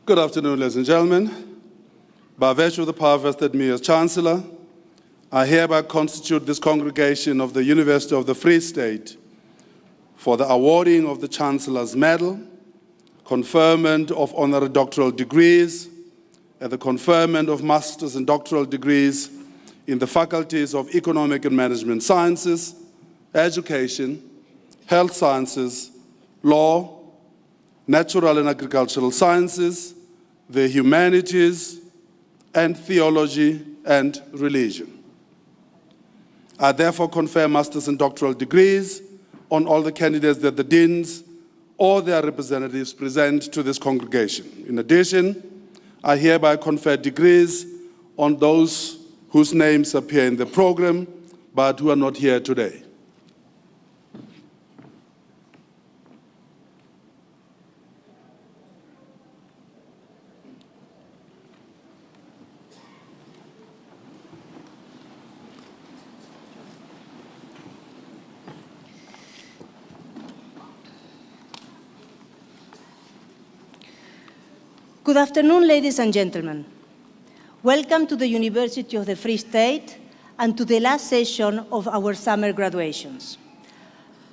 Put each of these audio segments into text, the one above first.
Good afternoon, ladies and gentlemen. By virtue of the power vested in me as Chancellor, I hereby constitute this congregation of the University of the Free State for the awarding of the Chancellor's Medal, conferment of honorary doctoral degrees, and the conferment of master's and doctoral degrees in the faculties of Economic and Management Sciences, Education, Health Sciences, Law, Natural and Agricultural Sciences, the Humanities, and Theology and Religion. I therefore confer master's and doctoral degrees on all the candidates that the deans or their representatives present to this congregation. In addition, I hereby confer degrees on those whose names appear in the program but who are not here today. Good afternoon, ladies and gentlemen. Welcome to the University of the Free State and to the last session of our summer graduations.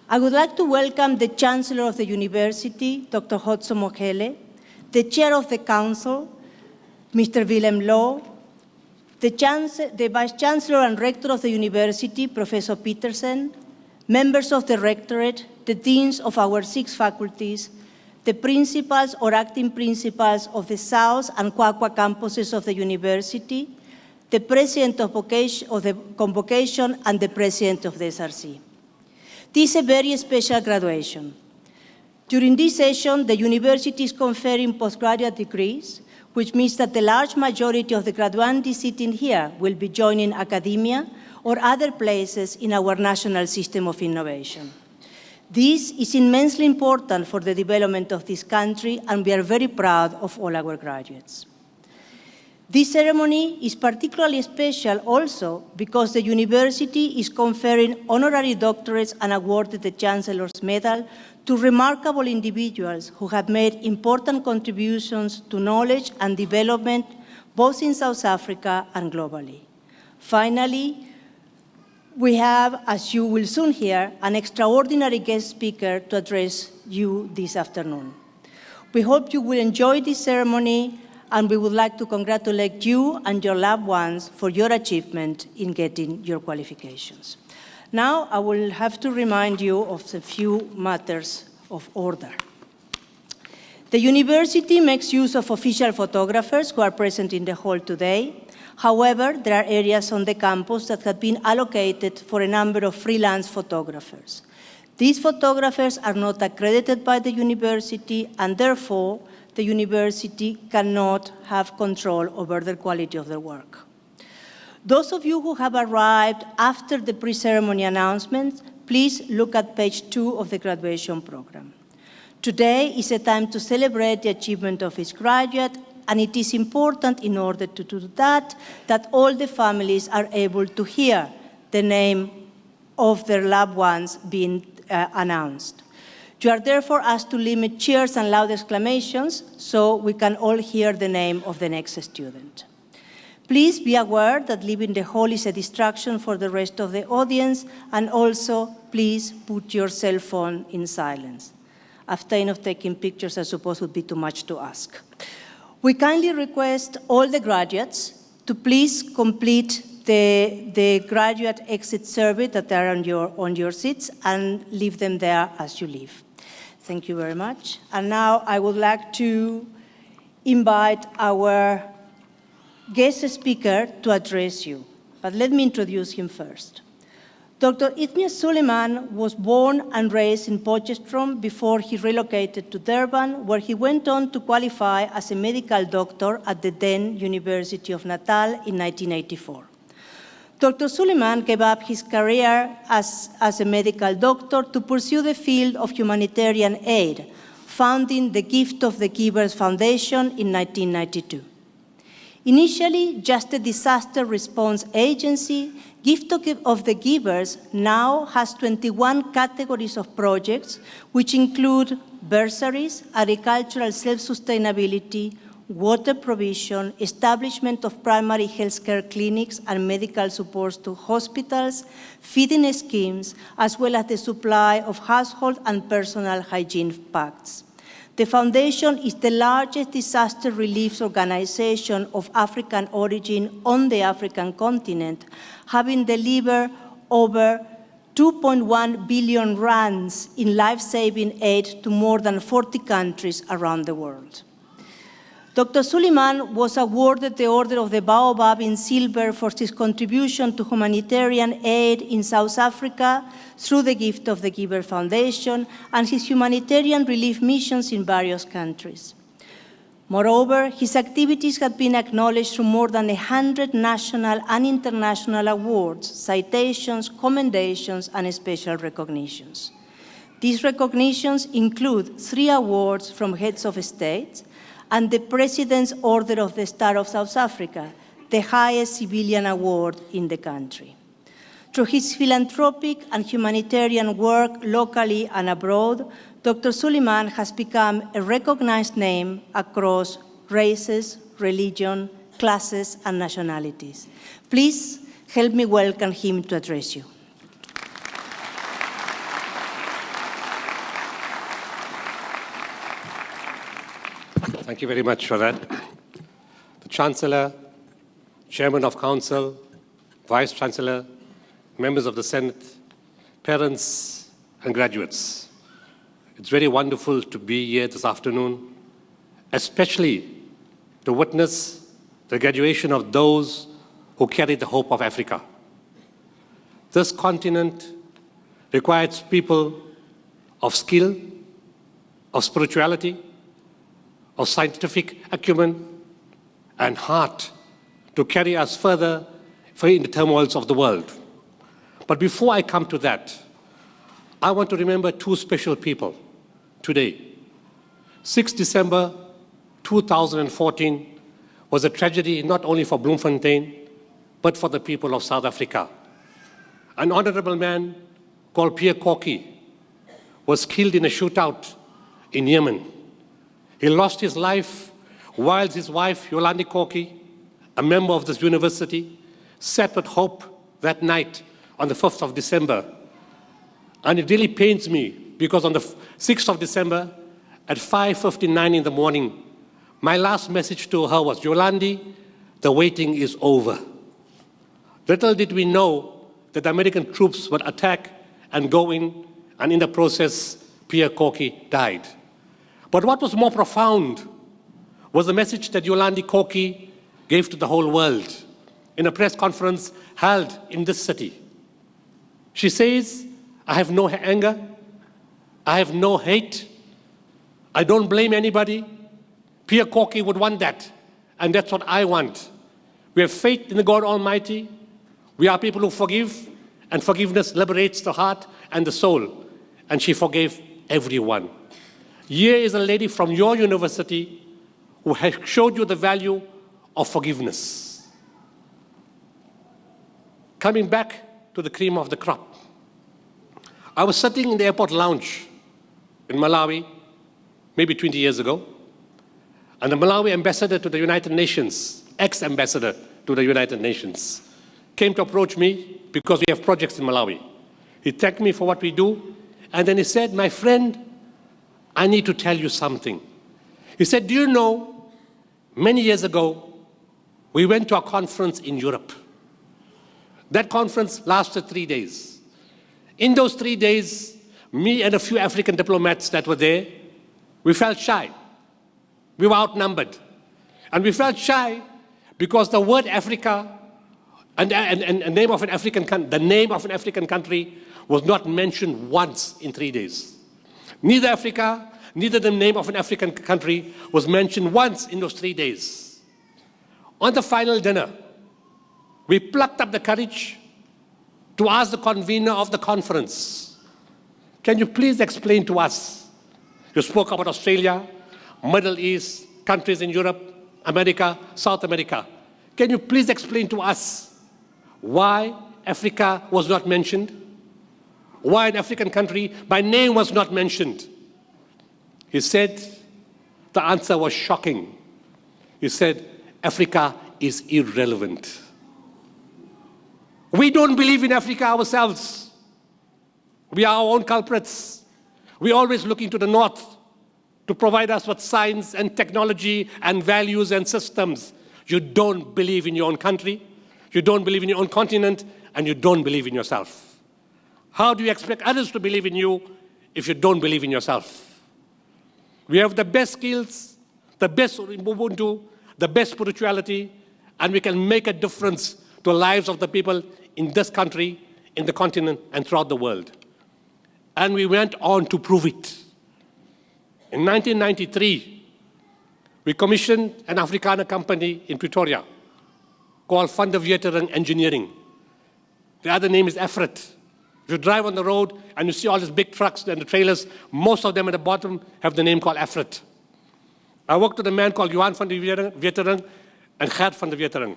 I would like to welcome the Chancellor of the University, Dr. Hudson Mohele, the Chair of the Council, Mr. Willem Law, the Vice Chancellor and Rector of the University, Professor Petersen, members of the Rectorate, the Deans of our 6 faculties, the principals or acting principals of the South and Kwakwa campuses of the university, the President of the Convocation, and the President of the SRC. This is a very special graduation. During this session, the university is conferring postgraduate degrees, which means that the large majority of the graduands sitting here will be joining academia or other places in our national system of innovation. This is immensely important for the development of this country, and we are very proud of all our graduates. This ceremony is particularly special also because the university is conferring honorary doctorates and awarded the Chancellor's Medal to remarkable individuals who have made important contributions to knowledge and development both in South Africa and globally. Finally, we have, as you will soon hear, an extraordinary guest speaker to address you this afternoon. We hope you will enjoy this ceremony, and we would like to congratulate you and your loved ones for your achievement in getting your qualifications. Now, I will have to remind you of a few matters of order. The university makes use of official photographers who are present in the hall today. However, there are areas on the campus that have been allocated for a number of freelance photographers. These photographers are not accredited by the university, and therefore, the university cannot have control over the quality of their work. Those of you who have arrived after the pre-ceremony announcements, please look at page 2 of the graduation program. Today is a time to celebrate the achievement of each graduate, and it is important in order to do that all the families are able to hear the name of their loved ones being announced. You are therefore asked to limit cheers and loud exclamations so we can all hear the name of the next student. Please be aware that leaving the hall is a distraction for the rest of the audience, and also please put your cell phone in silence. Abstain of taking pictures, I suppose, would be too much to ask. We kindly request all the graduates to please complete the graduate exit survey that are on your seats and leave them there as you leave. Thank you very much. And now I would like to invite our guest speaker to address you. But let me introduce him first. Dr. Ithmias Suleiman was born and raised in Potchefstroom before he relocated to Durban, where he went on to qualify as a medical doctor at the then University of Natal in 1984. Dr. Suleiman gave up his career as a medical doctor to pursue the field of humanitarian aid, founding the Gift of the Givers Foundation in 1992. Initially just a disaster response agency, Gift of the Givers now has 21 categories of projects, which include bursaries, agricultural self-sustainability, water provision, establishment of primary healthcare clinics and medical supports to hospitals, feeding schemes, as well as the supply of household and personal hygiene packs. The Foundation is the largest disaster relief organization of African origin on the African continent, having delivered over 2.1 billion rands in life-saving aid to more than 40 countries around the world. Dr. Suleiman was awarded the Order of the Baobab in silver for his contribution to humanitarian aid in South Africa through the Gift of the Giver Foundation and his humanitarian relief missions in various countries. Moreover, his activities have been acknowledged through more than 100 national and international awards, citations, commendations, and special recognitions. These recognitions include 3 awards from heads of state and the President's Order of the Star of South Africa, the highest civilian award in the country. Through his philanthropic and humanitarian work locally and abroad, Dr. Suleiman has become a recognized name across races, religion, classes, and nationalities. Please help me welcome him to address you. Thank you very much for that. The Chancellor, Chairman of Council, Vice Chancellor, members of the Senate, parents, and graduates. It's very wonderful to be here this afternoon, especially to witness the graduation of those who carry the hope of Africa. This continent requires people of skill, of spirituality, of scientific acumen and heart to carry us further in the turmoils of the world. But before I come to that, I want to remember 2 special people today. 6 December 2014 was a tragedy not only for Bloemfontein, but for the people of South Africa. An honorable man called Pierre Corky was killed in a shootout in Yemen. He lost his life while his wife, Yolandi Corky, a member of this university, sat with hope that night on the 5th of December. And it really pains me because on the 6th of December at 5:59 in the morning, my last message to her was, Yolandi, the waiting is over. Little did we know that the American troops would attack and go in, and in the process, Pierre Corky died. But what was more profound was the message that Yolandi Corky gave to the whole world in a press conference held in this city. She says, I have no anger, I have no hate, I don't blame anybody. Pierre Corky would want that, and that's what I want. We have faith in the God Almighty. We are people who forgive, and forgiveness liberates the heart and the soul. And she forgave everyone. Here is a lady from your university who has showed you the value of forgiveness. Coming back to the cream of the crop. I was sitting in the airport lounge in Malawi, maybe 20 years ago, and the Malawi ambassador to the United Nations, ex-ambassador to the United Nations, came to approach me because we have projects in Malawi. He thanked me for what we do, and then he said, my friend, I need to tell you something. He said, do you know, many years ago, we went to a conference in Europe. That conference lasted 3 days. In those 3 days, me and a few African diplomats that were there, we felt shy. We were outnumbered. And we felt shy because the word Africa and the name of an African country was not mentioned once in 3 days. Neither Africa, neither the name of an African country was mentioned once in those 3 days. On the final dinner, we plucked up the courage to ask the convener of the conference, can you please explain to us, you spoke about Australia, Middle East, countries in Europe, America, South America. Can you please explain to us why Africa was not mentioned? Why an African country by name was not mentioned? He said the answer was shocking. He said, Africa is irrelevant. We don't believe in Africa ourselves. We are our own culprits. We're always looking to the north to provide us with science and technology and values and systems. You don't believe in your own country, you don't believe in your own continent, and you don't believe in yourself. How do you expect others to believe in you if you don't believe in yourself? We have the best skills, the best Ubuntu, the best spirituality, and we can make a difference to the lives of the people in this country, in the continent, and throughout the world. And we went on to prove it. In 1993, we commissioned an Afrikaner company in Pretoria called End-of-year Engineering. The other name is Efrit. If you drive on the road and you see all these big trucks and the trailers, most of them at the bottom have the name called Efrit. I worked with a man called Johan End-of-year and Gert End-of-year.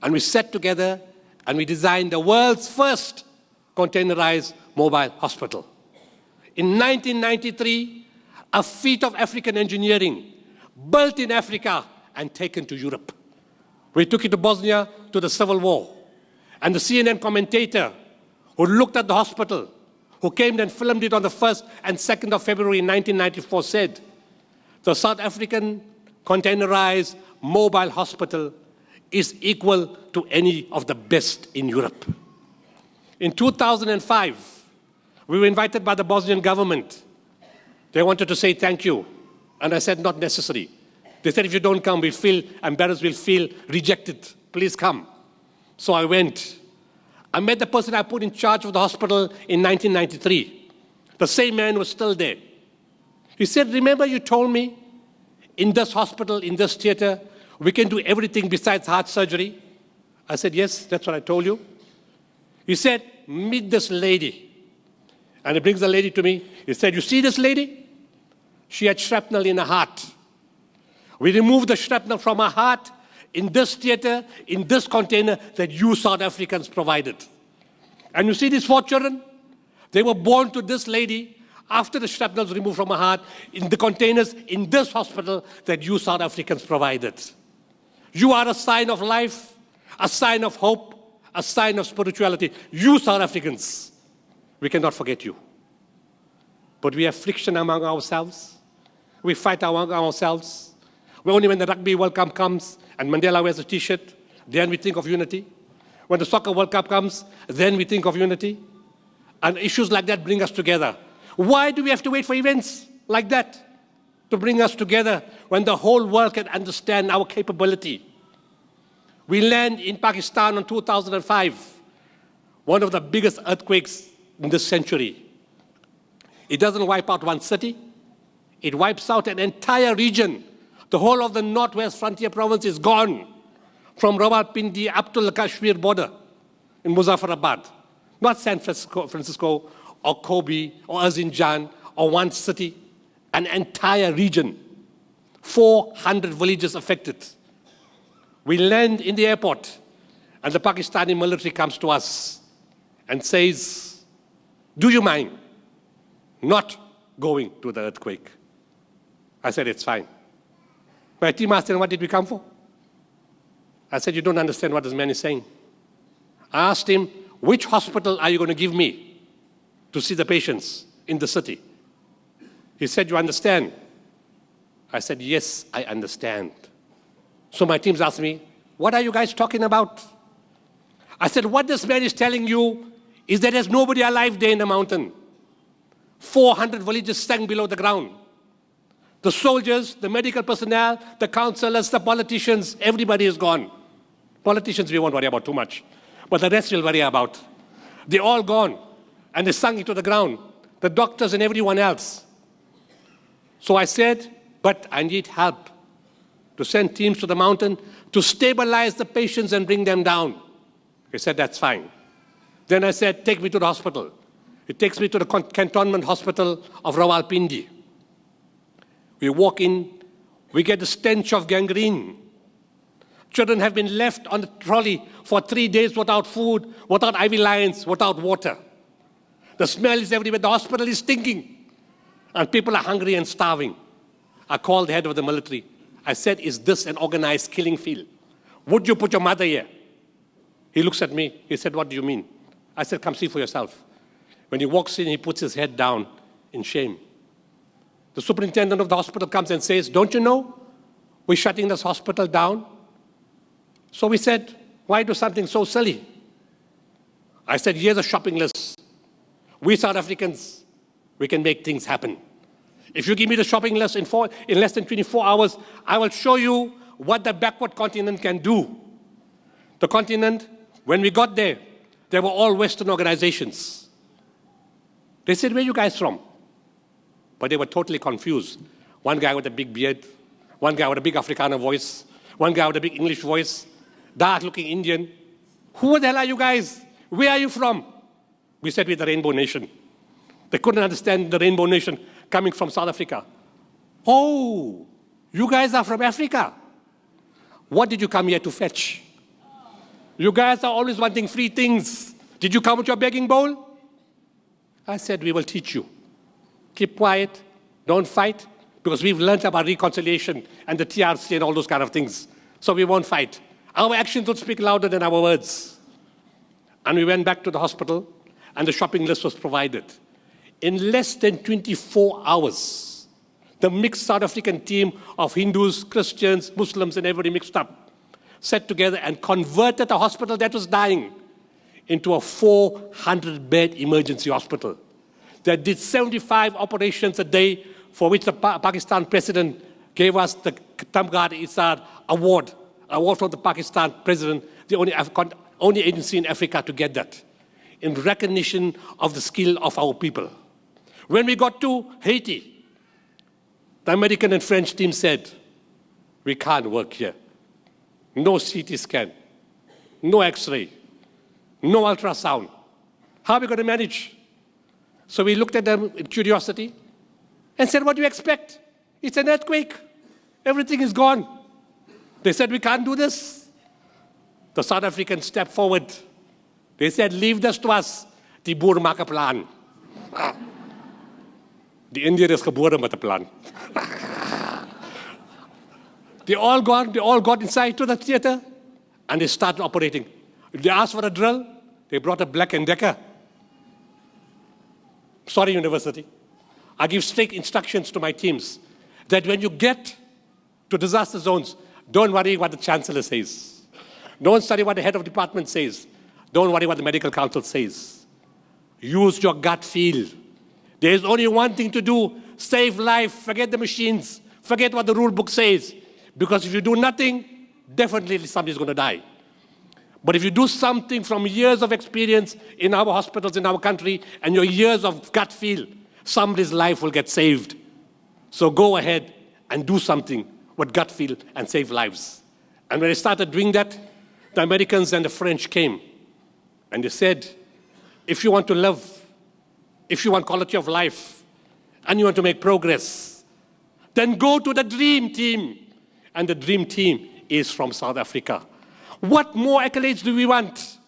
And we sat together and we designed the world's first containerized mobile hospital. In 1993, a feat of African engineering, built in Africa and taken to Europe. We took it to Bosnia, to the Civil War. And the CNN commentator who looked at the hospital, who came and filmed it on the 1st and 2nd of February 1994 said, the South African containerized mobile hospital is equal to any of the best in Europe. In 2005, we were invited by the Bosnian government. They wanted to say thank you. And I said, not necessary. They said, if you don't come, we'll feel embarrassed, we'll feel rejected. Please come. So I went. I met the person I put in charge of the hospital in 1993. The same man was still there. He said, remember you told me in this hospital, in this theater, we can do everything besides heart surgery? I said, yes, that's what I told you. He said, meet this lady. And he brings the lady to me. He said, you see this lady? She had shrapnel in her heart. We removed the shrapnel from her heart in this theater, in this container that you South Africans provided. And you see these 4 children? They were born to this lady after the shrapnel was removed from her heart in the containers in this hospital that you South Africans provided. You are a sign of life, a sign of hope, a sign of spirituality. You South Africans, we cannot forget you. But we have friction among ourselves. We fight among ourselves. Only when the Rugby World Cup comes and Mandela wears a T-shirt, then we think of unity. When the Soccer World Cup comes, then we think of unity. And issues like that bring us together. Why do we have to wait for events like that to bring us together when the whole world can understand our capability? We land in Pakistan in 2005, one of the biggest earthquakes in this century. It doesn't wipe out one city. It wipes out an entire region. The whole of the Northwest Frontier Province is gone, from Rawalpindi up to the Kashmir border in Muzaffarabad. Not San Francisco or Kobe or Erzincan or one city, an entire region. 400 villages affected. We land in the airport, and the Pakistani military comes to us and says, do you mind not going to the earthquake? I said, it's fine. My team asked him, what did we come for? I said, you don't understand what this man is saying. I asked him, which hospital are you going to give me to see the patients in the city? He said, you understand? I said, yes, I understand. So my teams asked me, what are you guys talking about? I said, what this man is telling you is that there's nobody alive there in the mountain. 400 villages sank below the ground. The soldiers, the medical personnel, the councillors, the politicians, everybody is gone. Politicians we won't worry about too much, but the rest we'll worry about. They're all gone, and they sunk into the ground, the doctors and everyone else. So I said, but I need help to send teams to the mountain to stabilize the patients and bring them down. He said, that's fine. Then I said, take me to the hospital. He takes me to the cantonment hospital of Rawalpindi. We walk in, we get the stench of gangrene. Children have been left on the trolley for 3 days without food, without IV lines, without water. The smell is everywhere. The hospital is stinking. And people are hungry and starving. I called the head of the military. I said, is this an organized killing field? Would you put your mother here? He looks at me. He said, what do you mean? I said, come see for yourself. When he walks in, he puts his head down in shame. The superintendent of the hospital comes and says, don't you know we're shutting this hospital down? So we said, why do something so silly? I said, here's a shopping list. We South Africans, we can make things happen. If you give me the shopping list in less than 24 hours, I will show you what the backward continent can do. The continent, when we got there, they were all Western organizations. They said, where are you guys from? But they were totally confused. One guy with a big beard, one guy with a big Afrikaner voice, one guy with a big English voice, dark-looking Indian. Who the hell are you guys? Where are you from? We said we're the Rainbow Nation. They couldn't understand the Rainbow Nation coming from South Africa. Oh, you guys are from Africa. What did you come here to fetch? You guys are always wanting free things. Did you come with your begging bowl? I said, we will teach you. Keep quiet, don't fight, because we've learned about reconciliation and the TRC and all those kind of things. So we won't fight. Our actions would speak louder than our words. And we went back to the hospital, and the shopping list was provided. In less than 24 hours, the mixed South African team of Hindus, Christians, Muslims, and everybody mixed up, sat together and converted a hospital that was dying into a 400-bed emergency hospital that did 75 operations a day, for which the Pakistan president gave us the Tamgad-e-Isar award from the Pakistan president, the only agency in Africa to get that, in recognition of the skill of our people. When we got to Haiti, the American and French team said, we can't work here. No CT scan, no X-ray, no ultrasound. How are we going to manage? So we looked at them with curiosity and said, what do you expect? It's an earthquake. Everything is gone. They said, we can't do this. The South Africans stepped forward. They said, leave this to us. Die boer maak 'n plan. The Indian is gebore met 'n plan. They all got inside to the theater, and they started operating. If they asked for a drill, they brought a Black & Decker. Sorry, university. I give strict instructions to my teams that when you get to disaster zones, don't worry what the chancellor says. Don't study what the head of department says. Don't worry what the medical council says. Use your gut feel. There is only one thing to do: save life. Forget the machines. Forget what the rule book says. Because if you do nothing, definitely somebody's going to die. But if you do something from years of experience in our hospitals, in our country, and your years of gut feel, somebody's life will get saved. So go ahead and do something with gut feel and save lives. And when I started doing that, the Americans and the French came. And they said, if you want to live, if you want quality of life, and you want to make progress, then go to the dream team. And the dream team is from South Africa. What more accolades do we want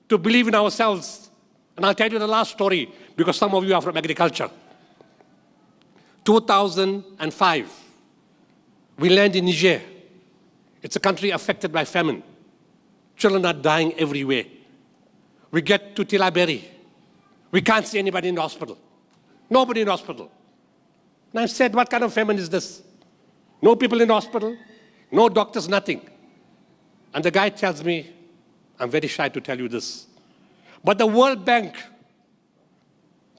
to believe in ourselves? And I'll tell you the last story, because some of you are from agriculture. 2005, we land in Niger. It's a country affected by famine. Children are dying everywhere. We get to Tilaberi. We can't see anybody in the hospital. Nobody in the hospital. And I said, what kind of famine is this? No people in the hospital, no doctors, nothing. And the guy tells me, I'm very shy to tell you this, but the World Bank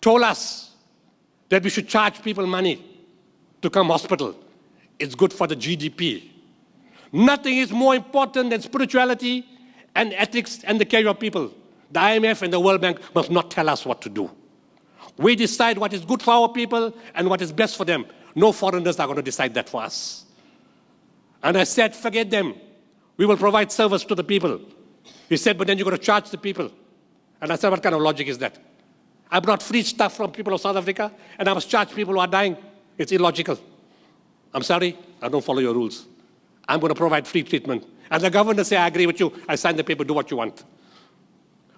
told us that we should charge people money to come hospital. It's good for the GDP. Nothing is more important than spirituality and ethics and the care of people. The IMF and the World Bank must not tell us what to do. We decide what is good for our people and what is best for them. No foreigners are going to decide that for us. And I said, forget them. We will provide service to the people. He said, but then you're going to charge the people. And I said, what kind of logic is that? I brought free stuff from people of South Africa, and I must charge people who are dying. It's illogical. I'm sorry, I don't follow your rules. I'm going to provide free treatment. And the governor said, I agree with you. I signed the paper, do what you want.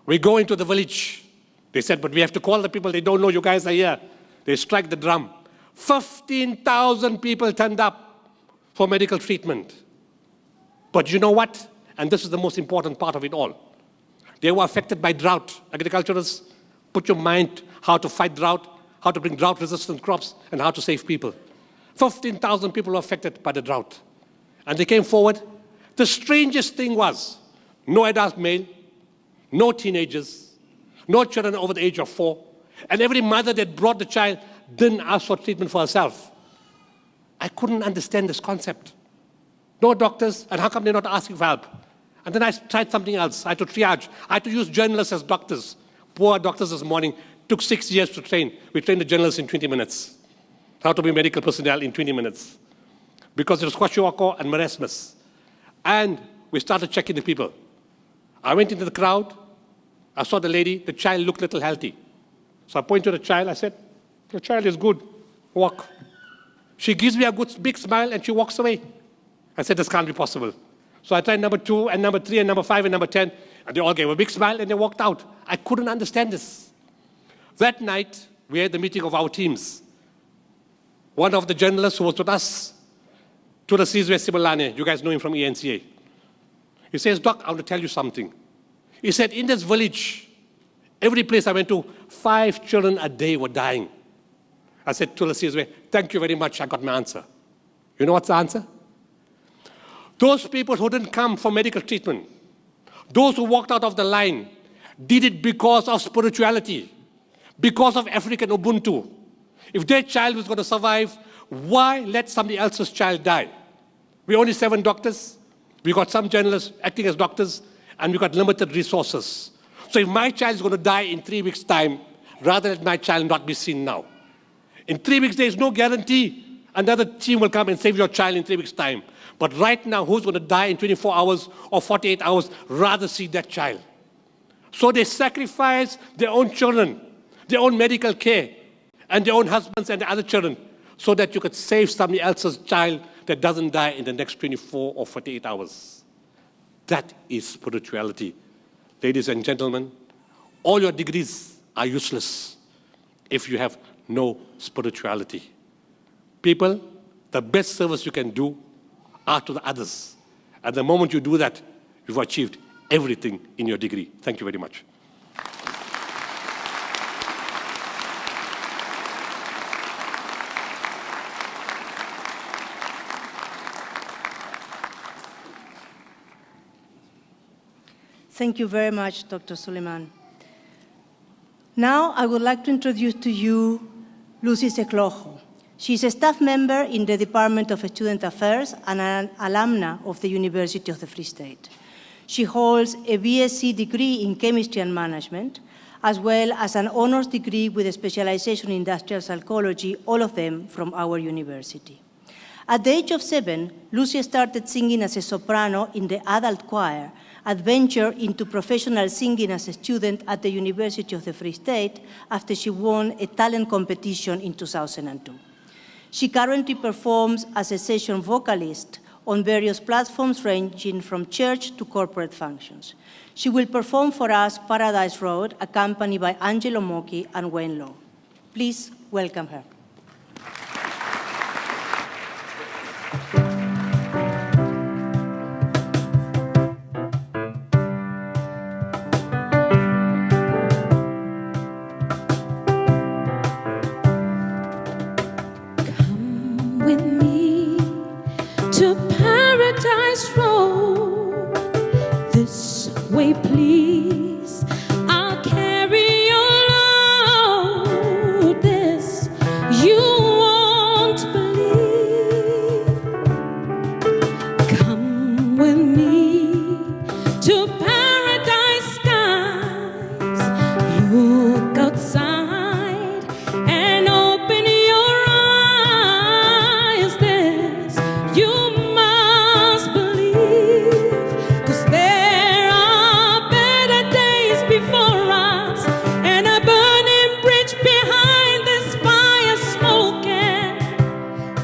We go into the village. They said, but we have to call the people. They don't know you guys are here. They strike the drum. 15,000 people turned up for medical treatment. But you know what? And this is the most important part of it all. They were affected by drought. Agriculturists, put your mind how to fight drought, how to bring drought-resistant crops, and how to save people. 15,000 people were affected by the drought. And they came forward. The strangest thing was, no adult male, no teenagers, no children over the age of 4, and every mother that brought the child didn't ask for treatment for herself. I couldn't understand this concept. No doctors, and how come they're not asking for help? And then I tried something else. I had to triage. I had to use journalists as doctors. Poor doctors this morning. Took 6 years to train. We trained the journalists in 20 minutes. How to be medical personnel in 20 minutes. Because it was kwashiorkor and marasmus. And we started checking the people. I went into the crowd. I saw the lady. The child looked a little healthy. So I pointed to the child. I said, "The child is good. Walk." She gives me a good big smile and she walks away. I said, "This can't be possible." So I tried number 2 and number 3 and number 5 and number 10. And they all gave a big smile and they walked out. I couldn't understand this. That night, we had the meeting of our teams. One of the journalists who was with us, Tulasizwe Sibalane, you guys know him from ENCA. He says, "Doc, I want to tell you something." He said, "In this village, every place I went to, 5 children a day were dying." I said, "Tulasizwe, thank you very much. I got my answer." You know what's the answer? Those people who didn't come for medical treatment, those who walked out of the line, did it because of spirituality, because of African Ubuntu. If their child was going to survive, why let somebody else's child die? We're only 7 doctors. We got some journalists acting as doctors, and we got limited resources. So if my child is going to die in 3 weeks' time, rather let my child not be seen now. In 3 weeks, there is no guarantee another team will come and save your child in 3 weeks' time. But right now, who's going to die in 24 hours or 48 hours? Rather see that child. So they sacrifice their own children, their own medical care, and their own husbands and the other children, so that you could save somebody else's child that doesn't die in the next 24 or 48 hours. That is spirituality. Ladies and gentlemen, all your degrees are useless if you have no spirituality. People, the best service you can do are to the others. And the moment you do that, you've achieved everything in your degree. Thank you very much. Thank you very much, Dr. Suleiman. Now, I would like to introduce to you Lucy Seclojo. She is a staff member in the Department of Student Affairs and an alumna of the University of the Free State. She holds a BSc degree in Chemistry and Management, as well as an honors degree with a specialization in industrial psychology, all of them from our university. At the age of 7, Lucy started singing as a soprano in the adult choir, adventured into professional singing as a student at the University of the Free State after she won a talent competition in 2002. She currently performs as a session vocalist on various platforms ranging from church to corporate functions. She will perform for us Paradise Road, accompanied by Angelo Mocchi and Wayne Law. Please welcome her. With me to Paradise Road, this way please, I'll carry your load. This you won't believe. Come with me to Paradise skies. Look outside and open your eyes. This you must believe, 'cause there are better days before us, and a burning bridge behind this fire smoking.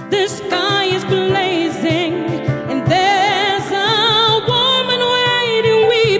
The sky is blazing, and there's a woman waiting we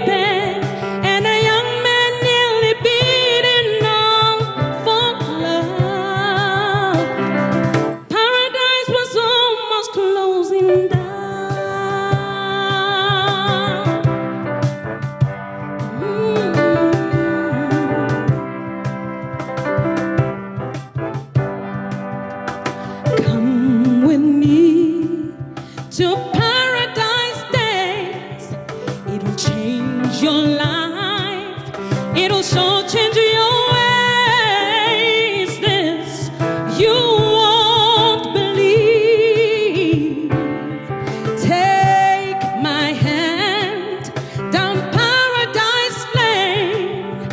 It'll sure change your ways. This you won't believe. Take my hand down Paradise Lane,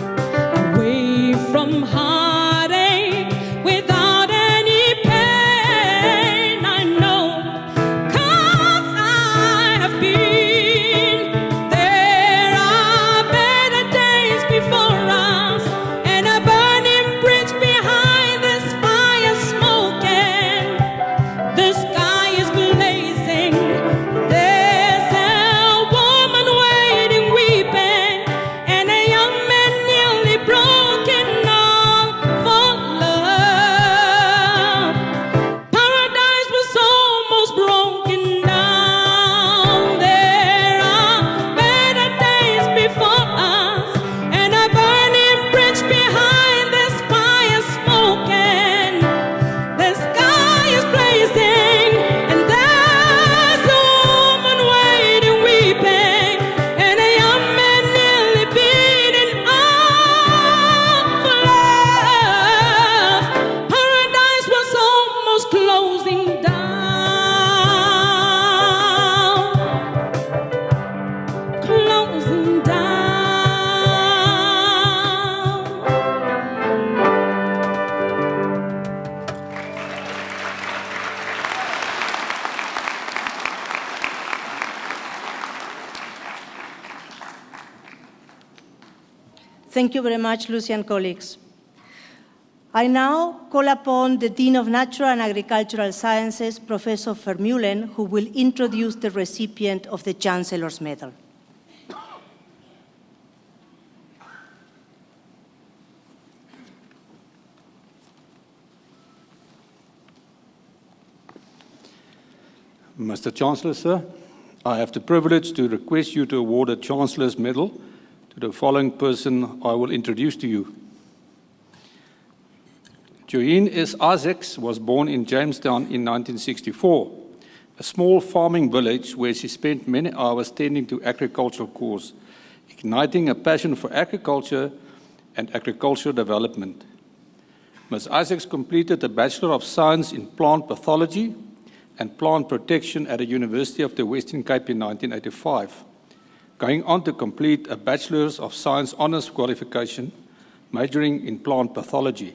away from heartache, without any pain. I know, 'cause I have been there. Are better days before us, and a burning bridge behind this fire smoking. The sky is blazing. There's a woman waiting, weeping, and a young man nearly broken all for love. Paradise was almost broken down. There are better days before us, and a burning bridge behind this fire smoking. The sky is blazing, and there's a woman waiting, weeping, and a young man nearly beaten up for love. Paradise was almost closing down, closing down. Thank you very much, Lucy and colleagues. I now call upon the Dean of Natural and Agricultural Sciences, Professor Vermeulen, who will introduce the recipient of the Chancellor's Medal. Mr. Chancellor, sir, I have the privilege to request you to award a Chancellor's Medal to the following person I will introduce to you. Joanne S. Isaacs was born in Jamestown in 1964, a small farming village where she spent many hours tending to agricultural cause, igniting a passion for agriculture and agricultural development. Ms. Isaacs completed a Bachelor of Science in Plant Pathology and Plant Protection at the University of the Western Cape in 1985, going on to complete a Bachelor's of Science Honours qualification, majoring in Plant Pathology.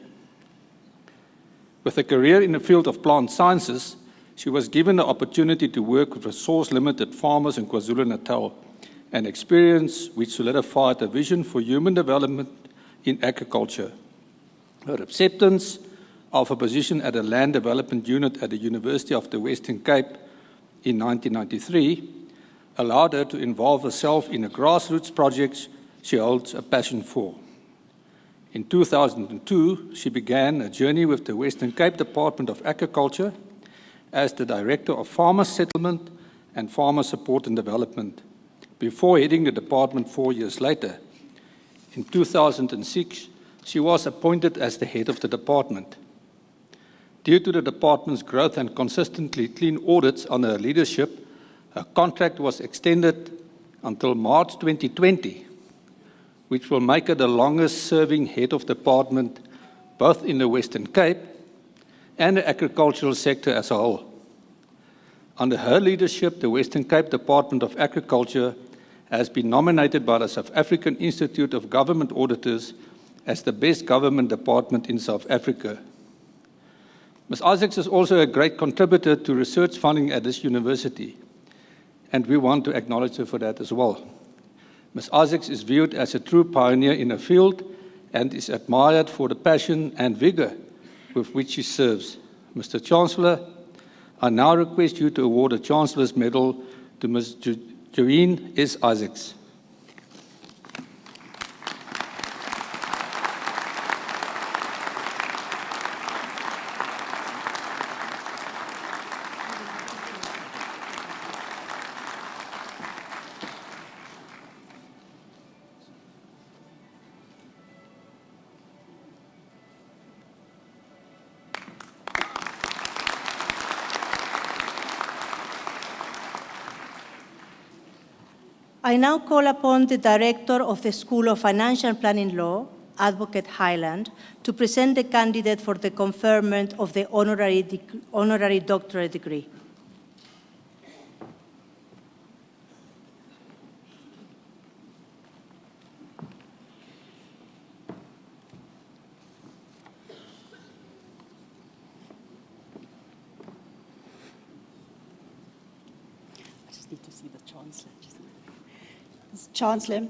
With a career in the field of plant sciences, she was given the opportunity to work with resource-limited farmers in KwaZulu-Natal, an experience which solidified a vision for human development in agriculture. Her acceptance of a position at a land development unit at the University of the Western Cape in 1993 allowed her to involve herself in a grassroots project she holds a passion for. In 2002, she began a journey with the Western Cape Department of Agriculture as the Director of Farmer Settlement and Farmer Support and Development, before heading the department 4 years later. In 2006, she was appointed as the head of the department. Due to the department's growth and consistently clean audits under her leadership, her contract was extended until March 2020, which will make her the longest-serving head of department, both in the Western Cape and the agricultural sector as a whole. Under her leadership, the Western Cape Department of Agriculture has been nominated by the South African Institute of Government Auditors as the best government department in South Africa. Ms. Isaacs is also a great contributor to research funding at this university, and we want to acknowledge her for that as well. Ms. Isaacs is viewed as a true pioneer in her field and is admired for the passion and vigor with which she serves. Mr. Chancellor, I now request you to award a Chancellor's Medal to Ms. Joanne S. Isaacs. I now call upon the Director of the School of Financial Planning Law, Advocate Highland, to present the candidate for the conferment of the honorary doctorate degree. I just need to see the Chancellor. Mr. Chancellor,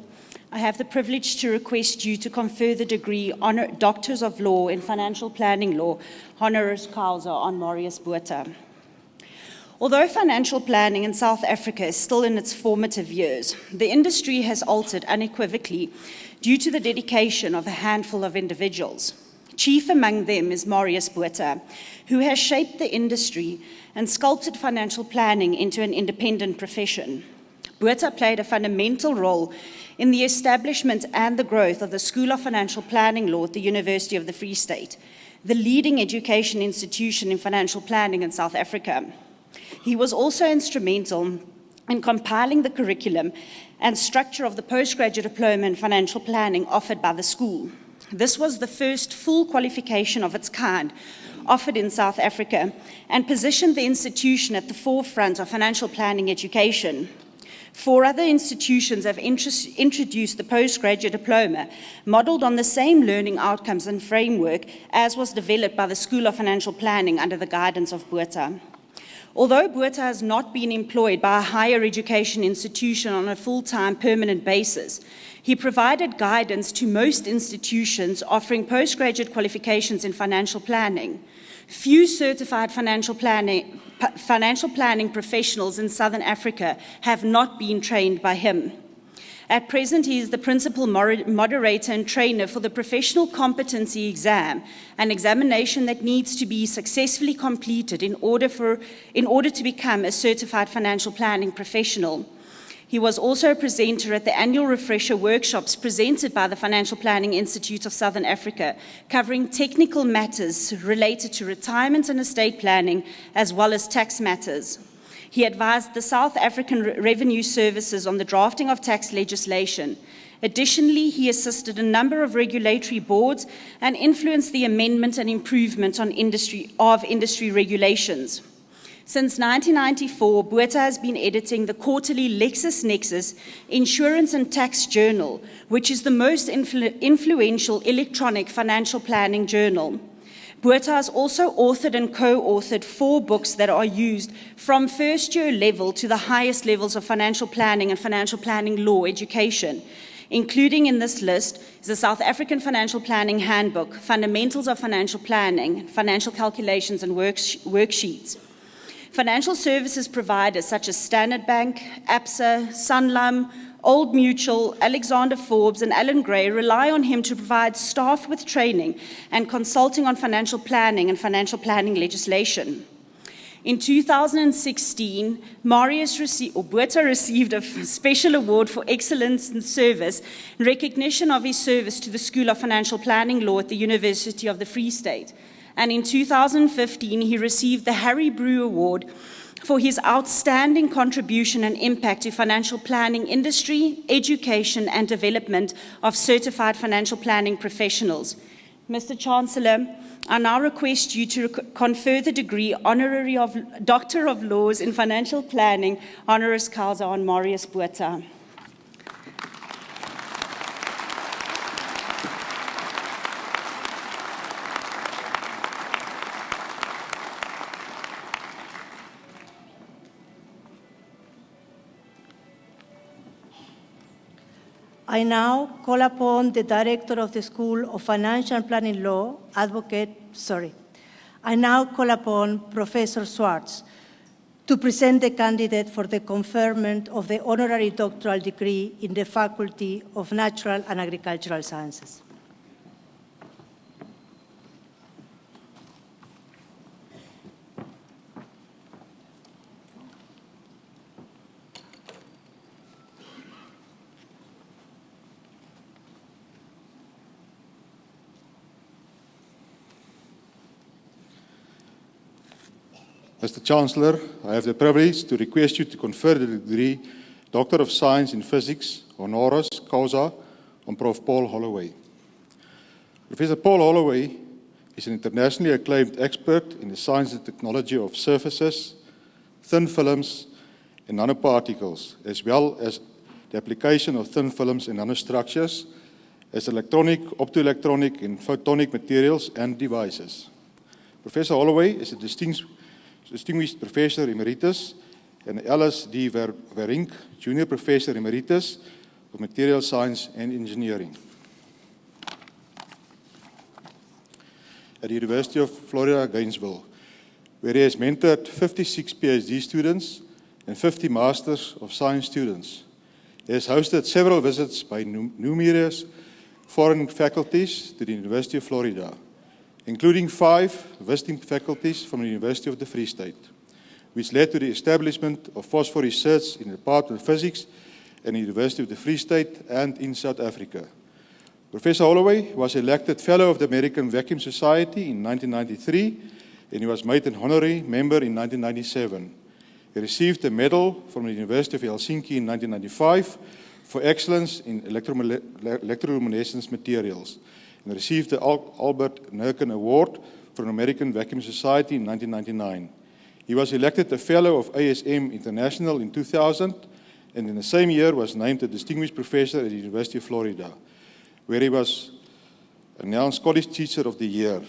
I have the privilege to request you to confer the degree Doctors of Law in Financial Planning Law, honoris causa, on Marius Botha. Although financial planning in South Africa is still in its formative years, the industry has altered unequivocally due to the dedication of a handful of individuals. Chief among them is Marius Botha, who has shaped the industry and sculpted financial planning into an independent profession. Botha played a fundamental role in the establishment and the growth of the School of Financial Planning Law at the University of the Free State, the leading education institution in financial planning in South Africa. He was also instrumental in compiling the curriculum and structure of the postgraduate diploma in financial planning offered by the school. This was the first full qualification of its kind offered in South Africa and positioned the institution at the forefront of financial planning education. 4 other institutions have introduced the postgraduate diploma, modeled on the same learning outcomes and framework as was developed by the School of Financial Planning under the guidance of Botha. Although Botha has not been employed by a higher education institution on a full-time permanent basis, he provided guidance to most institutions offering postgraduate qualifications in financial planning. Few certified financial planning professionals in Southern Africa have not been trained by him. At present, he is the principal moderator and trainer for the professional competency exam, an examination that needs to be successfully completed in order to become a certified financial planning professional. He was also a presenter at the annual refresher workshops presented by the Financial Planning Institute of Southern Africa, covering technical matters related to retirement and estate planning, as well as tax matters. He advised the South African Revenue Services on the drafting of tax legislation. Additionally, he assisted a number of regulatory boards and influenced the amendment and improvement of industry regulations. Since 1994, Botha has been editing the quarterly LexisNexis Insurance and Tax Journal, which is the most influential electronic financial planning journal. Botha has also authored and co-authored 4 books that are used from first-year level to the highest levels of financial planning and financial planning law education. Including in this list is the South African Financial Planning Handbook, Fundamentals of Financial Planning, Financial Calculations and Worksheets. Financial services providers such as Standard Bank, ABSA, Sanlam, Old Mutual, Alexander Forbes, and Alan Gray rely on him to provide staff with training and consulting on financial planning and financial planning legislation. In 2016, Botha received a special award for excellence in service in recognition of his service to the School of Financial Planning Law at the University of the Free State. And in 2015, he received the Harry Brew Award for his outstanding contribution and impact to financial planning industry, education, and development of certified financial planning professionals. Mr. Chancellor, I now request you to confer the degree Honorary Doctor of Laws in Financial Planning, honoris causa, on Marius Botha. I now call upon the Director of the School of Financial Planning Law, I now call upon Professor Swartz to present the candidate for the conferment of the honorary doctoral degree in the Faculty of Natural and Agricultural Sciences. Mr. Chancellor, I have the privilege to request you to confer the degree Doctor of Science in Physics, honoris causa, on Prof. Paul Holloway. Professor Paul Holloway is an internationally acclaimed expert in the science and technology of surfaces, thin films, and nanoparticles, as well as the application of thin films and nanostructures as electronic, optoelectronic, and photonic materials and devices. Professor Holloway is a distinguished Professor Emeritus and Alice D. Verink, Junior Professor Emeritus of Material Science and Engineering at the University of Florida, Gainesville, where he has mentored 56 PhD students and 50 Masters of Science students. He has hosted several visits by numerous foreign faculties to the University of Florida, including 5 visiting faculties from the University of the Free State, which led to the establishment of phosphor research in the Department of Physics at the University of the Free State and in South Africa. Professor Holloway was elected Fellow of the American Vacuum Society in 1993, and he was made an honorary member in 1997. He received a medal from the University of Helsinki in 1995 for excellence in electroluminescence materials, and received the Albert Nurken Award from the American Vacuum Society in 1999. He was elected a Fellow of ASM International in 2000, and in the same year was named a Distinguished Professor at the University of Florida, where he was announced College Teacher of the Year,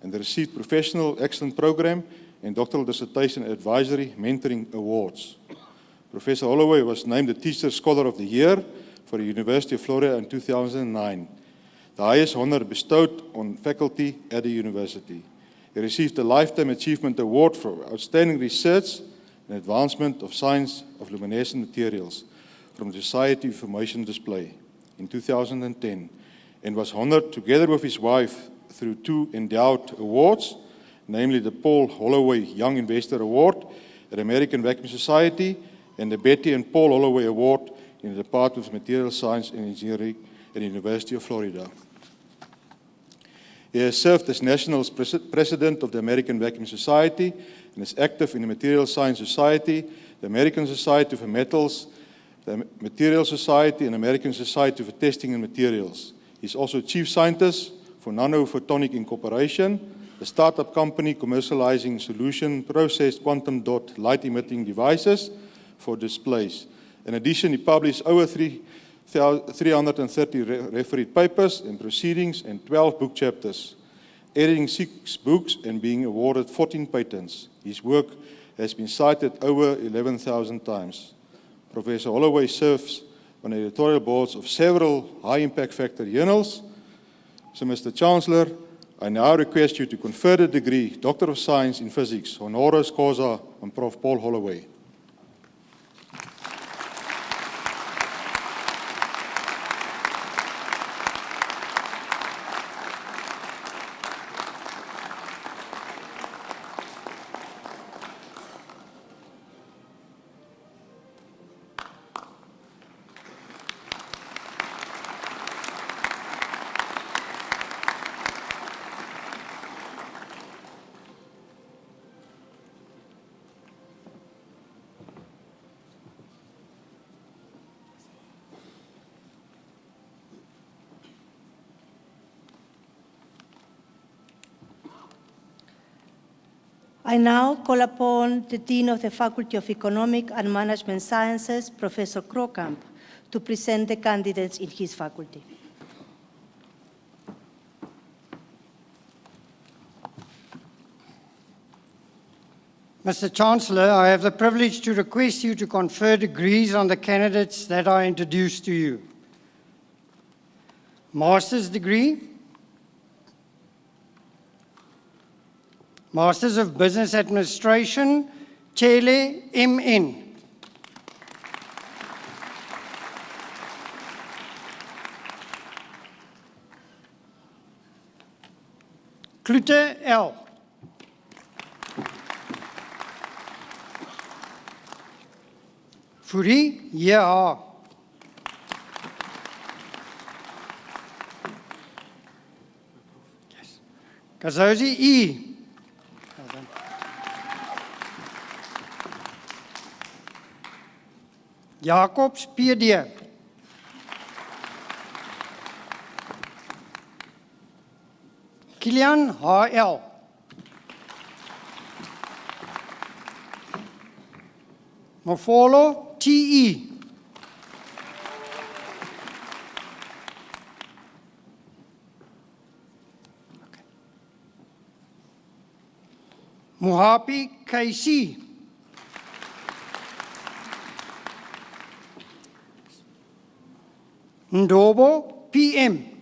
and received Professional Excellent Program and Doctoral Dissertation Advisory Mentoring Awards. Professor Holloway was named the Teacher Scholar of the Year for the University of Florida in 2009, the highest honor bestowed on faculty at the university. He received the Lifetime Achievement Award for Outstanding Research and Advancement of Science of Luminescent Materials from the Society of Information Display in 2010, and was honored together with his wife through 2 endowed awards, namely the Paul Holloway Young Investor Award at American Vacuum Society and the Betty and Paul Holloway Award in the Department of Material Science and Engineering at the University of Florida. He has served as National President of the American Vacuum Society and is active in the Material Science Society, the American Society for Metals, the Material Society, and American Society for Testing and Materials. He is also Chief Scientist for Nanophotonic Incorporation, a startup company commercializing solution-processed quantum dot light-emitting devices for displays. In addition, he published over 330 refereed papers and proceedings and 12 book chapters, editing 6 books and being awarded 14 patents. His work has been cited over 11,000 times. Professor Holloway serves on the editorial boards of several high-impact factor journals. So, Mr. Chancellor, I now request you to confer the degree Doctor of Science in Physics, honoris causa, on Prof. Paul Holloway. I now call upon the Dean of the Faculty of Economic and Management Sciences, Professor Krokamp, to present the candidates in his faculty. Mr. Chancellor, I have the privilege to request you to confer degrees on the candidates that I introduce to you. Master's degree, Masters of Business Administration, Chele, MN. Klute, L. Fourie, ja. Yes. Kazozi, E. Jacobs PD. Kilian HL. Mofolo TE. Muhapi KC. Ndobo PM.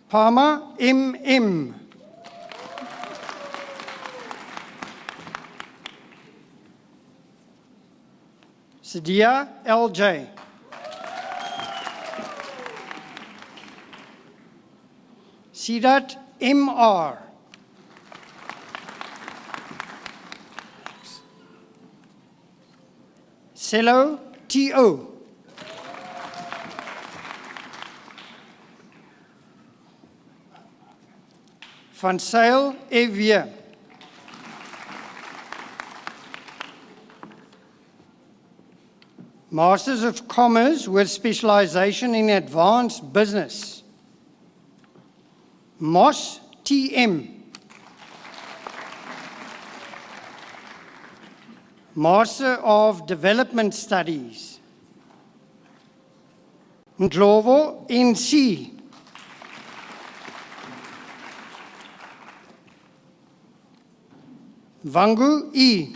Palmer MM. Sadia LJ. Sidat MR. Cello TO. Van Sail EV. Masters of Commerce with specialization in advanced business. Moss TM. Master of Development Studies. Ndlovu NC. Vangu E.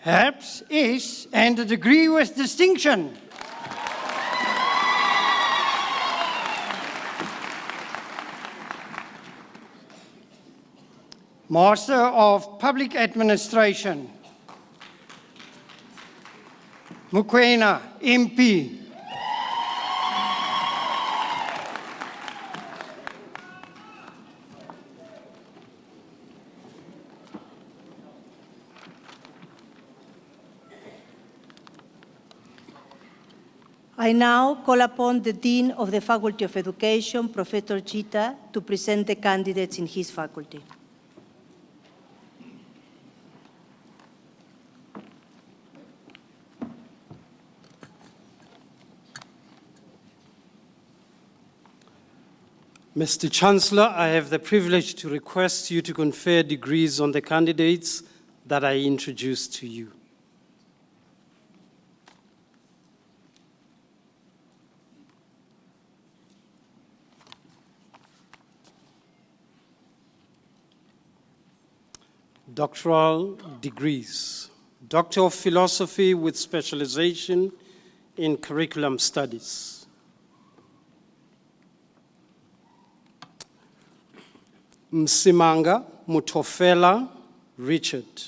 Herbs S and a degree with distinction. Master of Public Administration. Mukwena, MP. I now call upon the Dean of the Faculty of Education, Professor Chita, to present the candidates in his faculty. Mr. Chancellor, I have the privilege to request you to confer degrees on the candidates that I introduce to you. Doctoral degrees. Doctor of Philosophy with specialization in curriculum studies. Msimanga Mutofela Richard.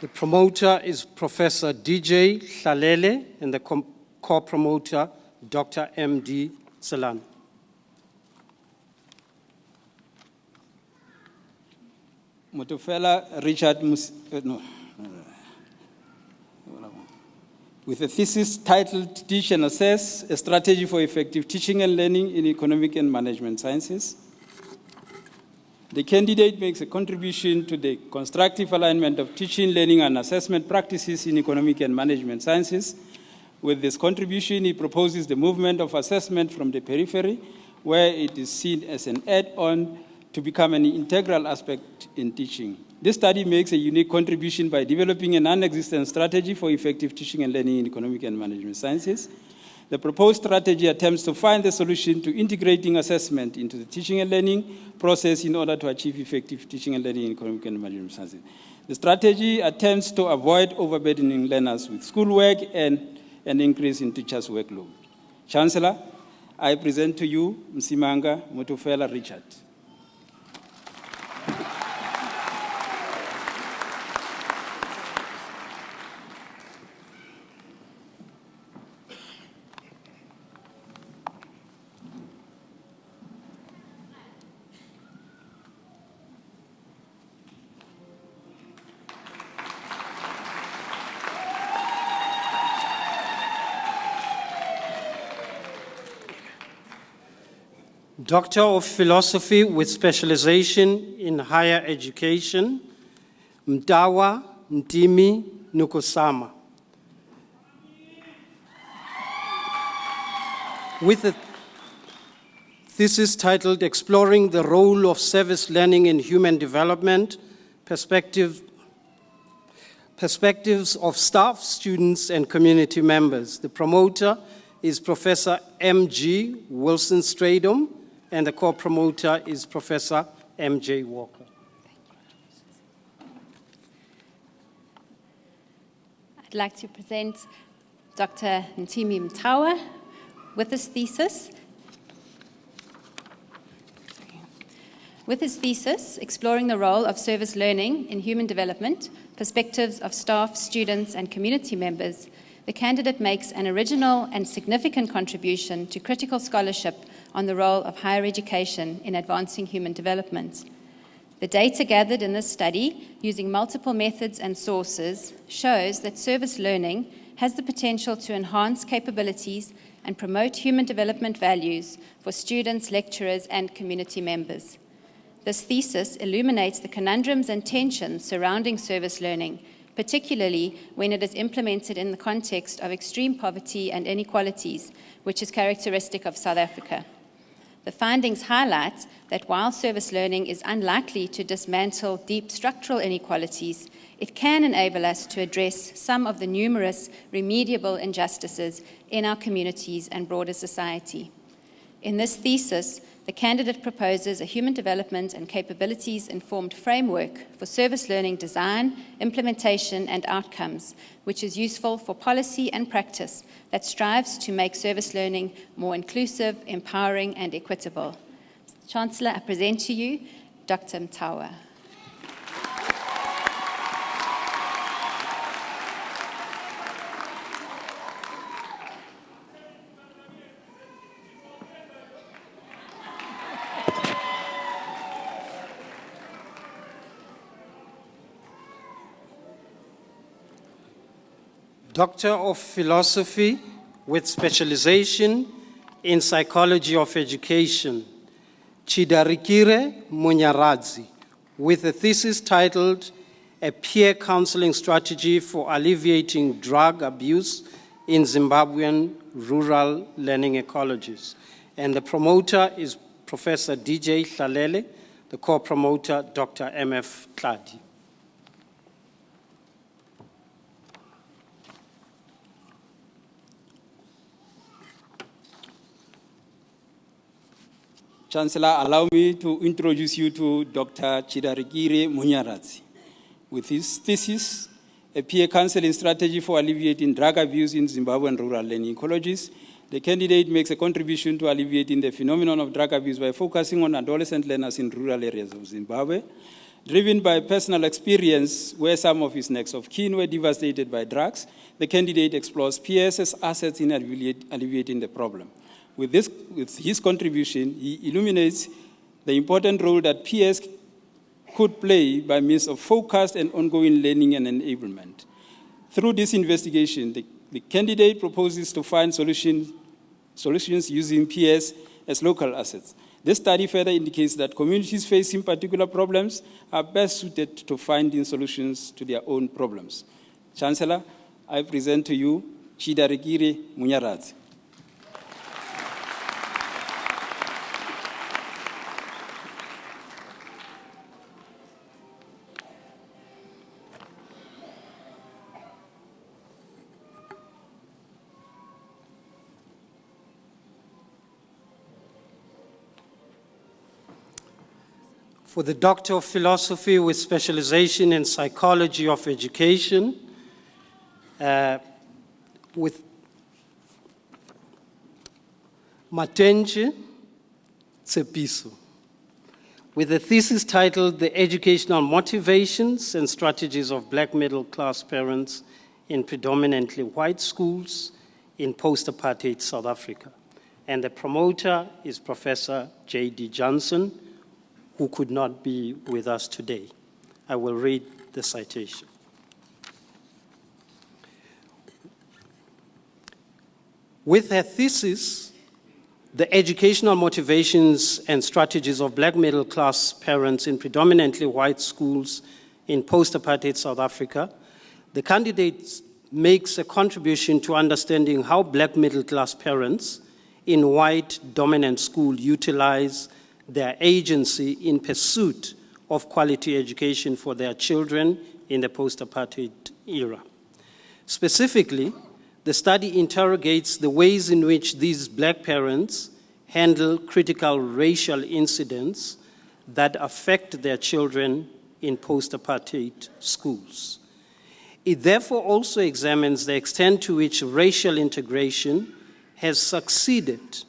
The promoter is Professor DJ Hlalele and the co-promoter Dr. M.D. Tselane. Mutofela Richard with a thesis titled Teach and Assess, a Strategy for Effective Teaching and Learning in Economic and Management Sciences. The candidate makes a contribution to the constructive alignment of teaching, learning, and assessment practices in economic and management sciences. With this contribution, he proposes the movement of assessment from the periphery, where it is seen as an add-on, to become an integral aspect in teaching. This study makes a unique contribution by developing a non-existent strategy for effective teaching and learning in economic and management sciences. The proposed strategy attempts to find the solution to integrating assessment into the teaching and learning process in order to achieve effective teaching and learning in economic and management sciences. The strategy attempts to avoid overburdening learners with schoolwork and an increase in teachers' workload. Chancellor, I present to you Msimanga Mutofela Richard. Doctor of Philosophy with specialization in higher education, Mtawa Ntimi Nukosama. With a thesis titled Exploring the Role of Service Learning in Human Development, Perspectives of Staff, Students, and Community Members. The promoter is Professor M.G. Wilson Stradom, and the co-promoter is Professor M.J. Walker. I'd like to present Dr. Ntimi Mtawa with his thesis. With his thesis, Exploring the Role of Service Learning in Human Development, Perspectives of Staff, Students, and Community Members, the candidate makes an original and significant contribution to critical scholarship on the role of higher education in advancing human development. The data gathered in this study, using multiple methods and sources, shows that service learning has the potential to enhance capabilities and promote human development values for students, lecturers, and community members. This thesis illuminates the conundrums and tensions surrounding service learning, particularly when it is implemented in the context of extreme poverty and inequalities, which is characteristic of South Africa. The findings highlight that while service learning is unlikely to dismantle deep structural inequalities, it can enable us to address some of the numerous remediable injustices in our communities and broader society. In this thesis, the candidate proposes a human development and capabilities-informed framework for service learning design, implementation, and outcomes, which is useful for policy and practice that strives to make service learning more inclusive, empowering, and equitable. Chancellor, I present to you Dr. Mtawa. Doctor of Philosophy with specialization in Psychology of Education, Chidarikire Munyaradzi, with a thesis titled A Peer Counseling Strategy for Alleviating Drug Abuse in Zimbabwean Rural Learning Ecologies. And the promoter is Professor DJ Hlalele, the co-promoter Dr. M.F. Tladi. Chancellor, allow me to introduce you to Dr. Chidarikire Munyaradzi. With his thesis, A Peer Counseling Strategy for Alleviating Drug Abuse in Zimbabwean Rural Learning Ecologies, the candidate makes a contribution to alleviating the phenomenon of drug abuse by focusing on adolescent learners in rural areas of Zimbabwe. Driven by personal experience where some of his next of kin were devastated by drugs, the candidate explores peers as assets in alleviating the problem. With his contribution, he illuminates the important role that peers could play by means of focused and ongoing learning and enablement. Through this investigation, the candidate proposes to find solutions using peers as local assets. This study further indicates that communities facing particular problems are best suited to finding solutions to their own problems. Chancellor, I present to you Chidarikire Munyaradzi. For the Doctor of Philosophy with specialization in Psychology of Education, with Matenje Tsepiso, with a thesis titled The Educational Motivations and Strategies of Black Middle-Class Parents in Predominantly White Schools in Post-Apartheid South Africa. And the promoter is Professor J.D. Johnson, who could not be with us today. I will read the citation. With her thesis, the educational motivations and strategies of black middle-class parents in predominantly white schools in post-apartheid South Africa, the candidate makes a contribution to understanding how black middle-class parents in white dominant schools utilize their agency in pursuit of quality education for their children in the post-apartheid era. Specifically, the study interrogates the ways in which these black parents handle critical racial incidents that affect their children in post-apartheid schools. It therefore also examines the extent to which racial integration has succeeded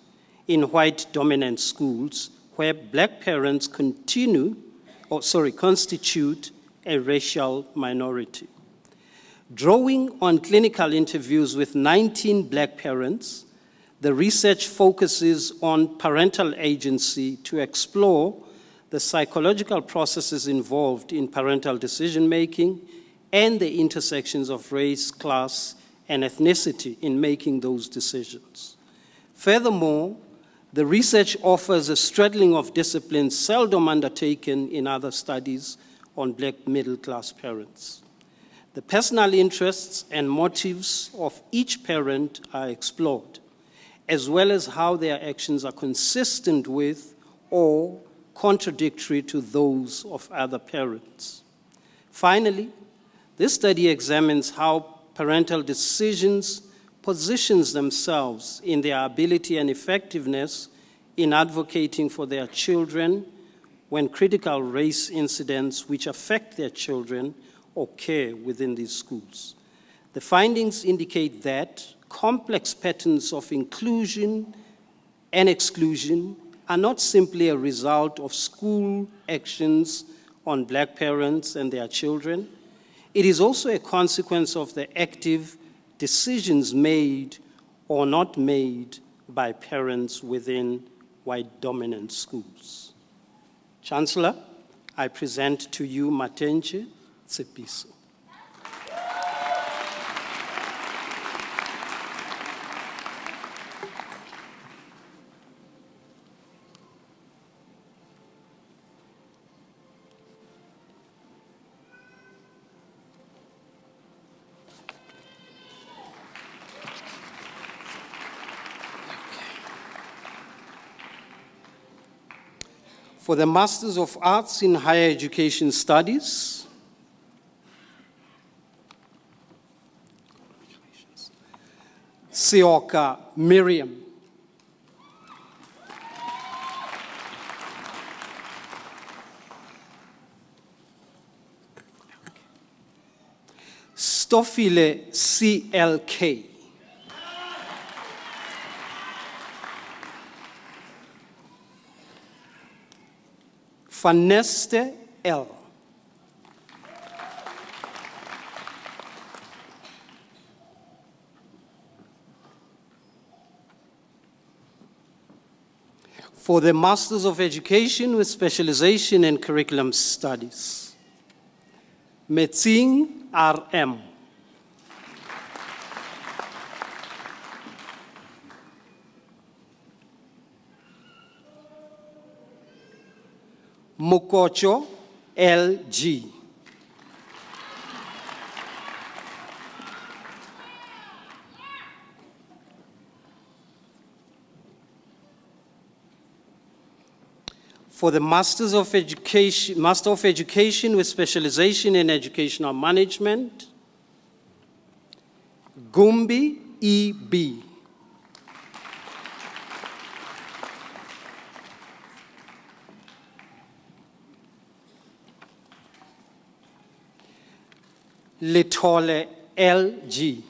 in white dominant schools where black parents constitute a racial minority. Drawing on clinical interviews with 19 black parents, the research focuses on parental agency to explore the psychological processes involved in parental decision-making and the intersections of race, class, and ethnicity in making those decisions. Furthermore, the research offers a straddling of disciplines seldom undertaken in other studies on black middle-class parents. The personal interests and motives of each parent are explored, as well as how their actions are consistent with or contradictory to those of other parents. Finally, this study examines how parental decisions positions themselves in their ability and effectiveness in advocating for their children when critical race incidents which affect their children occur within these schools. The findings indicate that complex patterns of inclusion and exclusion are not simply a result of school actions on black parents and their children. It is also a consequence of the active decisions made or not made by parents within white dominant schools. Chancellor, I present to you Matenche Tsepiso. For the Masters of Arts in Higher Education Studies, Sioka Miriam. Stofile CLK. Vaneste L. For the Masters of Education with specialization in curriculum studies, Metsing RM. Mukocho LG. For the Master of Education with specialization in educational management, Gumbi EB. Litole LG.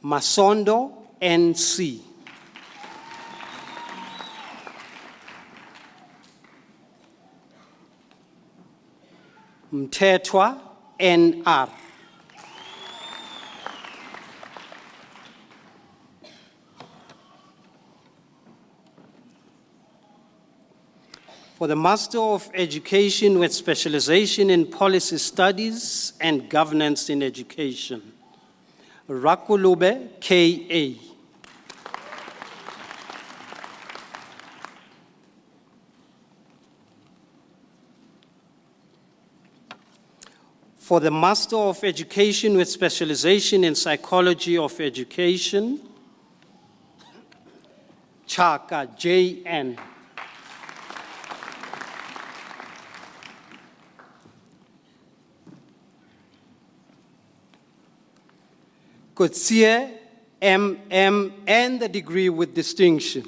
Masondo NC. Mtetwa NR. For the Master of Education with specialization in Policy Studies and Governance in Education, Rakulube K.A. For the Master of Education with specialization in Psychology of Education, Chaka J.N. Kotsie M.M. and the degree with distinction.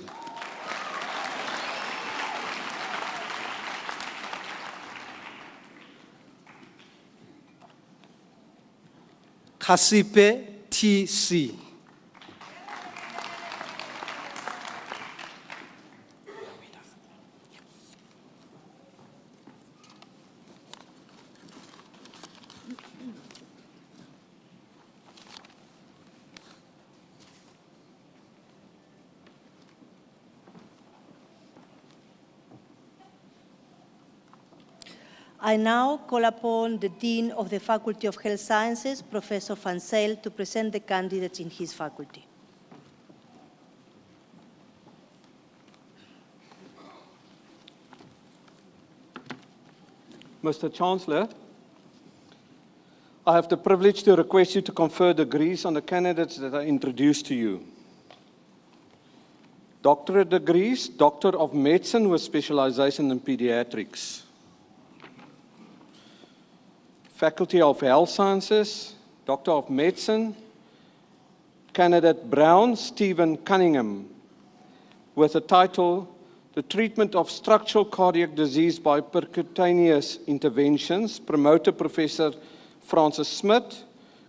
Khasipe T.C. I now call upon the Dean of the Faculty of Health Sciences, Professor Van Zyl, to present the candidates in his faculty. Mr. Chancellor, I have the privilege to request you to confer degrees on the candidates that I introduced to you. Doctorate degrees, Doctor of Medicine with specialization in pediatrics. Faculty of Health Sciences, Doctor of Medicine, candidate Brown Stephen Cunningham, with the title, The Treatment of Structural Cardiac Disease by Percutaneous Interventions, promoter Professor Francis Smith,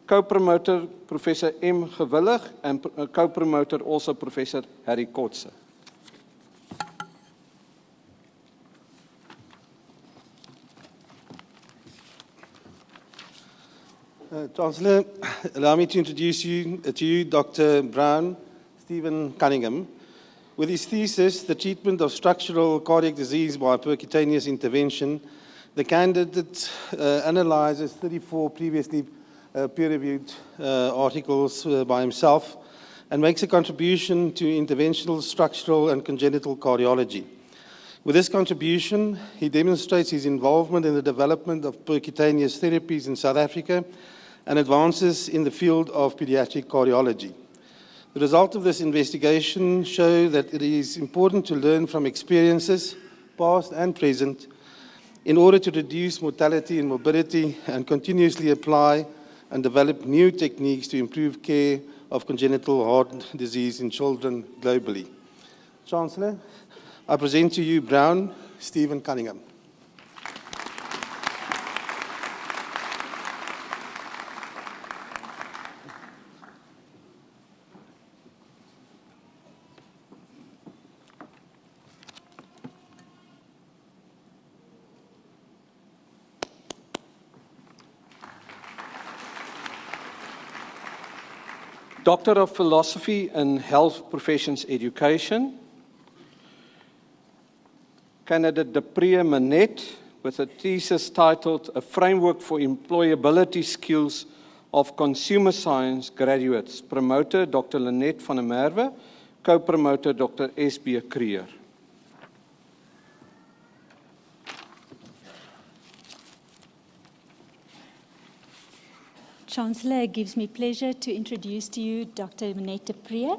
co-promoter Professor M. Gewillig, and co-promoter also Professor Harry Kotze. Chancellor, allow me to introduce you to Dr. Brown Stephen Cunningham. With his thesis, The Treatment of Structural Cardiac Disease by Percutaneous Intervention, the candidate analyzes 34 previously peer-reviewed articles by himself and makes a contribution to interventional, structural, and congenital cardiology. With this contribution, he demonstrates his involvement in the development of percutaneous therapies in South Africa and advances in the field of pediatric cardiology. The result of this investigation show that it is important to learn from experiences, past and present, in order to reduce mortality and morbidity and continuously apply and develop new techniques to improve care of congenital heart disease in children globally. Chancellor, I present to you Brown Stephen Cunningham. Doctor of Philosophy and Health Professions Education, candidate Depree Manette, with a thesis titled A Framework for Employability Skills of Consumer Science Graduates, promoter Dr. Lynette van der Merwe, co-promoter Dr. S.B. Creer. Chancellor, it gives me pleasure to introduce to you Dr. Manette Depree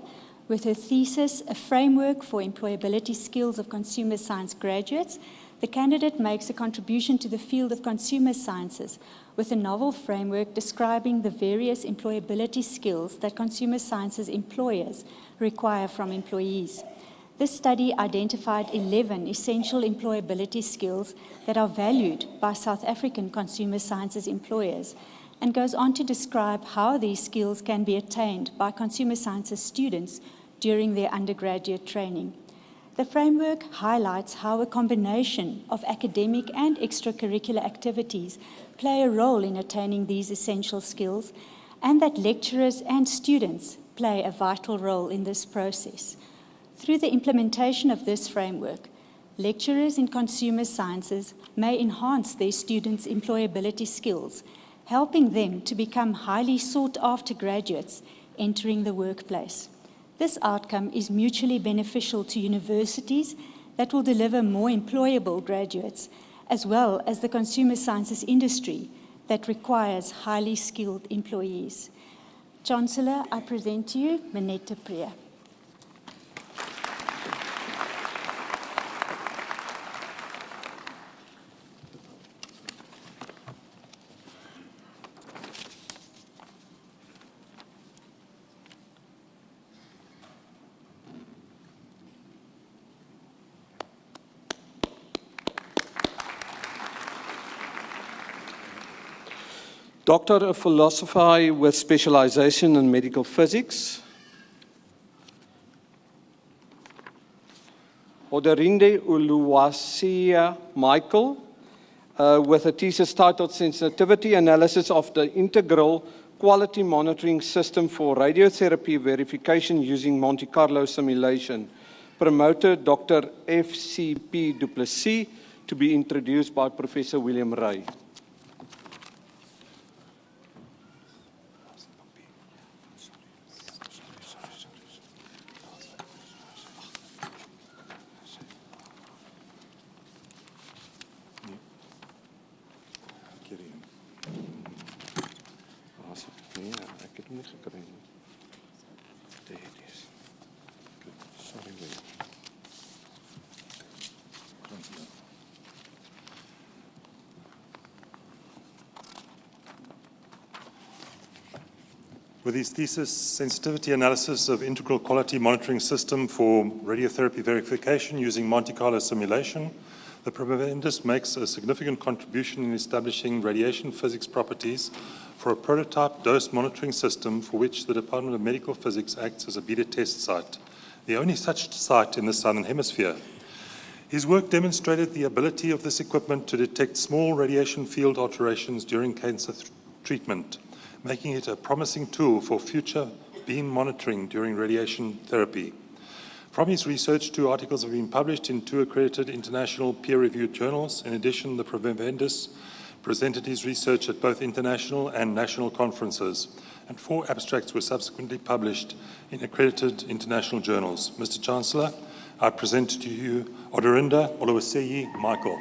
with her thesis, A Framework for Employability Skills of Consumer Science Graduates. The candidate makes a contribution to the field of consumer sciences with a novel framework describing the various employability skills that consumer sciences employers require from employees. This study identified 11 essential employability skills that are valued by South African consumer sciences employers, and goes on to describe how these skills can be attained by consumer sciences students during their undergraduate training. The framework highlights how a combination of academic and extracurricular activities play a role in attaining these essential skills, and that lecturers and students play a vital role in this process. Through the implementation of this framework, lecturers in consumer sciences may enhance their students' employability skills, helping them to become highly sought-after graduates entering the workplace. This outcome is mutually beneficial to universities that will deliver more employable graduates, as well as the consumer sciences industry that requires highly skilled employees. Chancellor, I present to you Minette Priya. Doctor of Philosophy with specialization in medical physics. Oderinde Uluwasia Michael, with a thesis titled Sensitivity Analysis of the Integral Quality Monitoring System for Radiotherapy Verification using Monte Carlo Simulation. Promoter Dr. F.C.P. Duplessis, to be introduced by Professor William Ray. With his thesis, Sensitivity Analysis of Integral Quality Monitoring System for Radiotherapy Verification using Monte Carlo Simulation, the promovendus makes a significant contribution in establishing radiation physics properties for a prototype dose monitoring system for which the Department of Medical Physics acts as a beta test site, the only such site in the Southern Hemisphere. His work demonstrated the ability of this equipment to detect small radiation field alterations during cancer treatment, making it a promising tool for future beam monitoring during radiation therapy. From his research, 2 articles have been published in 2 accredited international peer-reviewed journals. In addition, the promovendus presented his research at both international and national conferences, and 4 abstracts were subsequently published in accredited international journals. Mr. Chancellor, I present to you Odorinda Oluwaseyi Michael.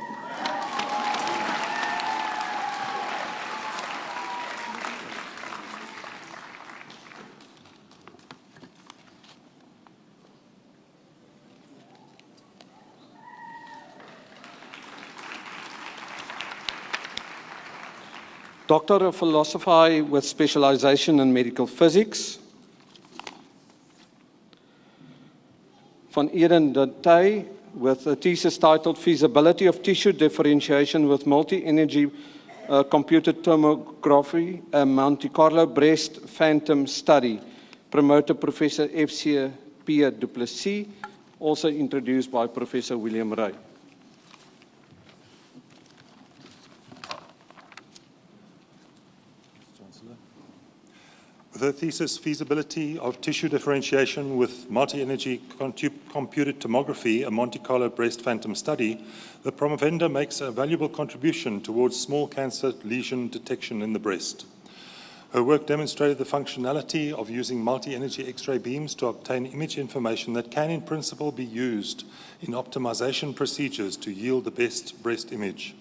Doctor of Philosophy with specialization in medical physics. Van Eden de Tey, with a thesis titled Feasibility of Tissue Differentiation with Multi-Energy Computed Tomography, a Monte Carlo Breast Phantom Study. Promoter Professor F.C.P. Duplessis, also introduced by Professor William Ray. With her thesis, Feasibility of Tissue Differentiation with Multi-Energy Computed Tomography, a Monte Carlo Breast Phantom Study, the promovenda makes a valuable contribution towards small cancer lesion detection in the breast. Her work demonstrated the functionality of using multi-energy X-ray beams to obtain image information that can, in principle, be used in optimization procedures to yield the best breast image.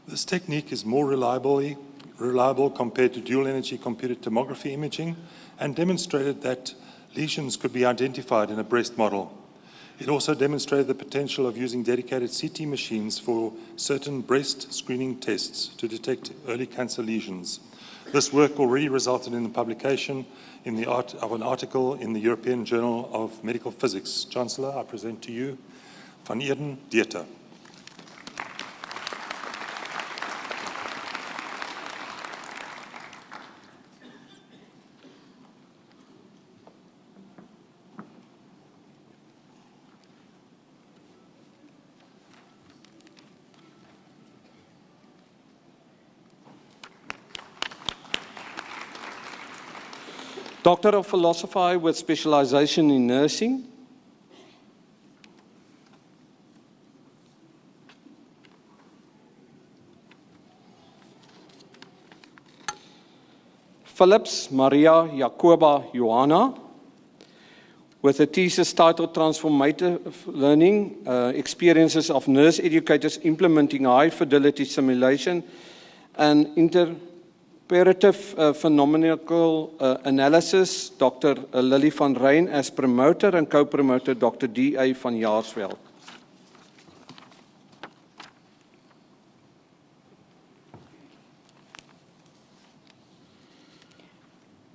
This technique is more reliable compared to dual-energy computed tomography imaging, and demonstrated that lesions could be identified in a breast model. It also demonstrated the potential of using dedicated CT machines for certain breast screening tests to detect early cancer lesions. This work already resulted in the publication of an article in the European Journal of Medical Physics. Chancellor, I present to you Van Eden Dieter. Doctor of Philosophy with specialization in nursing. Phillips Maria Jacoba Johanna, with a thesis titled Transformative Learning, Experiences of Nurse Educators Implementing High-Fidelity Simulation and Interpretive Phenomenological Analysis, Dr. Lily van Rijn as promoter and co-promoter Dr. D.A. van Jaarsveld.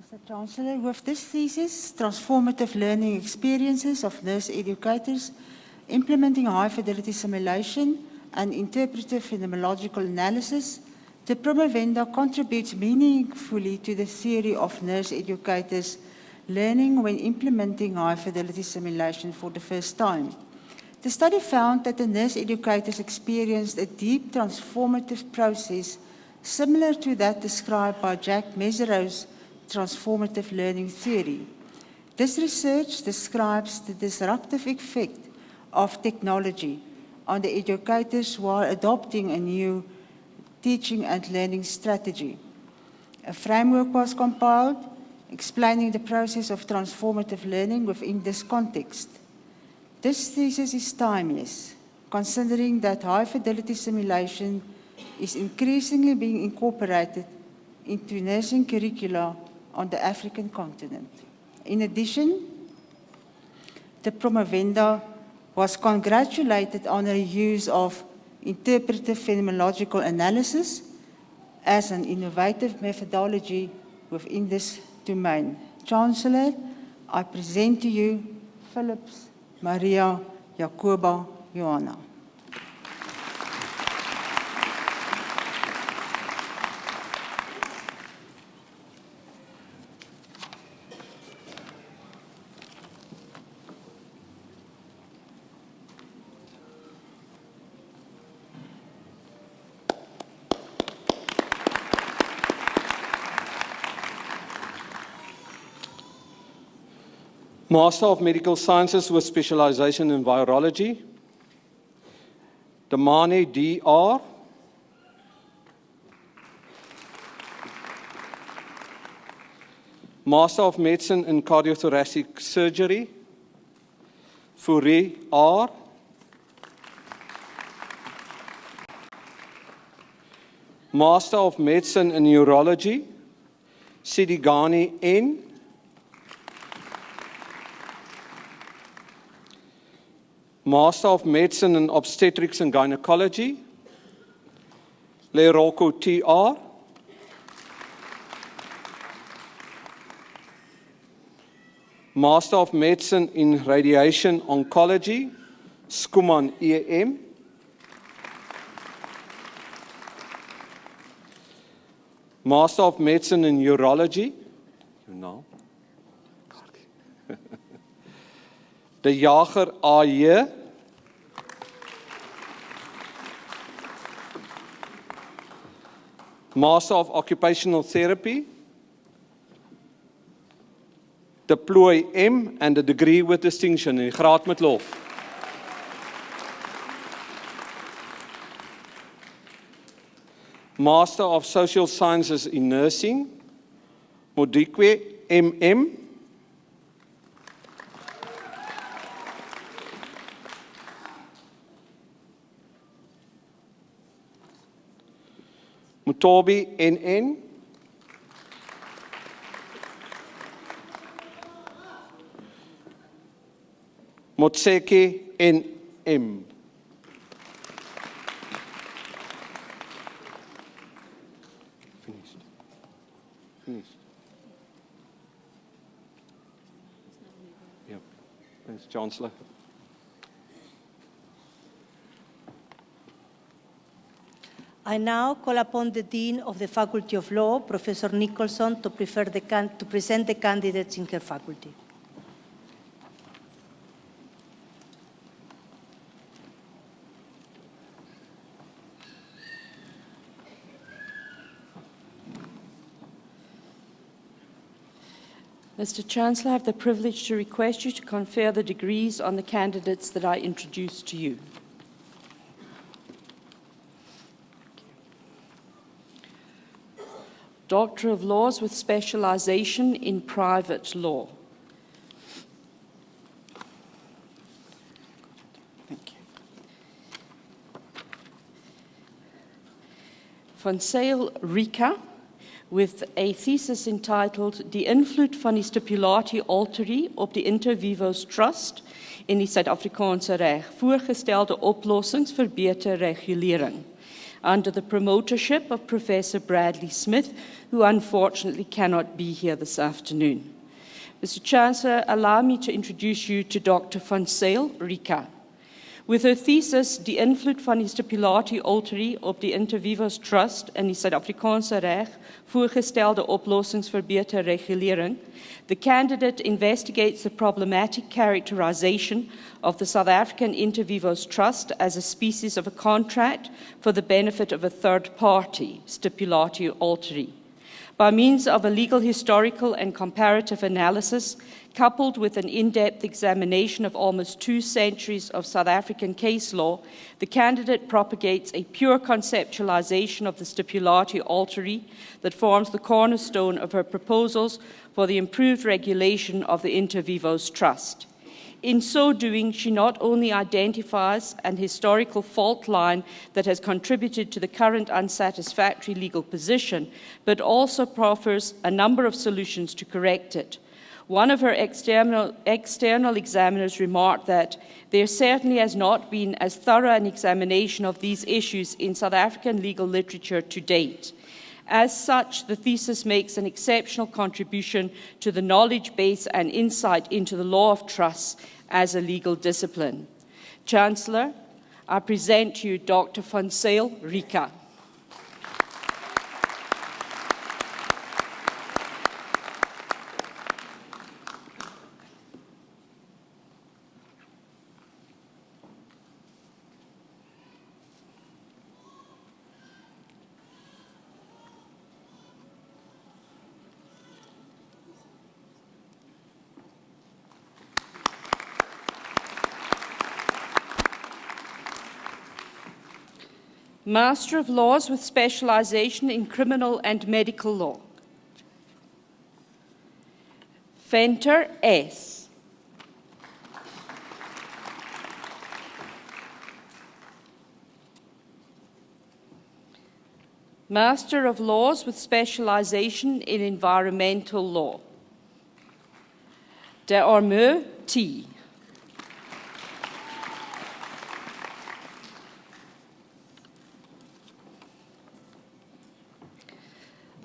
Mr. Chancellor, with this thesis, Transformative Learning Experiences of Nurse Educators Implementing High-Fidelity Simulation and Interpretive Phenomenological Analysis, the promovenda contributes meaningfully to the theory of nurse educators learning when implementing high-fidelity simulation for the first time. The study found that the nurse educators experienced a deep transformative process similar to that described by Jack Mesereau's transformative learning theory. This research describes the disruptive effect of technology on the educators while adopting a new teaching and learning strategy. A framework was compiled explaining the process of transformative learning within this context. This thesis is timeless, considering that high-fidelity simulation is increasingly being incorporated into nursing curricula on the African continent. In addition, the promovenda was congratulated on the use of interpretive phenomenological analysis as an innovative methodology within this domain. Chancellor, I present to you Phillips Maria Jacoba Johanna. Master of Medical Sciences with specialization in virology, Damani D.R. Master of Medicine in Cardiothoracic Surgery, Fourie R. Master of Medicine in Urology, Sidigani N. Master of Medicine in Obstetrics and Gynecology, Leroko T.R. Master of Medicine in Radiation Oncology, Skuman E.M. Master of Medicine in Urology, you know. De Jager A.J. Master of Occupational Therapy, De Plooi M. and a degree with distinction in graad met lof. Master of Social Sciences in Nursing, Modikwe M.M. Mutobi N.N. Motseke N.M. Finished. Yep. Thanks, Chancellor. I now call upon the Dean of the Faculty of Law, Professor Nicholson, to present the candidates in her faculty. Mr. Chancellor, I have the privilege to request you to confer the degrees on the candidates that I introduce to you. Doctor of Laws with specialization in private law. Thank you. Van Zyl Rika, with a thesis entitled Die invloed van die stipulatie alterie op die intervivos trust in die Suid-Afrikaanse reg, voorgestelde oplossings vir beter regulering, under the promotorship of Professor Bradley Smith, who unfortunately cannot be here this afternoon. Mr. Chancellor, allow me to introduce you to Dr. Van Zyl Rika. With her thesis, Die invloed van die stipulatie alterie op die intervivos trust in die Suid-Afrikaanse reg, voorgestelde oplossings vir beter regulering, the candidate investigates the problematic characterization of the South African intervivos trust as a species of a contract for the benefit of a third party, stipulatie alterie. By means of a legal, historical, and comparative analysis, coupled with an in-depth examination of almost 2 centuries of South African case law, the candidate propagates a pure conceptualization of the stipulatie alterie that forms the cornerstone of her proposals for the improved regulation of the intervivos trust. In so doing, she not only identifies an historical fault line that has contributed to the current unsatisfactory legal position, but also proffers a number of solutions to correct it. One of her external examiners remarked that there certainly has not been as thorough an examination of these issues in South African legal literature to date. As such, the thesis makes an exceptional contribution to the knowledge base and insight into the law of trusts as a legal discipline. Chancellor, I present to you Dr. Van Zyl Rika. Master of Laws with specialization in criminal and medical law. Venter S. Master of Laws with specialization in environmental law. De Armeux T.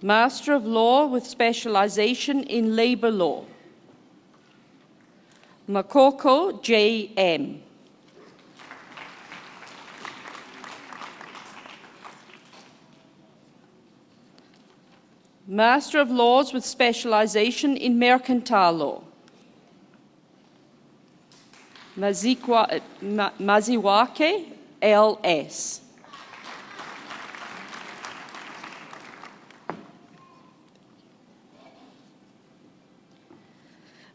Master of Law with specialization in labor law. Makoko J.M. Master of Laws with specialization in mercantile law. Maziwake L.S.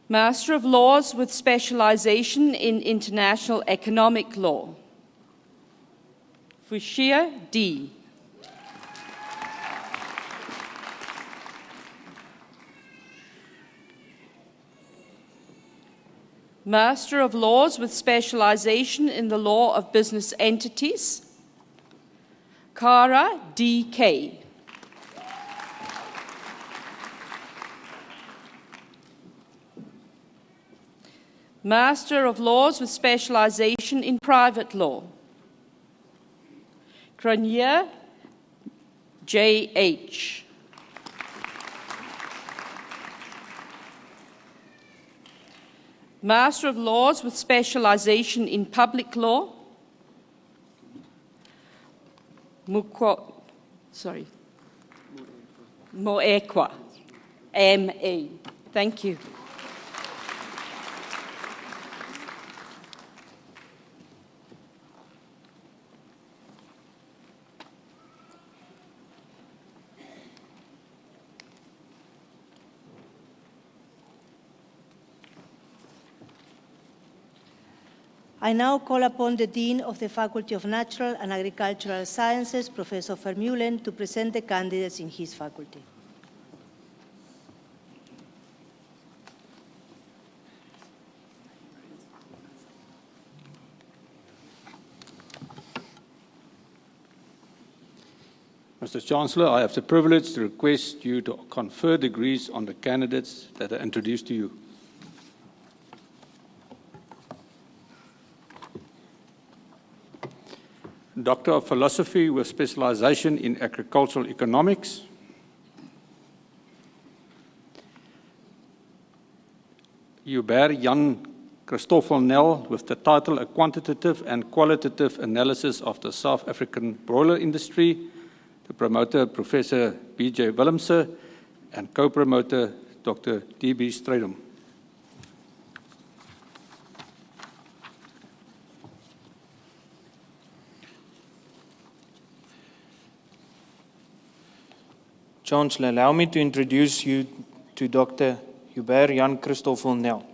Master of Laws with specialization in international economic law. Fushia D. Master of Laws with specialization in the law of business entities. Kara D.K. Master of Laws with specialization in private law. Cranier J.H. Master of Laws with specialization in public law. Moekwa, M.A. Thank you. I now call upon the Dean of the Faculty of Natural and Agricultural Sciences, Professor Vermeulen, to present the candidates in his faculty. Mr. Chancellor, I have the privilege to request you to confer degrees on the candidates that are introduced to you. Doctor of Philosophy with specialization in agricultural economics. Hubert Jan Christoffel Nel with the title A Quantitative and Qualitative Analysis of the South African Broiler Industry. The promoter, Professor B.J. Willemse, and co-promoter, Dr. D.B. Strydom. Chancellor, allow me to introduce you to Dr. Hubert Jan Christoffel Nel.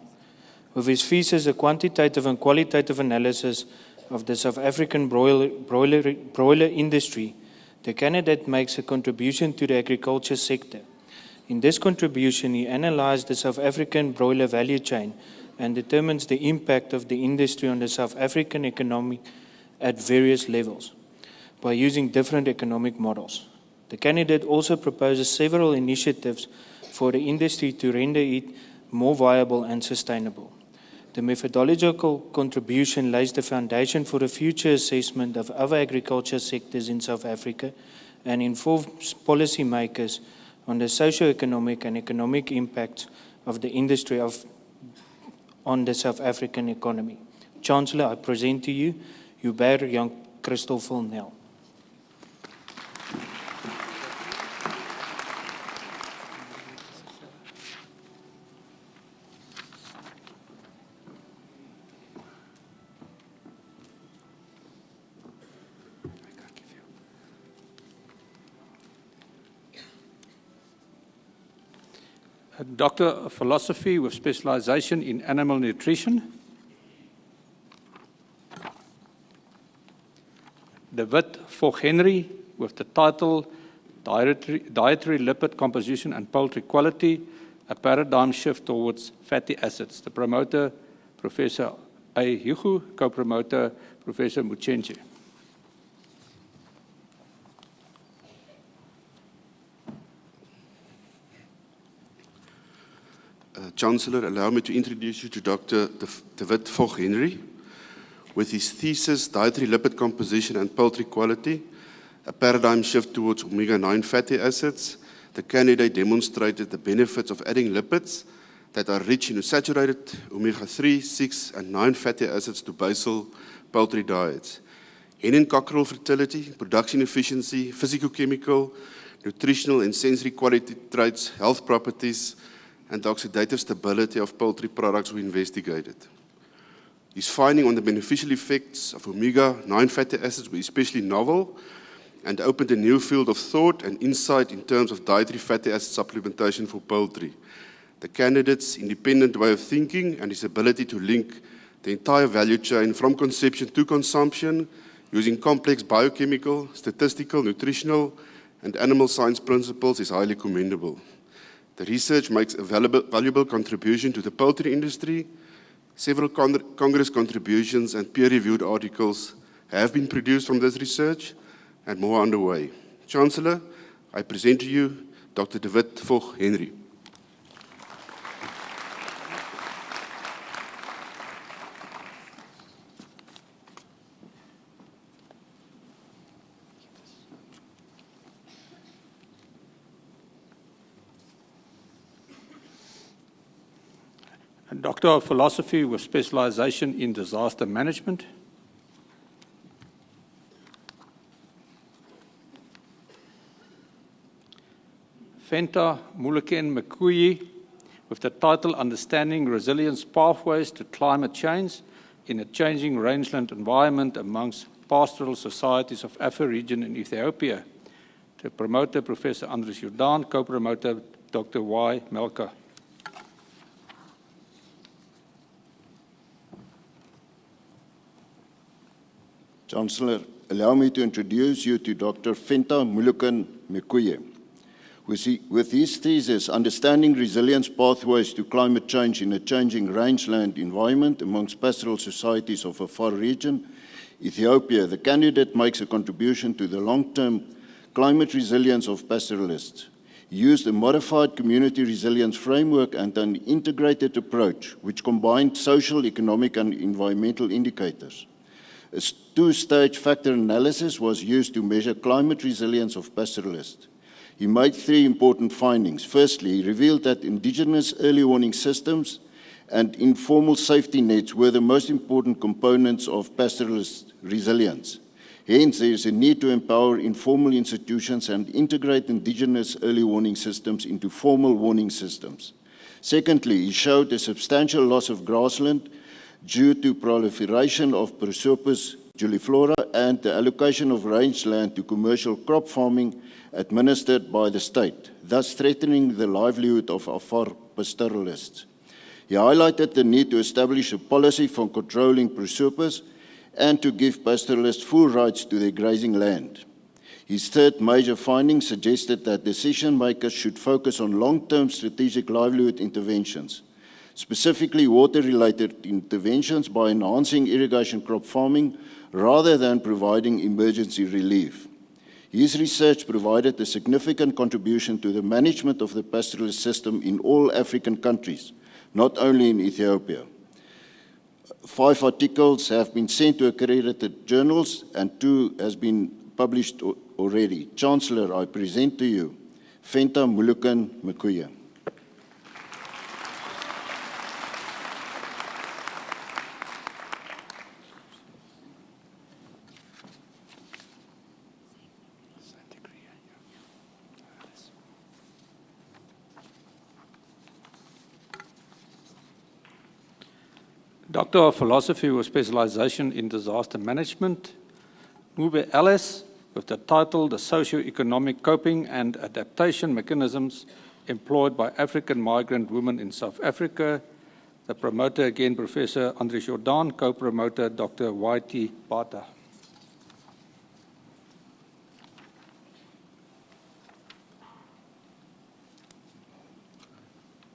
With his thesis, A Quantitative and Qualitative Analysis of the South African broiler industry, the candidate makes a contribution to the agriculture sector. In this contribution, he analyzed the South African broiler value chain and determines the impact of the industry on the South African economy at various levels by using different economic models. The candidate also proposes several initiatives for the industry to render it more viable and sustainable. The methodological contribution lays the foundation for a future assessment of other agriculture sectors in South Africa and informs policymakers on the socio-economic and economic impacts of the industry on the South African economy. Chancellor, I present to you Hubert Jan Christoffel Nel. A Doctor of Philosophy with specialization in animal nutrition. David Vogh-Henry with the title Dietary Lipid Composition and Poultry Quality, a Paradigm Shift Towards Fatty Acids. The promoter, Professor A. Hugo, co-promoter, Professor Muchenche. Chancellor, allow me to introduce you to Dr. David Vogh-Henry. With his thesis, Dietary Lipid Composition and Poultry Quality, a Paradigm Shift Towards Omega-9 Fatty Acids, the candidate demonstrated the benefits of adding lipids that are rich in saturated omega-3, 6, and 9 fatty acids to basal poultry diets. Hen and cockerel fertility, production efficiency, physicochemical, nutritional and sensory quality traits, health properties, and the oxidative stability of poultry products were investigated. His finding on the beneficial effects of omega-9 fatty acids were especially novel and opened a new field of thought and insight in terms of dietary fatty acid supplementation for poultry. The candidate's independent way of thinking and his ability to link the entire value chain from conception to consumption using complex biochemical, statistical, nutritional, and animal science principles is highly commendable. The research makes a valuable contribution to the poultry industry. Several Congress contributions and peer-reviewed articles have been produced from this research, and more are underway. Chancellor, I present to you Dr. David Vogh-Henry. A Doctor of Philosophy with specialization in disaster management. Venter Muleken Mekuyi with the title Understanding Resilience Pathways to Climate Change in a Changing Rangeland Environment Amongst Pastoral Societies of Afar Region in Ethiopia. The promoter, Professor Andres Jordan, co-promoter, Dr. Y. Melka. Chancellor, allow me to introduce you to Dr. Venter Muleken Mekuyi. With his thesis, Understanding Resilience Pathways to Climate Change in a Changing Rangeland Environment Amongst Pastoral Societies of a Far Region, Ethiopia, the candidate makes a contribution to the long-term climate resilience of pastoralists. He used a modified community resilience framework and an integrated approach which combined social, economic and environmental indicators. A two-stage factor analysis was used to measure climate resilience of pastoralists. He made three important findings. Firstly, he revealed that indigenous early warning systems and informal safety nets were the most important components of pastoralist resilience. Hence, there is a need to empower informal institutions and integrate indigenous early warning systems into formal warning systems. Secondly, he showed a substantial loss of grassland due to proliferation of Prosopis juliflora and the allocation of rangeland to commercial crop farming administered by the state, thus threatening the livelihood of Afar pastoralists. He highlighted the need to establish a policy for controlling Prosopis and to give pastoralists full rights to their grazing land. His third major finding suggested that decision makers should focus on long-term strategic livelihood interventions, specifically water-related interventions by enhancing irrigation crop farming rather than providing emergency relief. His research provided a significant contribution to the management of the pastoralist system in all African countries, not only in Ethiopia. 5 articles have been sent to accredited journals and 2 has been published already. Chancellor, I present to you Venter Mulukan Mekuye. Doctor of Philosophy with specialization in disaster management, Ngube Alice, with the title The Socio-Economic Coping and Adaptation Mechanisms Employed by African Migrant Women in South Africa. The promoter again, Professor Andre Jordan, co-promoter Dr. Y.T. Bata.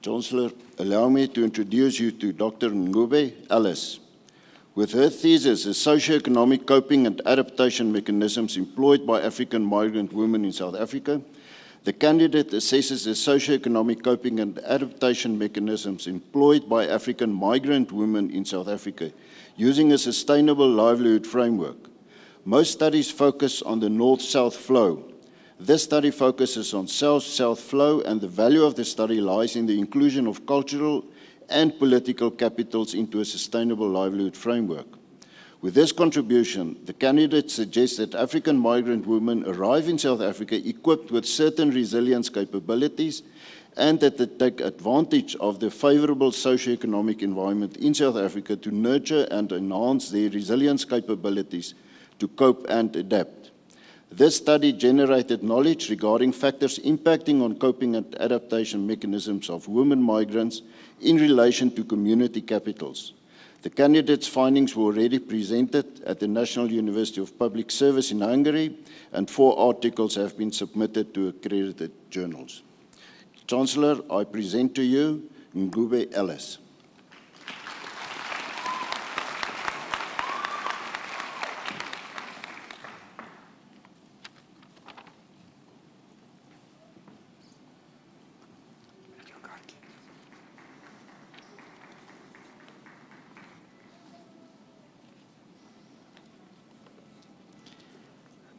Chancellor, allow me to introduce you to Dr. Ngube Alice. With her thesis, The Socio-Economic Coping and Adaptation Mechanisms Employed by African Migrant Women in South Africa, the candidate assesses the socio-economic coping and adaptation mechanisms employed by African migrant women in South Africa using a sustainable livelihood framework. Most studies focus on the north-south flow. This study focuses on south-south flow, and the value of the study lies in the inclusion of cultural and political capitals into a sustainable livelihood framework. With this contribution, the candidate suggests that African migrant women arrive in South Africa equipped with certain resilience capabilities and that they take advantage of the favorable socio-economic environment in South Africa to nurture and enhance their resilience capabilities to cope and adapt. This study generated knowledge regarding factors impacting on coping and adaptation mechanisms of women migrants in relation to community capitals. The candidate's findings were already presented at the National University of Public Service in Hungary, and 4 articles have been submitted to accredited journals. Chancellor, I present to you Ngube Alice.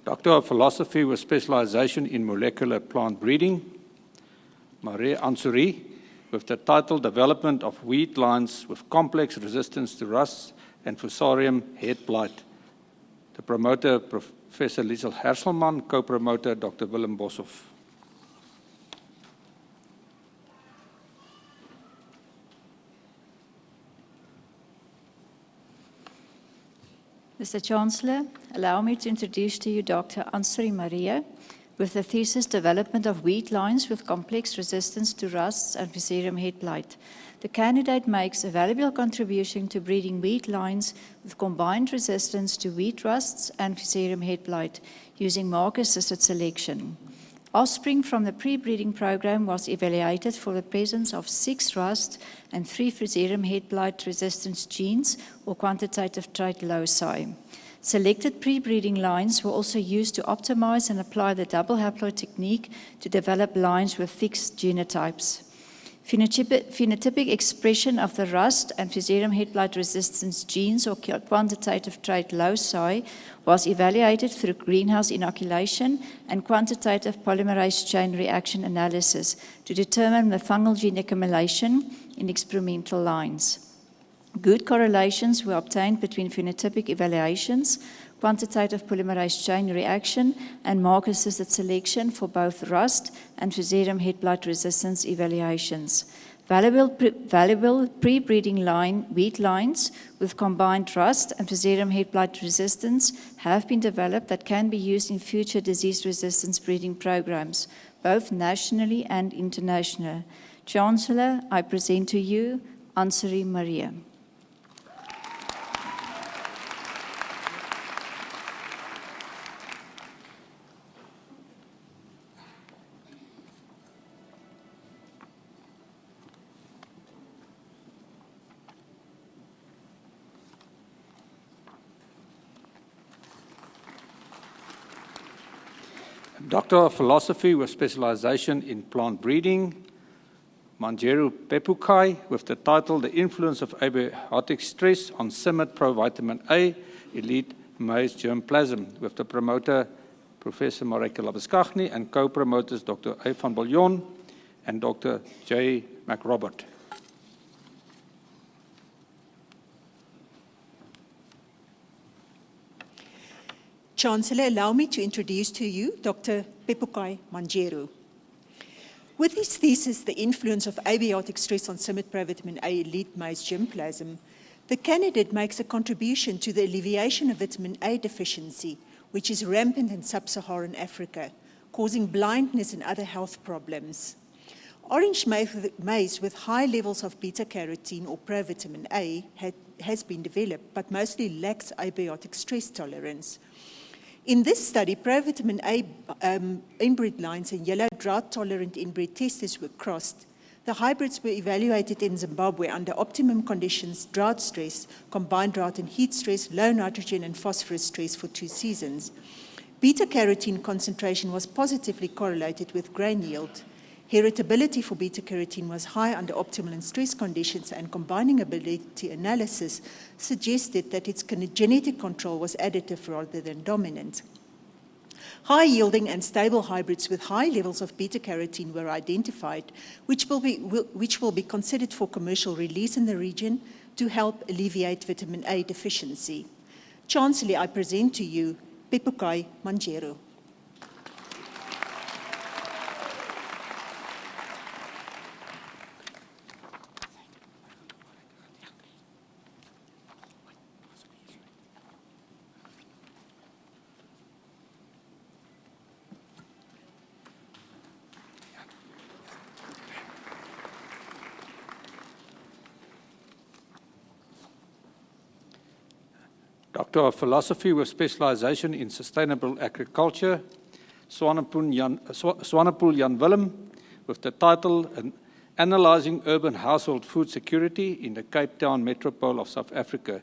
Doctor of Philosophy with specialization in molecular plant breeding, Marie Ansuri, with the title Development of Wheat Lines with Complex Resistance to Rust and Fusarium Head Blight. The promoter, Professor Liesel Herselman, co-promoter, Dr. Willem Boshoff. Mr. Chancellor, allow me to introduce to you Dr. Ansari Maria with the thesis Development of Wheat Lines with Complex Resistance to Rusts and Fusarium Head Blight. The candidate makes a valuable contribution to breeding wheat lines with combined resistance to wheat rusts and Fusarium Head Blight using marker-assisted selection. Offspring from the pre-breeding program was evaluated for the presence of 6 rust and 3 Fusarium Head Blight resistance genes or quantitative trait loci. Selected pre-breeding lines were also used to optimize and apply the double haploid technique to develop lines with fixed genotypes. Phenotypic expression of the rust and Fusarium head blight resistance genes or quantitative trait loci was evaluated through greenhouse inoculation and quantitative polymerase chain reaction analysis to determine the fungal gene accumulation in experimental lines. Good correlations were obtained between phenotypic evaluations, quantitative polymerase chain reaction, and marker-assisted selection for both rust and Fusarium head blight resistance evaluations. Valuable pre-breeding wheat lines with combined rust and Fusarium head blight resistance have been developed that can be used in future disease resistance breeding programs, both nationally and internationally. Chancellor, I present to you Ansari Maria. Doctor of Philosophy with specialization in plant breeding, Manjeru Pepukai, with the title The Influence of Abiotic Stress on CIMMYT Provitamin A, Elite Maize Germplasm, with the promoter Professor Marike Labuskaghni and co-promoters Dr. A. van Biljon and Dr. J. McRobert. Chancellor, allow me to introduce to you Dr. Pepukai Manjeru. With his thesis, The Influence of Abiotic Stress on CIMMYT Provitamin A Elite Maize Germplasm, the candidate makes a contribution to the alleviation of vitamin A deficiency, which is rampant in sub-Saharan Africa, causing blindness and other health problems. Orange maize with high levels of beta-carotene or provitamin A has been developed, but mostly lacks abiotic stress tolerance. In this study, provitamin A inbred lines and yellow drought-tolerant inbred testers were crossed. The hybrids were evaluated in Zimbabwe under optimum conditions, drought stress, combined drought and heat stress, low nitrogen and phosphorus stress for 2 seasons. Beta-carotene concentration was positively correlated with grain yield. Heritability for beta-carotene was high under optimal and stress conditions, and combining ability analysis suggested that its genetic control was additive rather than dominant. High-yielding and stable hybrids with high levels of beta-carotene were identified, which will be considered for commercial release in the region to help alleviate vitamin A deficiency. Chancellor, I present to you Pepukai Manjeru. Doctor of Philosophy with specialization in sustainable agriculture, Swanepoel Jan Willem, with the title Analyzing Urban Household Food Security in the Cape Town Metropole of South Africa,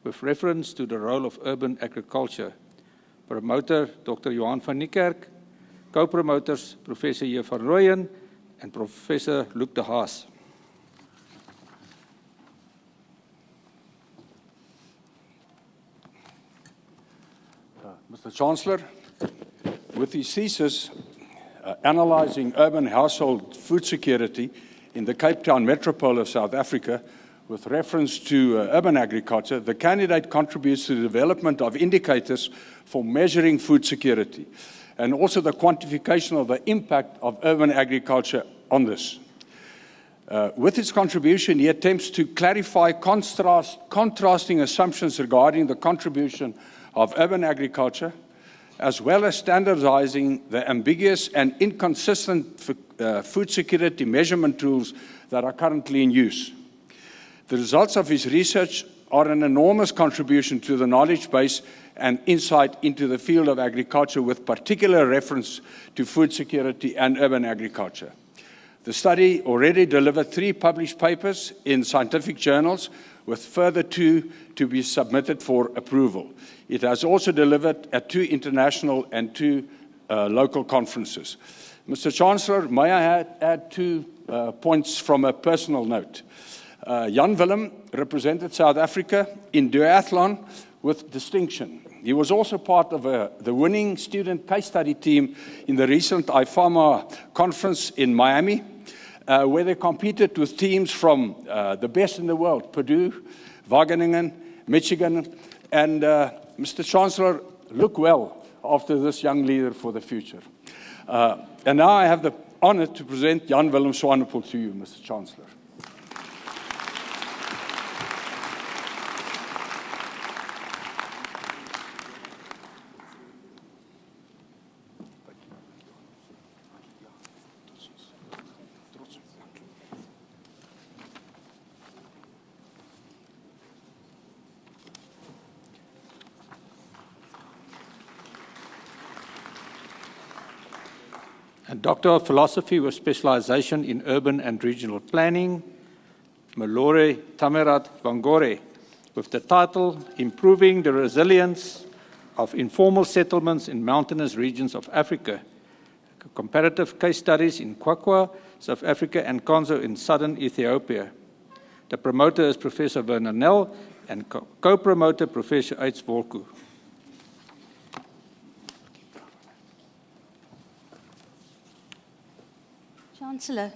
with reference to the role of urban agriculture. Promoter Dr. Johan van Niekerk, co-promoters Professor J. van Rooyen and Professor Luc de Haas. Mr. Chancellor, with his thesis, Analyzing Urban Household Food Security in the Cape Town Metropole of South Africa, with reference to urban agriculture, the candidate contributes to the development of indicators for measuring food security, and also the quantification of the impact of urban agriculture on this. With his contribution, he attempts to clarify contrasting assumptions regarding the contribution of urban agriculture, as well as standardizing the ambiguous and inconsistent food security measurement tools that are currently in use. The results of his research are an enormous contribution to the knowledge base and insight into the field of agriculture, with particular reference to food security and urban agriculture. The study already delivered 3 published papers in scientific journals, with further 2 to be submitted for approval. It has also delivered at 2 international and 2 local conferences. Mr. Chancellor, may I add 2 points from a personal note? Jan Willem represented South Africa in duathlon with distinction. He was also part of the winning student case study team in the recent IFAMA conference in Miami, where they competed with teams from the best in the world, Purdue, Wageningen, Michigan, and Mr. Chancellor, look well after this young leader for the future. And now I have the honor to present Jan Willem Swanepoel to you, Mr. Chancellor. A Doctor of Philosophy with specialization in urban and regional planning, Malore Tamerat Bangore, with the title Improving the Resilience of Informal Settlements in Mountainous Regions of Africa, Comparative Case Studies in Kwakwa, South Africa, and Konzo in southern Ethiopia. The promoter is Professor Werner Nel and co-promoter Professor H. Volku. Chancellor,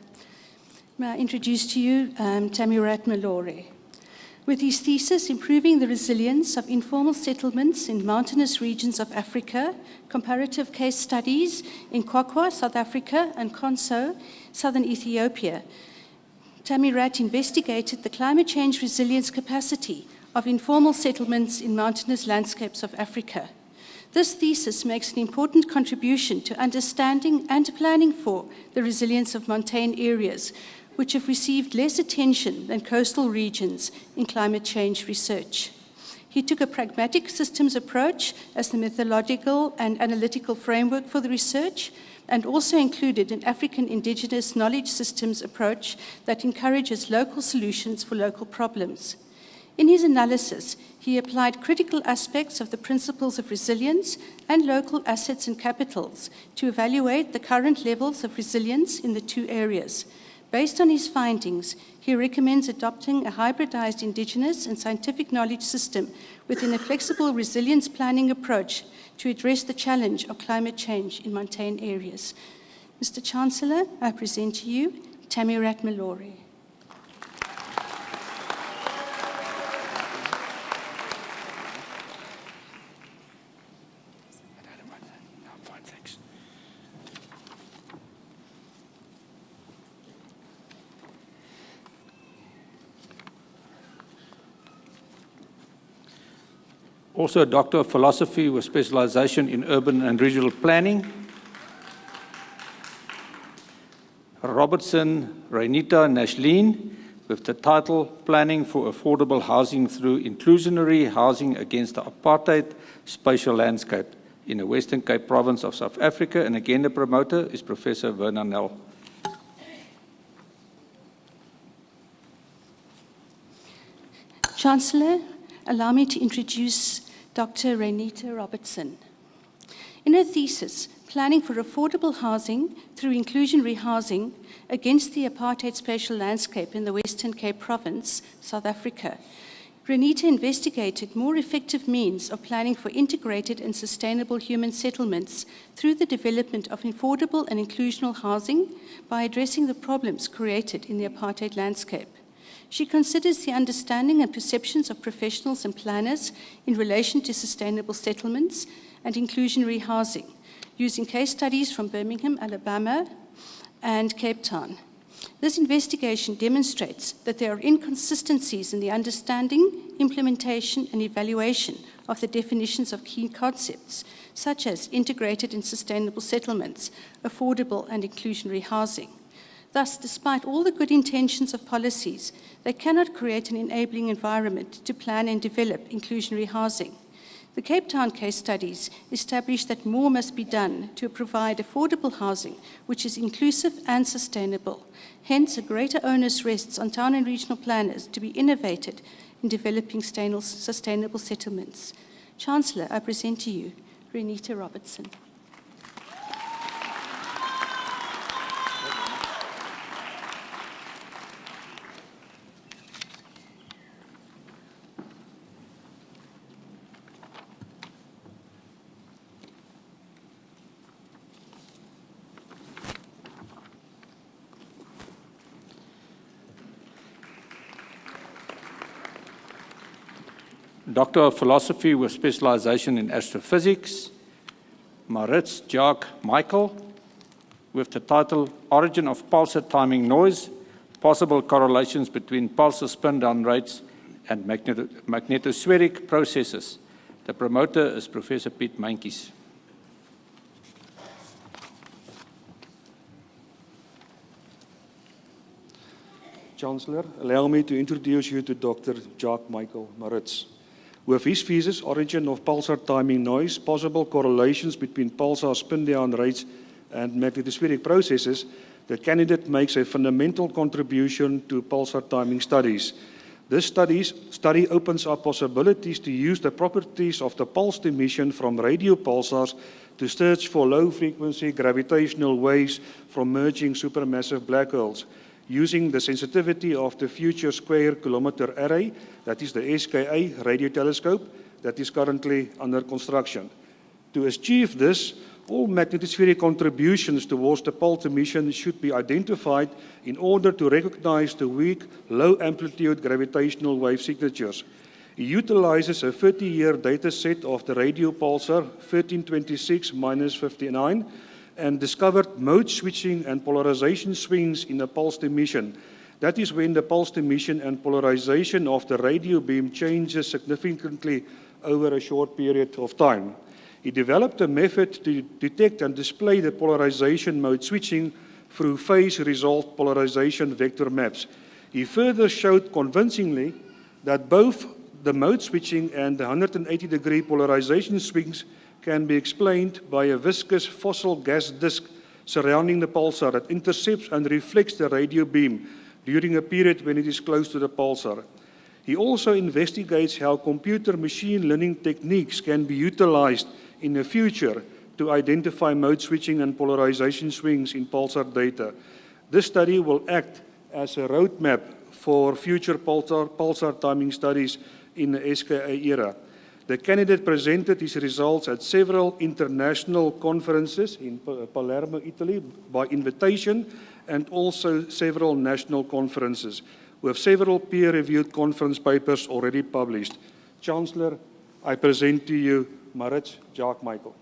may I introduce to you Tamirat Malore. With his thesis, Improving the Resilience of Informal Settlements in Mountainous Regions of Africa, Comparative Case Studies in Kwakwa, South Africa, and Konso, Southern Ethiopia, Tamirat investigated the climate change resilience capacity of informal settlements in mountainous landscapes of Africa. This thesis makes an important contribution to understanding and planning for the resilience of montane areas, which have received less attention than coastal regions in climate change research. He took a pragmatic systems approach as the methodological and analytical framework for the research, and also included an African indigenous knowledge systems approach that encourages local solutions for local problems. In his analysis, he applied critical aspects of the principles of resilience and local assets and capitals to evaluate the current levels of resilience in the 2 areas. Based on his findings, he recommends adopting a hybridized indigenous and scientific knowledge system within a flexible resilience planning approach to address the challenge of climate change in montane areas. Mr. Chancellor, I present to you Tamirat Malore. Also a Doctor of Philosophy with specialization in urban and regional planning, Robertson Renita Nashleen, with the title Planning for Affordable Housing Through Inclusionary Housing Against the Apartheid Spatial Landscape in the Western Cape province of South Africa. And again, the promoter is Professor Werner Nel. Chancellor, allow me to introduce Dr. Renita Robertson. In her thesis, Planning for Affordable Housing Through Inclusionary Housing Against the Apartheid Spatial Landscape in the Western Cape Province, South Africa, Renita investigated more effective means of planning for integrated and sustainable human settlements through the development of affordable and inclusional housing by addressing the problems created in the apartheid landscape. She considers the understanding and perceptions of professionals and planners in relation to sustainable settlements and inclusionary housing, using case studies from Birmingham, Alabama, and Cape Town. This investigation demonstrates that there are inconsistencies in the understanding, implementation, and evaluation of the definitions of key concepts, such as integrated and sustainable settlements, affordable and inclusionary housing. Thus, despite all the good intentions of policies, they cannot create an enabling environment to plan and develop inclusionary housing. The Cape Town case studies establish that more must be done to provide affordable housing, which is inclusive and sustainable. Hence, a greater onus rests on town and regional planners to be innovative in developing sustainable settlements. Chancellor, I present to you Renita Robertson. Doctor of Philosophy with specialization in astrophysics, Maurits Jacques Michael, with the title Origin of Pulsar Timing Noise, Possible Correlations Between Pulsar Spin-down Rates and Magnetospheric Processes. The promoter is Professor Piet Mankies. Chancellor, allow me to introduce you to Dr. Jacques Michael Maurits. With his thesis, Origin of Pulsar Timing Noise, Possible Correlations Between Pulsar Spin-down Rates and Magnetospheric Processes, the candidate makes a fundamental contribution to pulsar timing studies. This study opens up possibilities to use the properties of the pulsed emission from radio pulsars to search for low-frequency gravitational waves from merging supermassive black holes, using the sensitivity of the Future Square Kilometre Array, that is the SKA radio telescope, that is currently under construction. To achieve this, all magnetospheric contributions towards the pulse emission should be identified in order to recognize the weak, low-amplitude gravitational wave signatures. It utilizes a 30-year data set of the radio pulsar 1326-59 and discovered mode switching and polarization swings in a pulsed emission. That is when the pulsed emission and polarization of the radio beam changes significantly over a short period of time. He developed a method to detect and display the polarization mode switching through phase-resolved polarization vector maps. He further showed convincingly that both the mode switching and the 180-degree polarization swings can be explained by a viscous fossil gas disk surrounding the pulsar that intercepts and reflects the radio beam during a period when it is close to the pulsar. He also investigates how computer machine learning techniques can be utilized in the future to identify mode switching and polarization swings in pulsar data. This study will act as a roadmap for future pulsar timing studies in the SKA era. The candidate presented his results at several international conferences in Palermo, Italy, by invitation, and also several national conferences, with several peer-reviewed conference papers already published. Chancellor, I present to you Maurits Jacques Michael.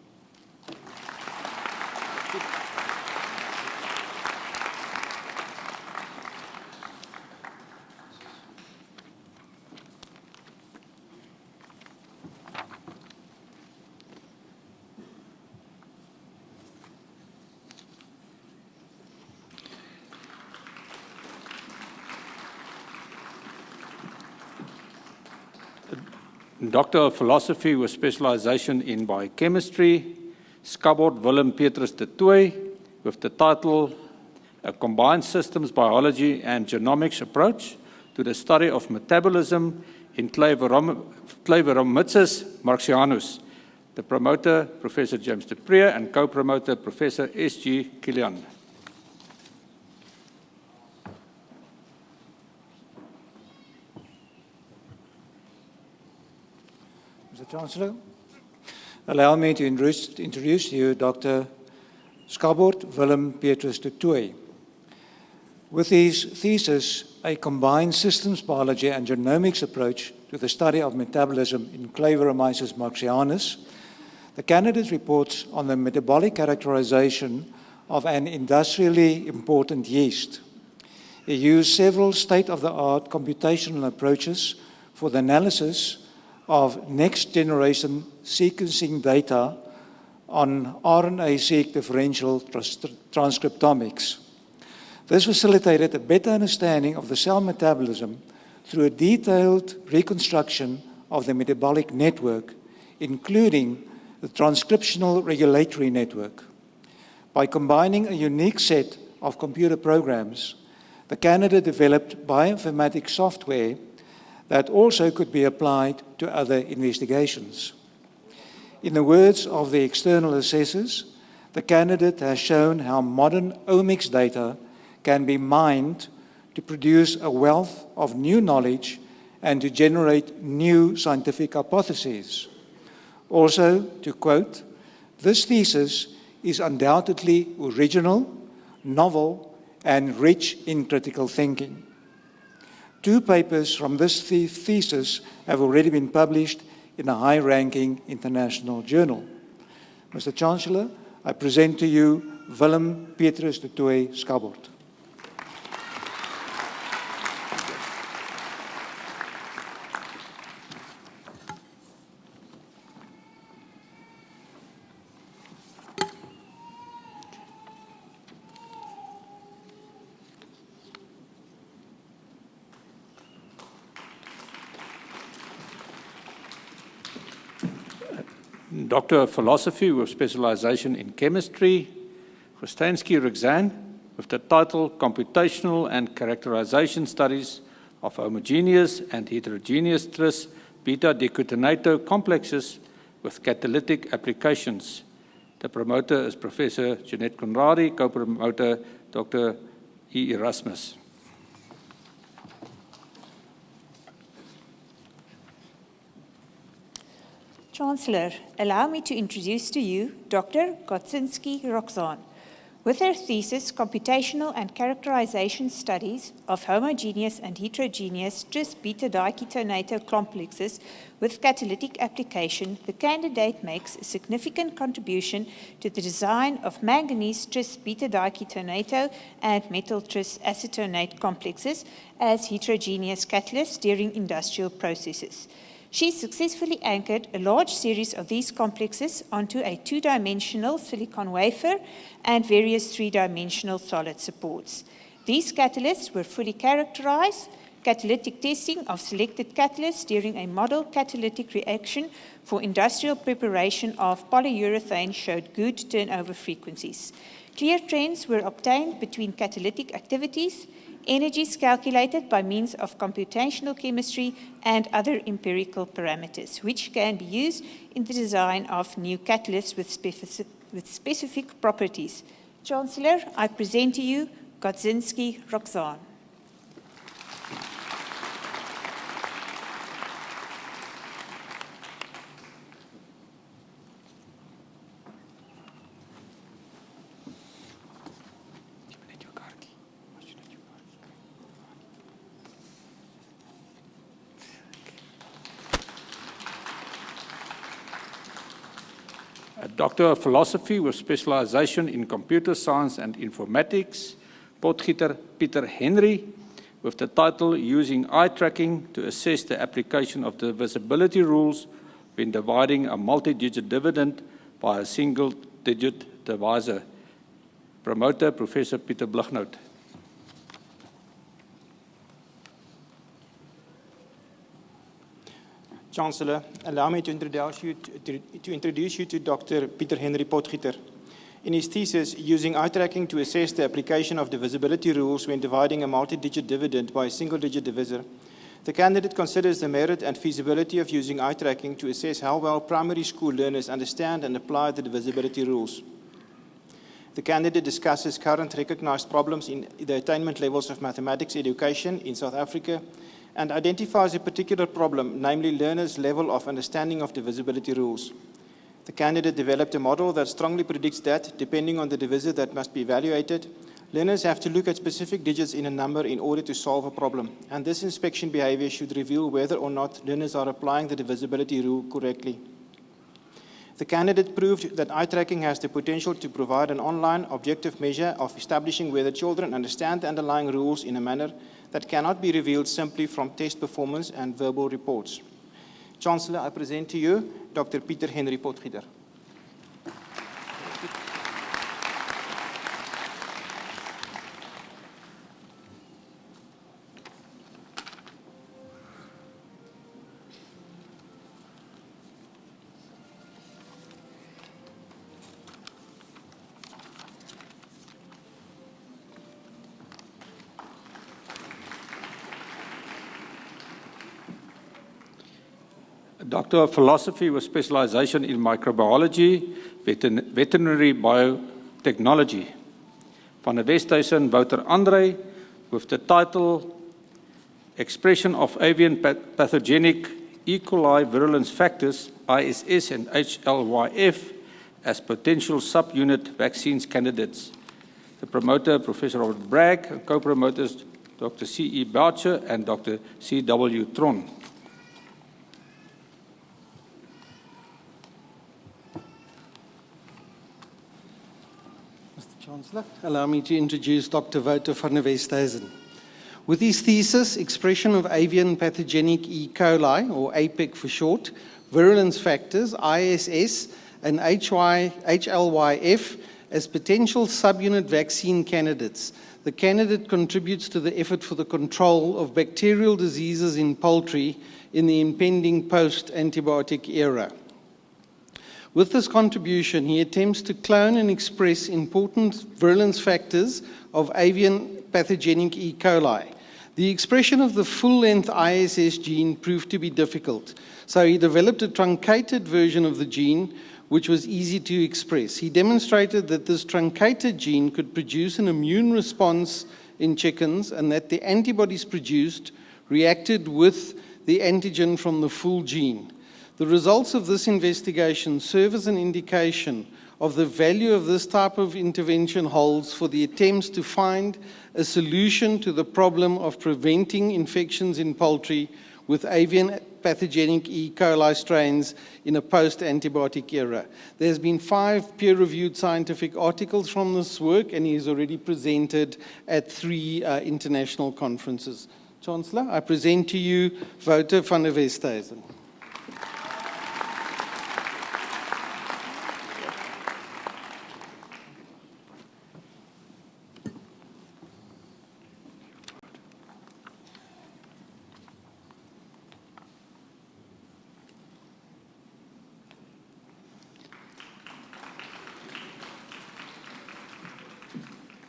Doctor of Philosophy with specialization in biochemistry, Skabord Willem Petrus de Tooy, with the title A Combined Systems Biology and Genomics Approach to the Study of Metabolism in Clavieromyces marxianus. The promoter, Professor James de Pree, and co-promoter, Professor S.G. Kilian. Mr. Chancellor, allow me to introduce to you Dr. Skabord Willem Petrus de Tooy. With his thesis, A Combined Systems Biology and Genomics Approach to the Study of Metabolism in Clavieromyces marxianus, the candidate reports on the metabolic characterization of an industrially important yeast. He used several state-of-the-art computational approaches for the analysis of next-generation sequencing data on RNA-seq differential transcriptomics. This facilitated a better understanding of the cell metabolism through a detailed reconstruction of the metabolic network, including the transcriptional regulatory network. By combining a unique set of computer programs, the candidate developed bioinformatics software that also could be applied to other investigations. In the words of the external assessors, the candidate has shown how modern omics data can be mined to produce a wealth of new knowledge and to generate new scientific hypotheses. Also, to quote, "This thesis is undoubtedly original, novel, and rich in critical thinking." 2 papers from this thesis have already been published in a high-ranking international journal. Mr. Chancellor, I present to you Willem Petrus de Tooy Skabort. Doctor of Philosophy with specialization in chemistry, Gostansky Roxanne, with the title Computational and Characterization Studies of Homogeneous and Heterogeneous tris beta decutonato complexes with catalytic applications. The promoter is Professor Jeanette Conradi, co-promoter Dr. E. Erasmus. Chancellor, allow me to introduce to you Dr. Gostansky Roxanne, with her thesis, Computational and Characterization Studies of Homogeneous and Heterogeneous tris-beta diketonato complexes with catalytic application. The candidate makes a significant contribution to the design of manganese tris-beta diketonato and metal tris-acetonate complexes as heterogeneous catalysts during industrial processes. She successfully anchored a large series of these complexes onto a 2-dimensional silicon wafer and various 3-dimensional solid supports. These catalysts were fully characterized. Catalytic testing of selected catalysts during a model catalytic reaction for industrial preparation of polyurethane showed good turnover frequencies. Clear trends were obtained between catalytic activities, energies calculated by means of computational chemistry, and other empirical parameters, which can be used in the design of new catalysts with specific properties. Chancellor, I present to you Gostansky Roxanne. A Doctor of Philosophy with specialization in Computer Science and Informatics, Potgieter Pieter Henry, with the title Using Eye Tracking to Assess the Application of the Divisibility Rules when Dividing a Multi-Digit Dividend by a Single-Digit Divisor. Promoter, Professor Pieter Blignout. Chancellor, allow me to introduce you to Dr. Pieter Henry Potgieter. In his thesis, Using Eye Tracking to Assess the Application of Divisibility Rules when Dividing a Multi-Digit Dividend by a Single-Digit Divisor, the candidate considers the merit and feasibility of using eye tracking to assess how well primary school learners understand and apply the divisibility rules. The candidate discusses current recognized problems in the attainment levels of mathematics education in South Africa and identifies a particular problem, namely learners' level of understanding of divisibility rules. The candidate developed a model that strongly predicts that, depending on the divisor that must be evaluated, learners have to look at specific digits in a number in order to solve a problem, and this inspection behavior should reveal whether or not learners are applying the divisibility rule correctly. The candidate proved that eye tracking has the potential to provide an online objective measure of establishing whether children understand the underlying rules in a manner that cannot be revealed simply from test performance and verbal reports. Chancellor, I present to you Dr. Pieter Henry Potgieter. Doctor of Philosophy with specialization in microbiology, veterinary biotechnology. Van der Westhuizen Wouter Andre with the title Expression of Avian Pathogenic E. coli Virulence Factors, ISS and HLYF, as potential subunit vaccines candidates. The promoter, Professor Robert Bragg, and co-promoters, Dr. C.E. Boucher and Dr. C.W. Tron. Mr. Chancellor, allow me to introduce Dr. Wouter van der Westhuizen. With his thesis, Expression of Avian Pathogenic E. coli, or APEC for short, Virulence Factors, ISS, and HLYF as potential subunit vaccine candidates, the candidate contributes to the effort for the control of bacterial diseases in poultry in the impending post-antibiotic era. With this contribution, he attempts to clone and express important virulence factors of avian pathogenic E. coli. The expression of the full-length ISS gene proved to be difficult, so he developed a truncated version of the gene which was easy to express. He demonstrated that this truncated gene could produce an immune response in chickens and that the antibodies produced reacted with the antigen from the full gene. The results of this investigation serve as an indication of the value of this type of intervention holds for the attempts to find a solution to the problem of preventing infections in poultry with avian pathogenic E. coli strains in a post-antibiotic era. There's been 5 peer-reviewed scientific articles from this work, and he has already presented at 3 international conferences. Chancellor, I present to you Wouter van der Westhuizen.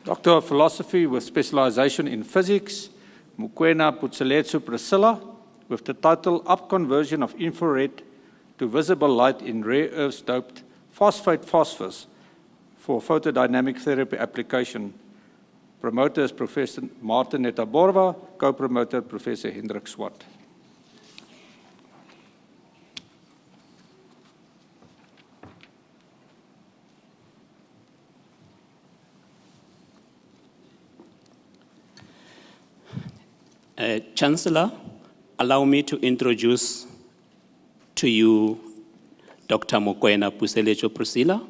Doctor of Philosophy with specialization in physics, Mokoena Putseletso Priscilla, with the title Upconversion of Infrared to Visible Light in Rare Earths Doped Phosphate Phosphors for Photodynamic Therapy Application. Promoter is Professor Martin Netaborwa, co-promoter Professor Hendrik Swart. Chancellor, allow me to introduce to you Dr. Mokoena Putseletso Priscilla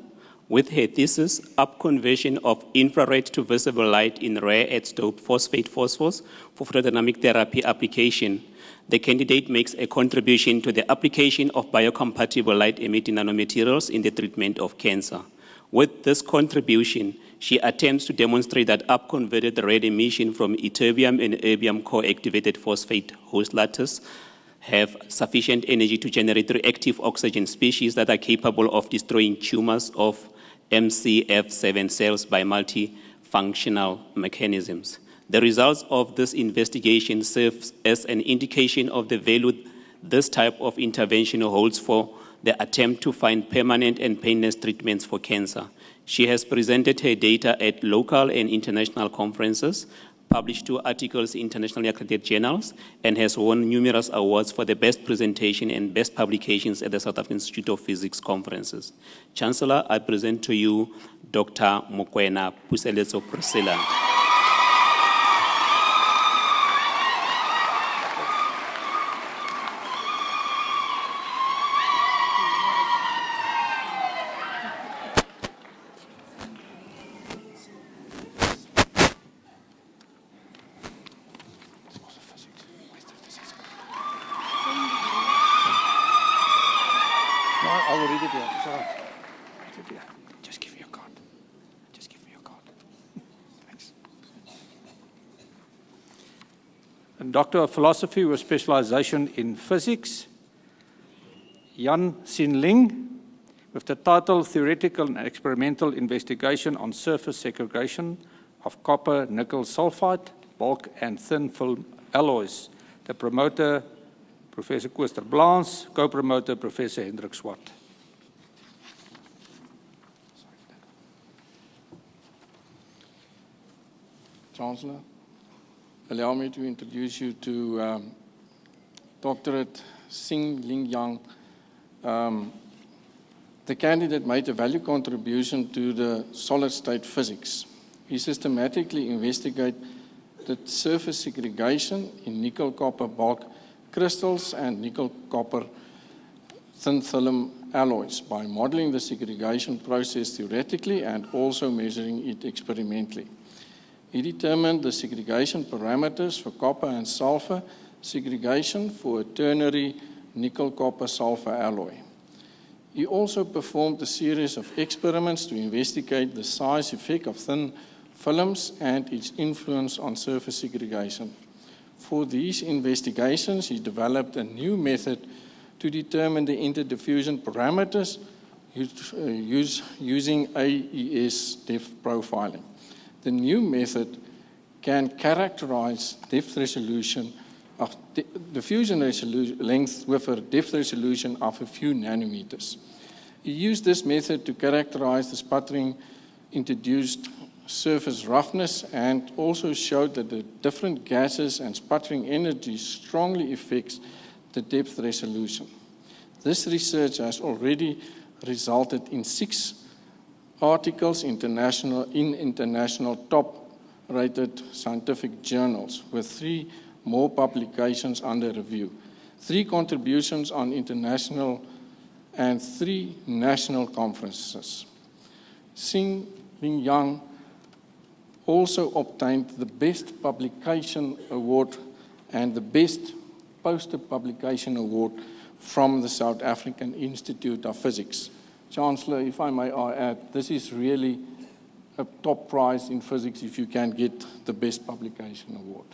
with her thesis, Upconversion of Infrared to Visible Light in Rare Earths Doped Phosphate Phosphors for Photodynamic Therapy Application. The candidate makes a contribution to the application of biocompatible light-emitting nanomaterials in the treatment of cancer. With this contribution, she attempts to demonstrate that upconverted red emission from ytterbium and erbium co-activated phosphate host lattice have sufficient energy to generate reactive oxygen species that are capable of destroying tumors of MCF7 cells by multifunctional mechanisms. The results of this investigation serves as an indication of the value this type of intervention holds for the attempt to find permanent and painless treatments for cancer. She has presented her data at local and international conferences, published 2 articles in internationally accredited journals, and has won numerous awards for the best presentation and best publications at the South African Institute of Physics conferences. Chancellor, I present to you Dr. Mokoena Putseletso Priscilla. I will read it here. It's all right. Read it here. Just give me your card. Just give me your card. Thanks. And Doctor of Philosophy with specialization in physics, Jan Sin Ling, with the title Theoretical and Experimental Investigation on Surface Segregation of Copper Nickel Sulfide, Bulk and Thin Film Alloys. The promoter, Professor Koester Blaans, co-promoter Professor Hendrik Swart. Chancellor, allow me to introduce you to Doctorate Sing Ling Yang. The candidate made a value contribution to the solid-state physics. He systematically investigated surface segregation in nickel-copper bulk crystals and nickel-copper thin film alloys by modeling the segregation process theoretically and also measuring it experimentally. He determined the segregation parameters for copper and sulfur segregation for a ternary nickel-copper sulfur alloy. He also performed a series of experiments to investigate the size effect of thin films and its influence on surface segregation. For these investigations, he developed a new method to determine the interdiffusion parameters using AES depth profiling. The new method can characterize depth resolution of diffusion length with a depth resolution of a few nanometers. He used this method to characterize the sputtering introduced surface roughness and also showed that the different gases and sputtering energies strongly affects the depth resolution. This research has already resulted in 6 articles in international top-rated scientific journals, with 3 more publications under review, 3 contributions on international and 3 national conferences. Sing Ling Yang also obtained the Best Publication Award and the Best Poster Publication Award from the South African Institute of Physics. Chancellor, if I may add, this is really a top prize in physics if you can get the Best Publication Award.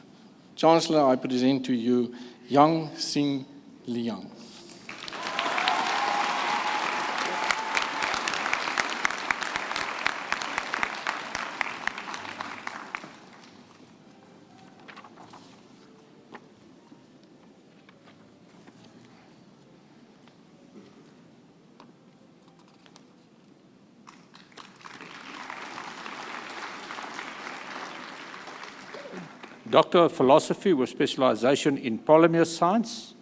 Chancellor, I present to you Yang Sing Liang. Doctor of Philosophy with specialization in polymer science,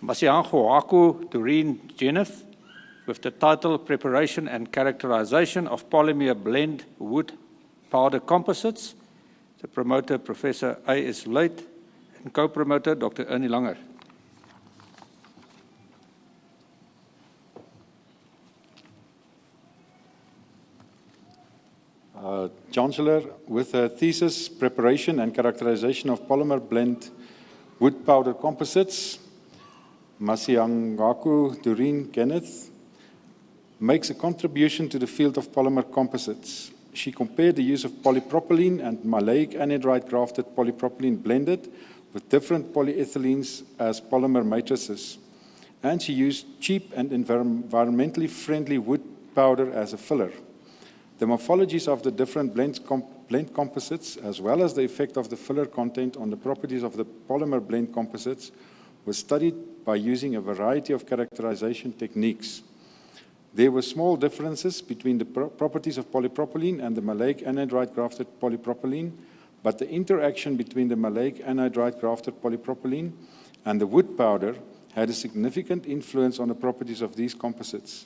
Masiango Doreen Jeneth, with the title Preparation and Characterization of Polymer Blend Wood Powder Composites, the promoter Professor A.S. Luit, and co-promoter Dr. Ernie Langer. Chancellor, with a thesis, Preparation and Characterization of Polymer Blend Wood Powder Composites, Masiango Doreen Kenneth makes a contribution to the field of polymer composites. She compared the use of polypropylene and maleic anhydride grafted polypropylene blended with different polyethylenes as polymer matrices. And she used cheap and environmentally friendly wood powder as a filler. The morphologies of the different blend composites, as well as the effect of the filler content on the properties of the polymer blend composites, was studied by using a variety of characterization techniques. There were small differences between the properties of polypropylene and the maleic anhydride grafted polypropylene, but the interaction between the maleic anhydride grafted polypropylene and the wood powder had a significant influence on the properties of these composites.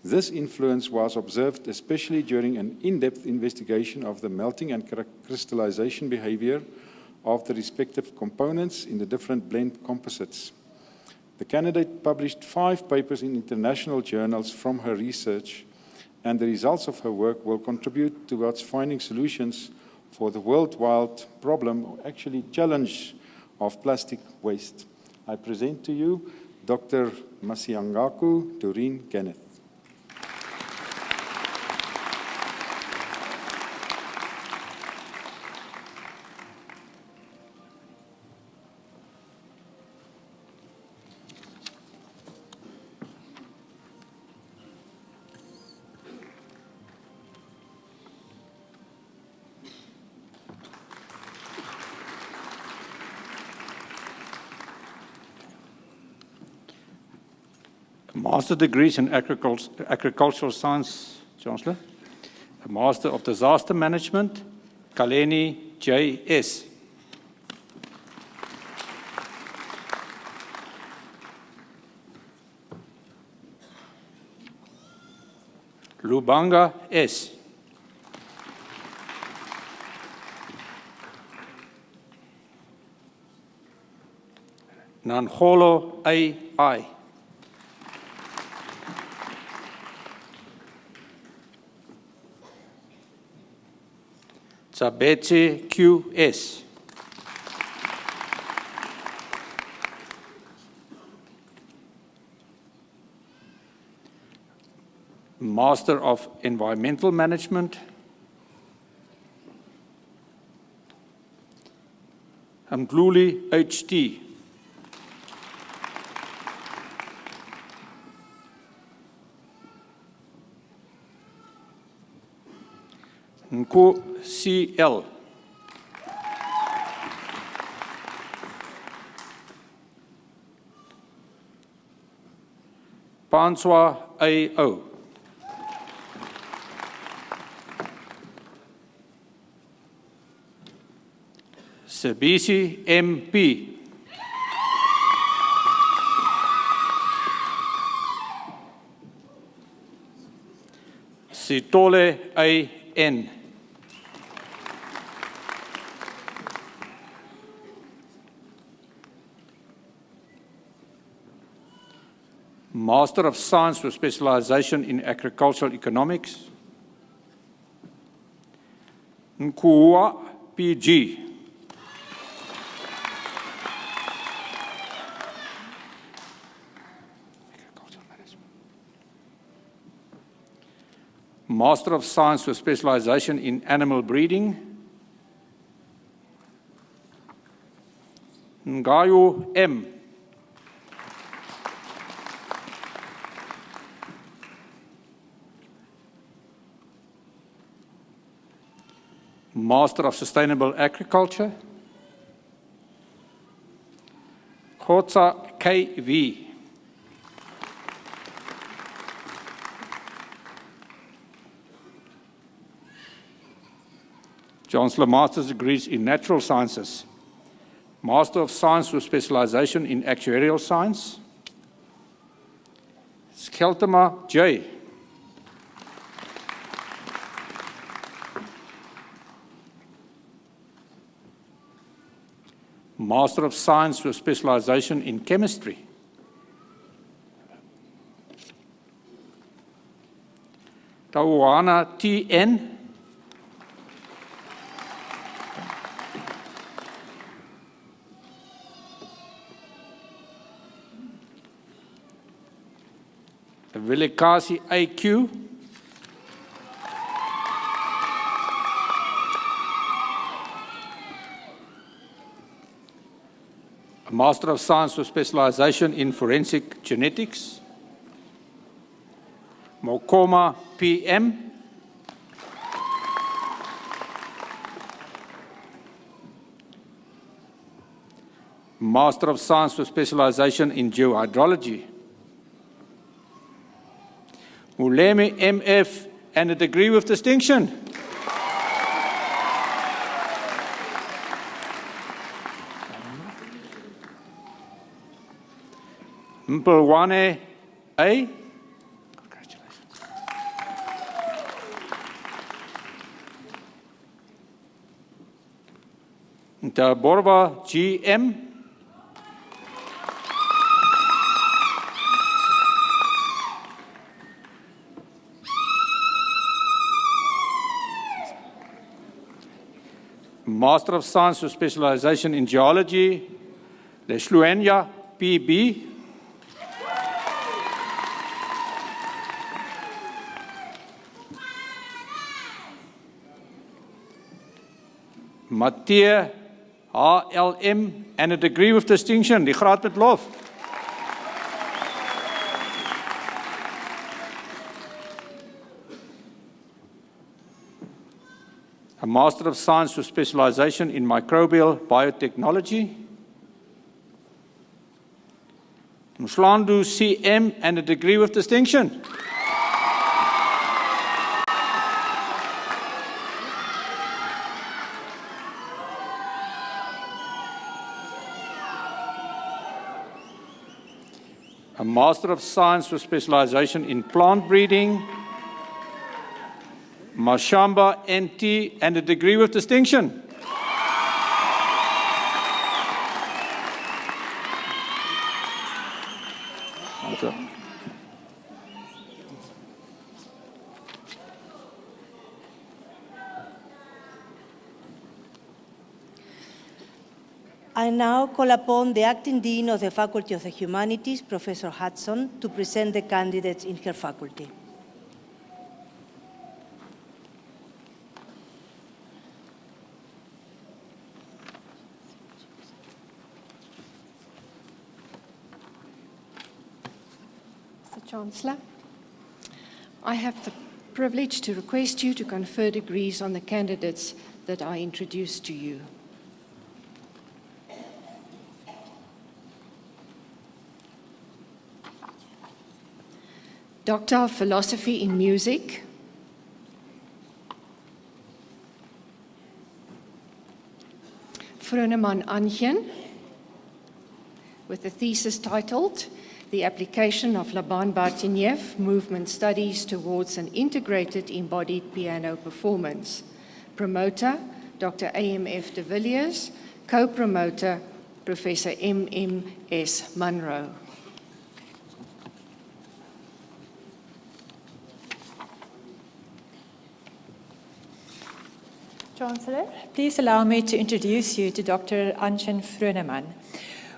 This influence was observed especially during an in-depth investigation of the melting and crystallization behavior of the respective components in the different blend composites. The candidate published 5 papers in international journals from her research, and the results of her work will contribute towards finding solutions for the worldwide problem, or actually challenge, of plastic waste. I present to you Dr. Masiango Doreen Kenneth. Master degrees in Agricultural Science, Chancellor. A Master of Disaster Management, Kaleni J.S. Lubanga S. Nanholo A.I. Tsabetse Q.S. Master of Environmental Management, Mdluli H.T. Nku C.L. Panswa A.O. Sebisi M.P. Sitole A.N. Master of Science with specialization in Agricultural Economics, Nkua P.G. Master of Science with specialization in Animal Breeding, Ngayu M. Master of Sustainable Agriculture, Khotsa K.V. Chancellor, Master's degrees in Natural Sciences, Master of Science with specialization in Actuarial Science, Skeltema J. Master of Science with specialization in Chemistry, Tawana T.N. Vilikasi A.Q. A Master of Science with specialization in Forensic Genetics, Mokoma P.M. Master of Science with specialization in Geohydrology, Mulemi M.F. and a degree with distinction. Mpelwane A. Congratulations. Ntaborwa G.M. Master of Science with specialization in Geology, Leshluenya P.B. Mathieu H.L.M. and a degree with distinction, die graad met lof. A Master of Science with specialization in Microbial Biotechnology, Mslandu CM and a degree with distinction. A Master of Science with specialization in plant breeding. Mashamba NT and a degree with distinction. I now call upon the Acting Dean of the Faculty of the Humanities, Professor Hudson, to present the candidates in her faculty. Mr. Chancellor, I have the privilege to request you to confer degrees on the candidates that I introduce to you. Doctor of Philosophy in Music, Vroneman Anjen, with a thesis titled The Application of Laban Bartenieff Movement Studies Towards an Integrated Embodied Piano Performance. Promoter, Dr. A.M.F. de Villiers, co-promoter, Professor M.M.S. Munro. Chancellor, please allow me to introduce you to Dr. Anjen Vroneman.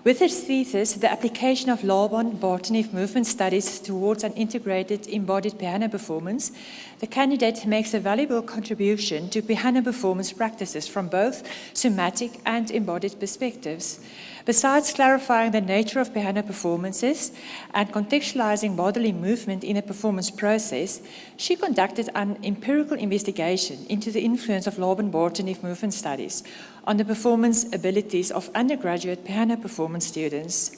With his thesis, The Application of Laban Bartenieff Movement Studies Towards an Integrated Embodied Piano Performance, the candidate makes a valuable contribution to piano performance practices from both somatic and embodied perspectives. Besides clarifying the nature of piano performances and contextualizing bodily movement in a performance process, she conducted an empirical investigation into the influence of Laban Bartenieff movement studies on the performance abilities of undergraduate piano performance students.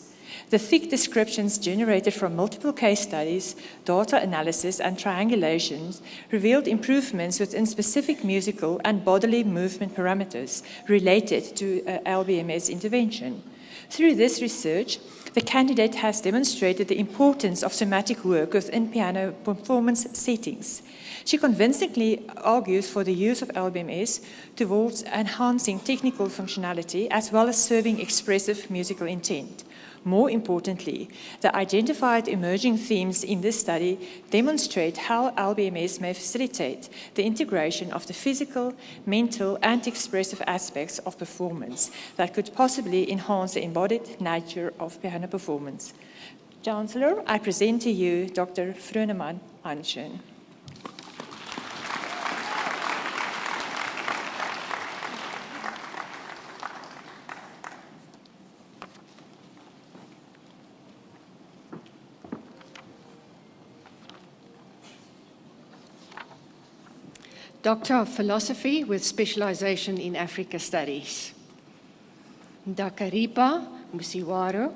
The thick descriptions generated from multiple case studies, data analysis, and triangulations revealed improvements within specific musical and bodily movement parameters related to LBMS intervention. Through this research, the candidate has demonstrated the importance of somatic work within piano performance settings. She convincingly argues for the use of LBMS towards enhancing technical functionality as well as serving expressive musical intent. More importantly, the identified emerging themes in this study demonstrate how LBMS may facilitate the integration of the physical, mental, and expressive aspects of performance that could possibly enhance the embodied nature of piano performance. Chancellor, I present to you Dr. Vroneman Anjen. Doctor of Philosophy with specialization in Africa Studies. Ndakaripa Musiwaro,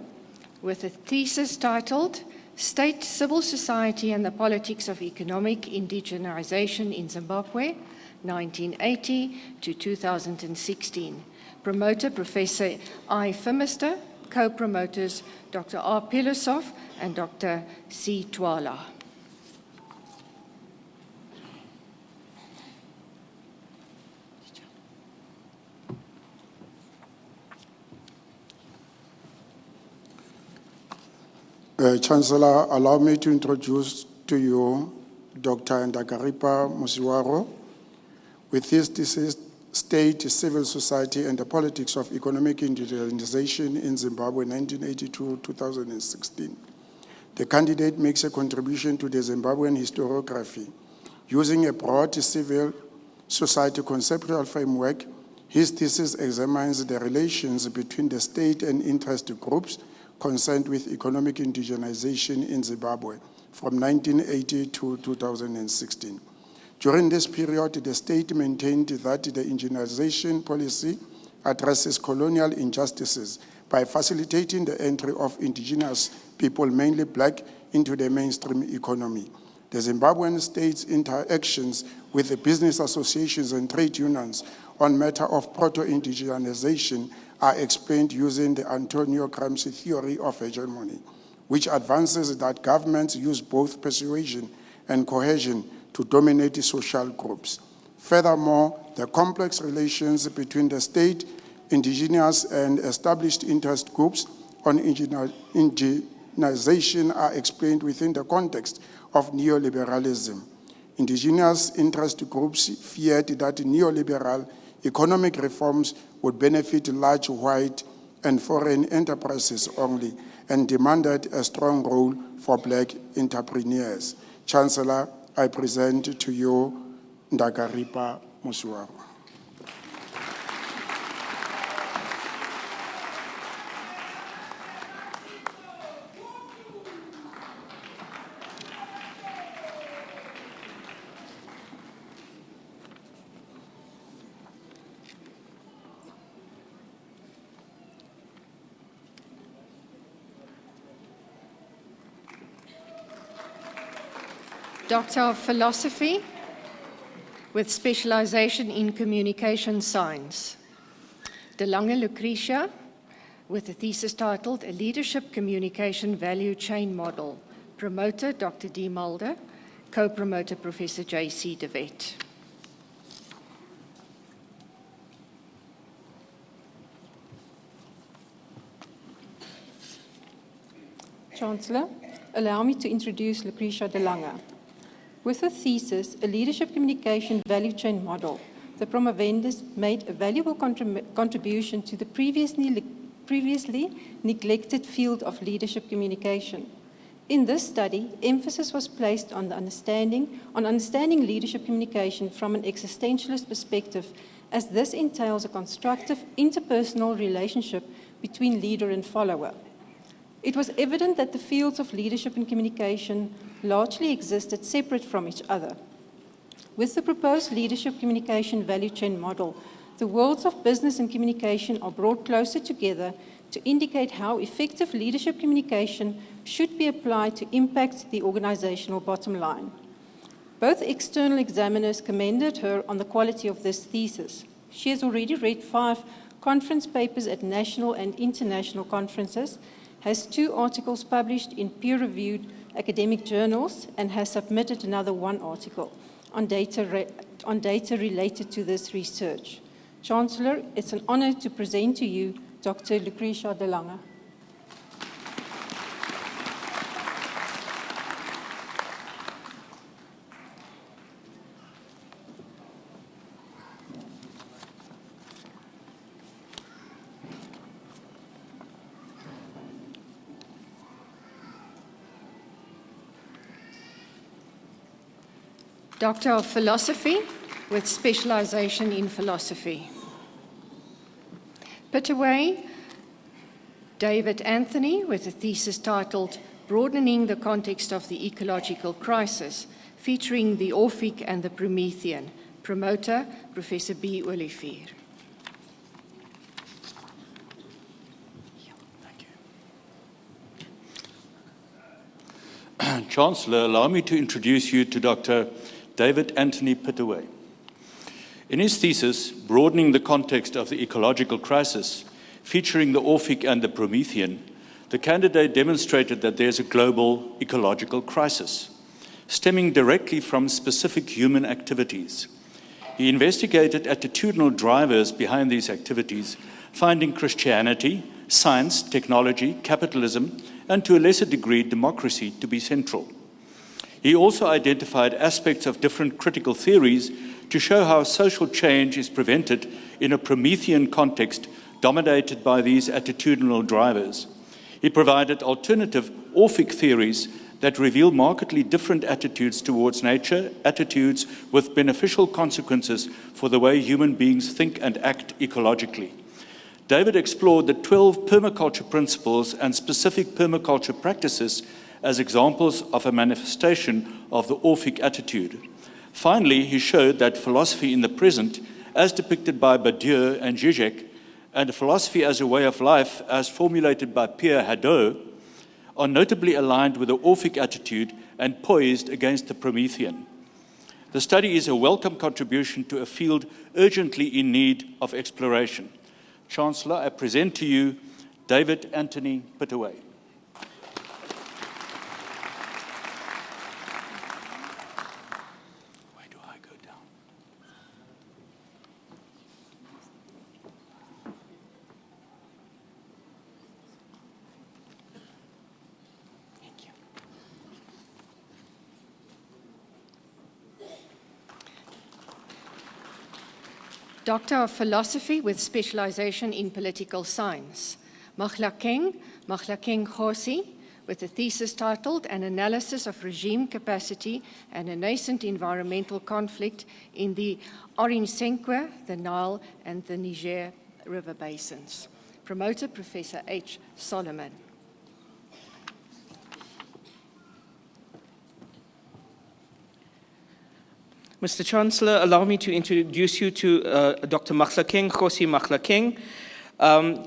with a thesis titled State, Civil Society and the Politics of Economic Indigenization in Zimbabwe, 1980 to 2016. Promoter, Professor I. Fimister, co-promoters, Dr. R. Pilosov and Dr. C. Twala. Chancellor, allow me to introduce to you Dr. Ndakaripa Musiwaro. With his thesis, State, Civil Society and the Politics of Economic Indigenization in Zimbabwe, 1982-2016. The candidate makes a contribution to the Zimbabwean historiography. Using a broad civil society conceptual framework, his thesis examines the relations between the state and interest groups concerned with economic indigenization in Zimbabwe from 1980 to 2016. During this period, the state maintained that the indigenization policy addresses colonial injustices by facilitating the entry of indigenous people, mainly black, into the mainstream economy. The Zimbabwean state's interactions with the business associations and trade unions on matter of proto-indigenization are explained using the Antonio Gramsci theory of hegemony, which advances that governments use both persuasion and cohesion to dominate the social groups. Furthermore, the complex relations between the state, indigenous, and established interest groups on indigenization are explained within the context of neoliberalism. Indigenous interest groups feared that neoliberal economic reforms would benefit large white and foreign enterprises only, and demanded a strong role for black entrepreneurs. Chancellor, I present to you Ndagaripa Musuwaru. Doctor of Philosophy with specialization in Communication Science. De Lange Lucretia with a thesis titled A Leadership Communication Value Chain Model. Promoter Dr. D. Mulder, co-promoter Professor J.C. de Wet. Chancellor, allow me to introduce Lucretia de Lange. With her thesis, A Leadership Communication Value Chain Model, the promovendus made a valuable contribution to the previously neglected field of leadership communication. In this study, emphasis was placed on understanding leadership communication from an existentialist perspective, as this entails a constructive interpersonal relationship between leader and follower. It was evident that the fields of leadership and communication largely existed separate from each other. With the proposed leadership communication value chain model, the worlds of business and communication are brought closer together to indicate how effective leadership communication should be applied to impact the organizational bottom line. Both external examiners commended her on the quality of this thesis. She has already read 5 conference papers at national and international conferences, has 2 articles published in peer-reviewed academic journals, and has submitted another 1 article on data related to this research. Chancellor, it's an honor to present to you Dr. Lucretia de Lange. Doctor of Philosophy with specialization in philosophy. Pittaway David Anthony with a thesis titled Broadening the Context of the Ecological Crisis, featuring the Orphic and the Promethean. Promoter, Professor B. Olivier. Chancellor, allow me to introduce you to Dr. David Anthony Pittaway. In his thesis, Broadening the Context of the Ecological Crisis, featuring the Orphic and the Promethean, the candidate demonstrated that there's a global ecological crisis, stemming directly from specific human activities. He investigated attitudinal drivers behind these activities, finding Christianity, science, technology, capitalism, and to a lesser degree, democracy to be central. He also identified aspects of different critical theories to show how social change is prevented in a Promethean context dominated by these attitudinal drivers. He provided alternative Orphic theories that reveal markedly different attitudes towards nature, attitudes with beneficial consequences for the way human beings think and act ecologically. David explored the 12 permaculture principles and specific permaculture practices as examples of a manifestation of the Orphic attitude. Finally, he showed that philosophy in the present, as depicted by Badiou and Zizek, and a philosophy as a way of life, as formulated by Pierre Hadot, are notably aligned with the Orphic attitude and poised against the Promethean. The study is a welcome contribution to a field urgently in need of exploration. Chancellor, I present to you David Anthony Pittaway. Where do I go down? Thank you. Doctor of Philosophy with specialization in political science. Mahlakeng Khosi, with a thesis titled An Analysis of Regime Capacity and a Nascent Environmental Conflict in the Oransenkwe, the Nile, and the Niger River Basins. Promoter, Professor H. Solomon. Mr. Chancellor, allow me to introduce you to Dr. Mahlakeng Khosi Mahlakeng.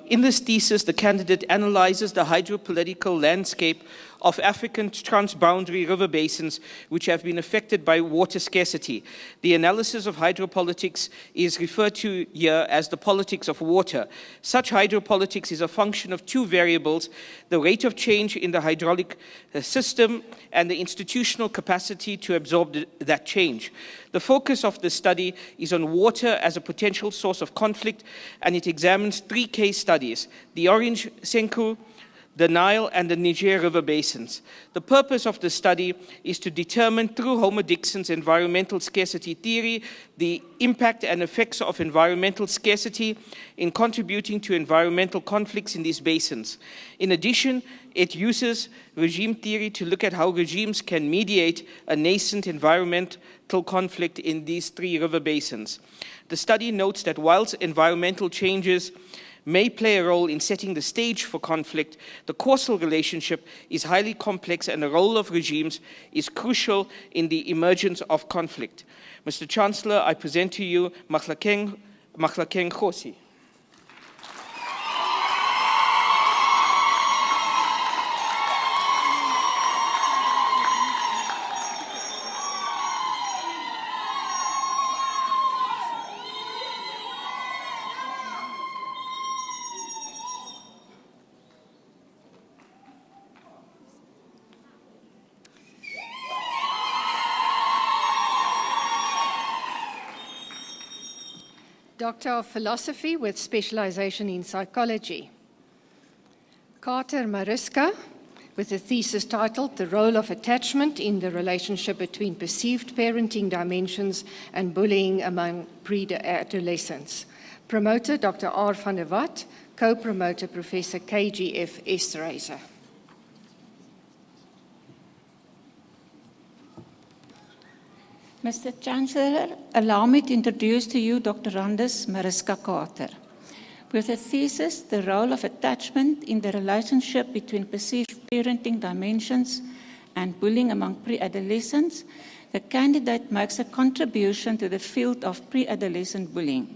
In this thesis, the candidate analyzes the hydropolitical landscape of African transboundary river basins which have been affected by water scarcity. The analysis of hydropolitics is referred to here as the politics of water. Such hydropolitics is a function of two variables: the rate of change in the hydraulic system and the institutional capacity to absorb that change. The focus of the study is on water as a potential source of conflict, and it examines three case studies: the Orange Senku, the Nile, and the Niger River basins. The purpose of the study is to determine, through Homer Dixon's environmental scarcity theory, the impact and effects of environmental scarcity in contributing to environmental conflicts in these basins. In addition, it uses regime theory to look at how regimes can mediate a nascent environmental conflict in these three river basins. The study notes that whilst environmental changes may play a role in setting the stage for conflict, the causal relationship is highly complex and the role of regimes is crucial in the emergence of conflict. Mr. Chancellor, I present to you Mahlakeng Khosi. Doctor of Philosophy with specialization in psychology. Carter Mariska, with a thesis titled The Role of Attachment in the Relationship Between Perceived Parenting Dimensions and Bullying Among Pre-Adolescents. Promoter, Dr. R. van der Walt. Co-promoter, Professor KGF Esterhazy. Mr. Chancellor, allow me to introduce to you Dr. Randus Mariska Carter. With a thesis, The Role of Attachment in the Relationship Between Perceived Parenting Dimensions and Bullying Among Pre-Adolescents, the candidate makes a contribution to the field of pre-adolescent bullying.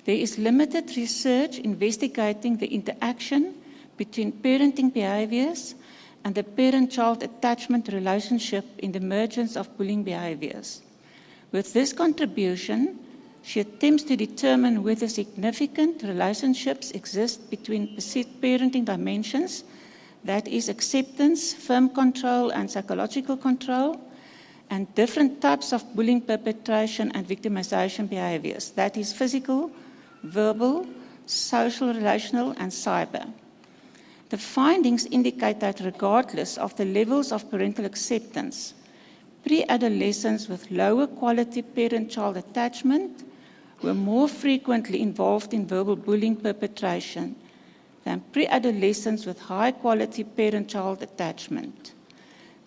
There is limited research investigating the interaction between parenting behaviors and the parent-child attachment relationship in the emergence of bullying behaviors. With this contribution, she attempts to determine whether significant relationships exist between perceived parenting dimensions, that is, acceptance, firm control, and psychological control, and different types of bullying perpetration and victimization behaviors, that is, physical, verbal, social, relational, and cyber. The findings indicate that regardless of the levels of parental acceptance, pre-adolescents with lower quality parent-child attachment were more frequently involved in verbal bullying perpetration than pre-adolescents with high quality parent-child attachment.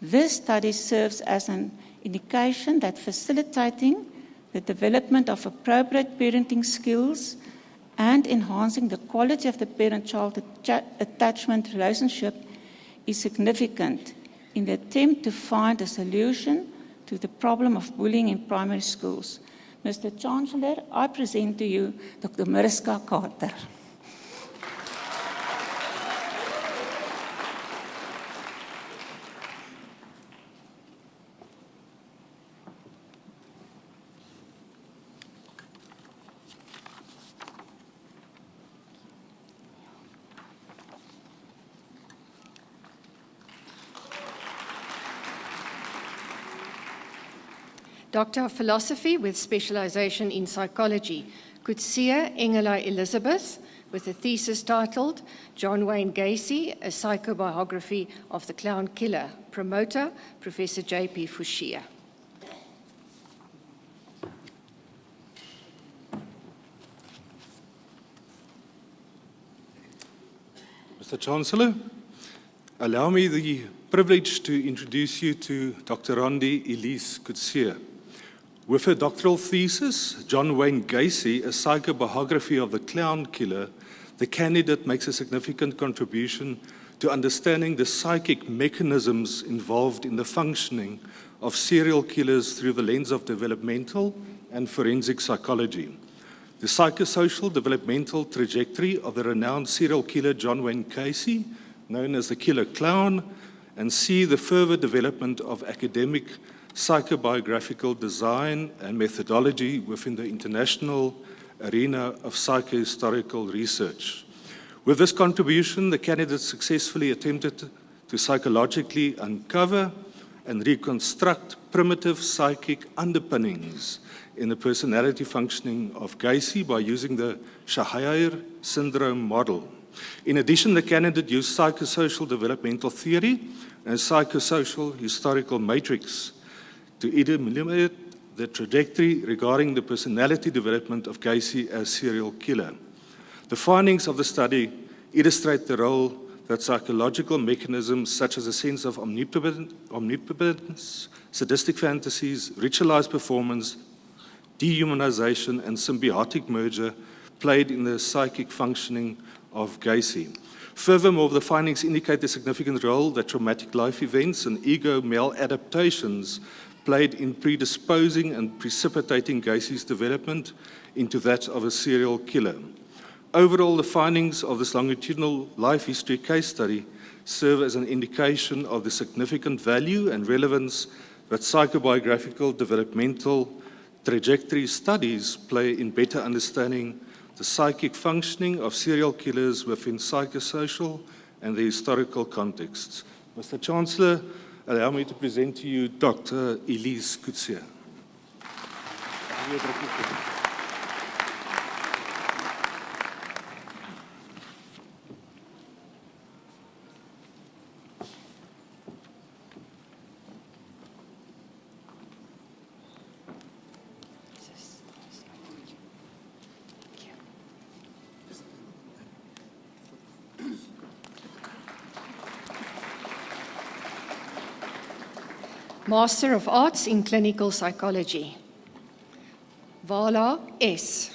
This study serves as an indication that facilitating the development of appropriate parenting skills and enhancing the quality of the parent-child attachment relationship is significant in the attempt to find a solution to the problem of bullying in primary schools. Mr. Chancellor, I present to you Dr. Mariska Carter. Doctor of Philosophy with specialization in psychology, Coetzee Engela Elizabeth, with a thesis titled John Wayne Gacy, A Psychobiography of the Clown Killer. Promoter, Professor J.P. Fushia. Mr. Chancellor, allow me the privilege to introduce you to Dr. Rondi Elise Coetzee. With her doctoral thesis, John Wayne Gacy, A Psychobiography of the Clown Killer, the candidate makes a significant contribution to understanding the psychic mechanisms involved in the functioning of serial killers through the lens of developmental and forensic psychology. The psychosocial developmental trajectory of the renowned serial killer John Wayne Gacy, known as the Killer Clown, and C, the further development of academic psychobiographical design and methodology within the international arena of psychohistorical research. With this contribution, the candidate successfully attempted to psychologically uncover and reconstruct primitive psychic underpinnings in the personality functioning of Gacy by using the Shahayr syndrome model. In addition, the candidate used psychosocial developmental theory and psychosocial historical matrix to illuminate the trajectory regarding the personality development of Gacy as serial killer. The findings of the study illustrate the role that psychological mechanisms such as a sense of omnipotence, sadistic fantasies, ritualized performance, dehumanization, and symbiotic merger played in the psychic functioning of Gacy. Furthermore, the findings indicate the significant role that traumatic life events and ego maladaptations played in predisposing and precipitating Gacy's development into that of a serial killer. Overall, the findings of this longitudinal life history case study serve as an indication of the significant value and relevance that psychobiographical developmental trajectory studies play in better understanding the psychic functioning of serial killers within psychosocial and the historical contexts. Mr. Chancellor, allow me to present to you Dr. Elise Coetzee. Master of Arts in Clinical Psychology, Vala S.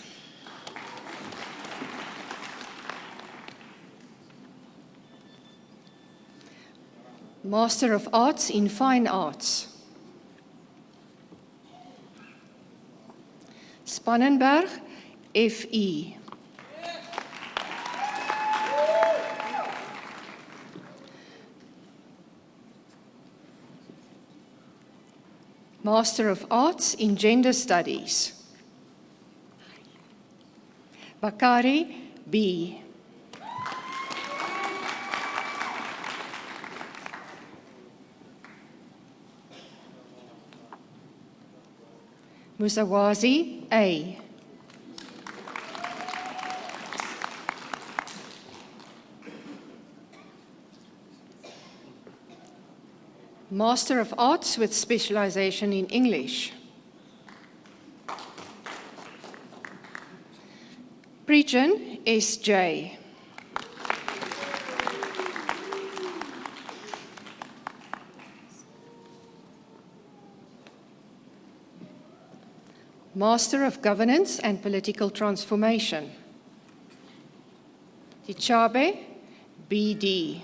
Master of Arts in Fine Arts, Spannenberg, F.E. Master of Arts in Gender Studies, Bakari B. Musawazi A. Master of Arts with specialization in English, Prejan S.J. Master of Governance and Political Transformation, Tichabe B.D.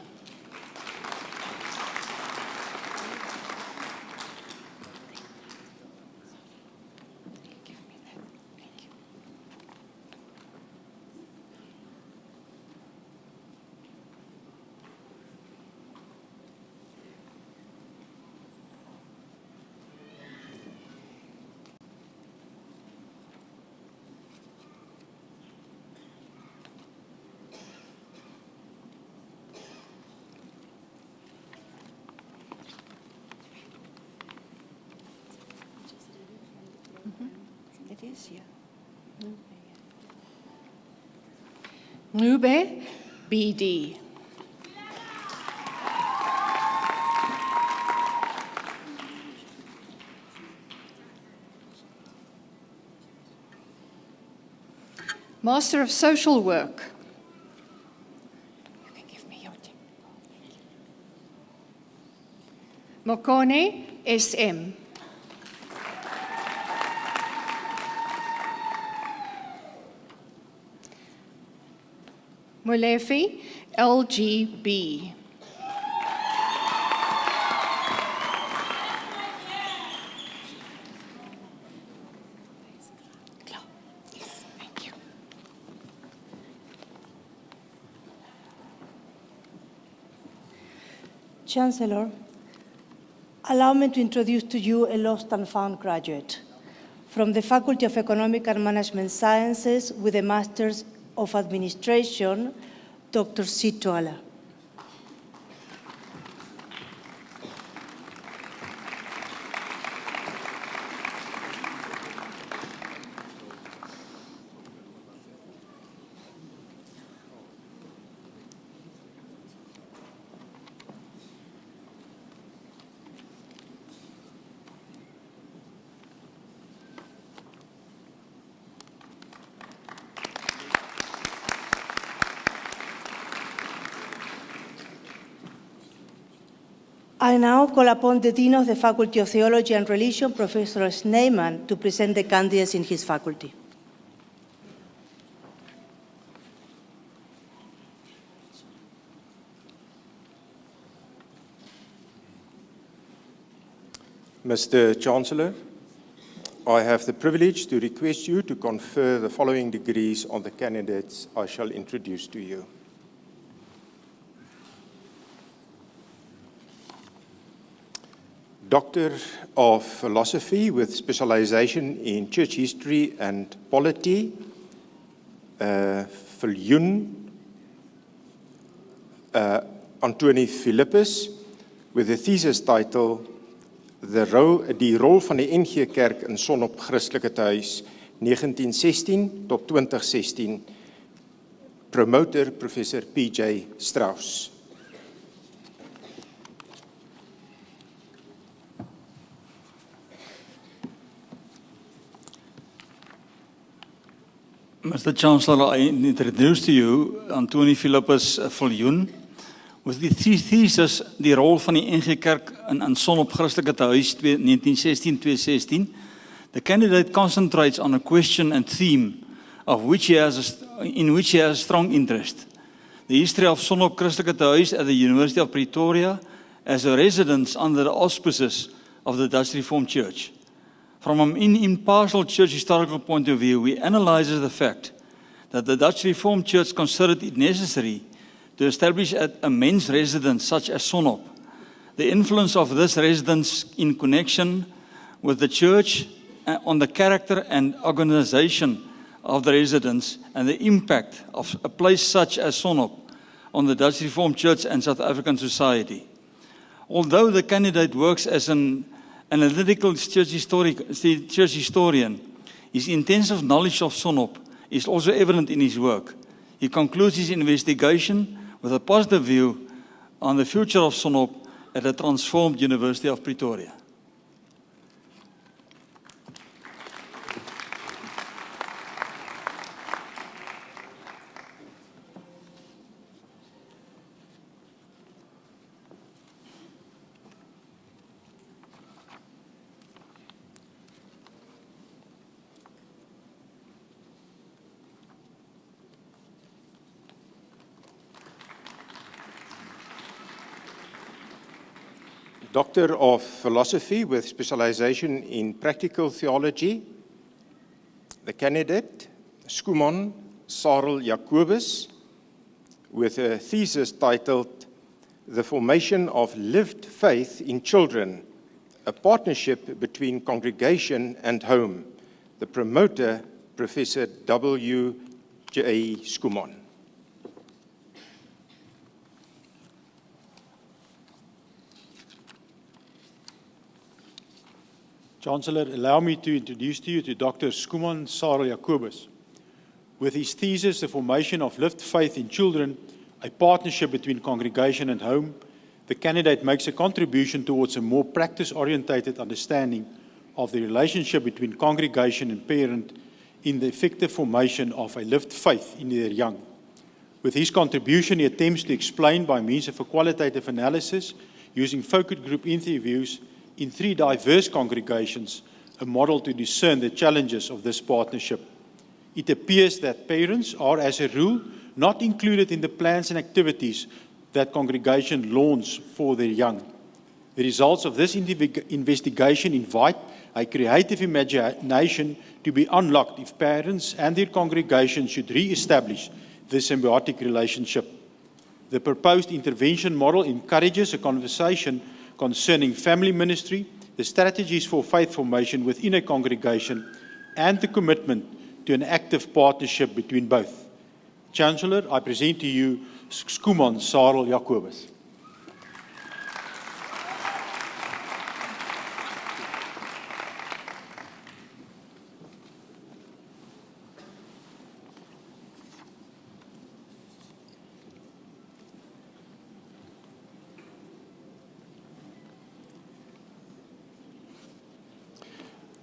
It is, yeah. Ngube, BD. Master of Social Work. You can give me your Mokone, SM. Molefi, LGB. Thank you. Chancellor, allow me to introduce to you a lost and found graduate from the Faculty of Economic and Management Sciences with a Master's of Administration, Dr. Sito Ala. I now call upon the Dean of the Faculty of Theology and Religion, Professor Sneyman, to present the candidates in his faculty. Mr. Chancellor, I have the privilege to request you to confer the following degrees on the candidates I shall introduce to you. Doctor of Philosophy with specialization in Church History and Polity, Viljoen Antoni Philippus, with a thesis title Die rol van die NG Kerk in Sonop Christelike Tehuis 1916 tot 2016, promotor Professor P.J. Strauss. Mr. Chancellor, I introduce to you Antoni Philippus Viljoen with the thesis Die rol van die NG Kerk in Sonop Christelike Tehuis 1916-2016. The candidate concentrates on a question and theme in which he has a strong interest. The history of Sonop Christelike Tehuis at the University of Pretoria as a residence under the auspices of the Dutch Reformed Church. From an impartial church historical point of view, we analyze the fact that the Dutch Reformed Church considered it necessary to establish a men's residence such as Sonop. The influence of this residence in connection with the church on the character and organization of the residence and the impact of a place such as Sonop on the Dutch Reformed Church and South African society. Although the candidate works as an analytical church historian, his intensive knowledge of Sonop is also evident in his work. He concludes his investigation with a positive view on the future of Sonop at the transformed University of Pretoria. Doctor of Philosophy with specialization in Practical Theology, the candidate, Schoeman Sarel Jacobus, with a thesis titled The Formation of Lived Faith in Children, a Partnership Between Congregation and Home. The promoter, Professor W.J. Schoeman. Chancellor, allow me to introduce to you to Dr. Skuman Sarel Jacobus. With his thesis, The Formation of Lived Faith in Children, a partnership between congregation and home, the candidate makes a contribution towards a more practice-orientated understanding of the relationship between congregation and parent in the effective formation of a lived faith in their young. With his contribution, he attempts to explain by means of a qualitative analysis using focus group interviews in 3 diverse congregations, a model to discern the challenges of this partnership. It appears that parents are, as a rule, not included in the plans and activities that congregation launch for their young. The results of this investigation invite a creative imagination to be unlocked if parents and their congregation should re-establish this symbiotic relationship. The proposed intervention model encourages a conversation concerning family ministry, the strategies for faith formation within a congregation, and the commitment to an active partnership between both. Chancellor, I present to you Skuman Sarel Jacobus.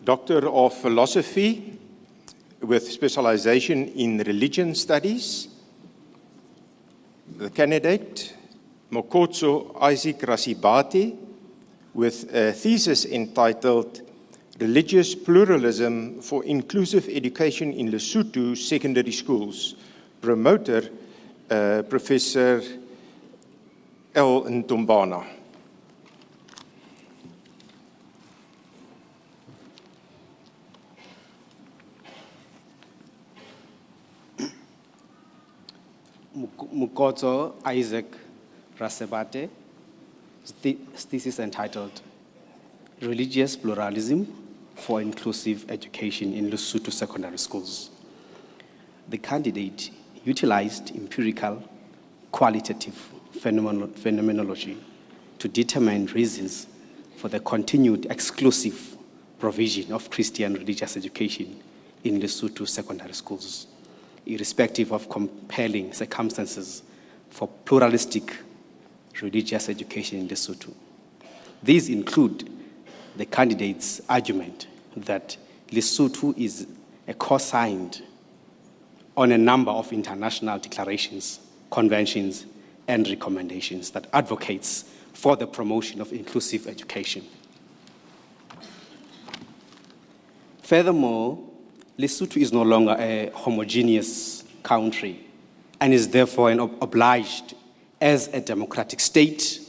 Doctor of Philosophy with specialization in religion studies. The candidate, Mokotso Isaac Rasibate, with a thesis entitled Religious Pluralism for Inclusive Education in Lesotho Secondary Schools. Promoter, Professor L. Ntombana. Mukotso Isaac Rasebate, thesis entitled Religious Pluralism for Inclusive Education in Lesotho Secondary Schools. The candidate utilized empirical, qualitative phenomenology to determine reasons for the continued exclusive provision of Christian religious education in Lesotho secondary schools, irrespective of compelling circumstances for pluralistic religious education in Lesotho. These include the candidate's argument that Lesotho is a co-signed on a number of international declarations, conventions, and recommendations that advocates for the promotion of inclusive education. Furthermore, Lesotho is no longer a homogeneous country and is therefore obliged as a democratic state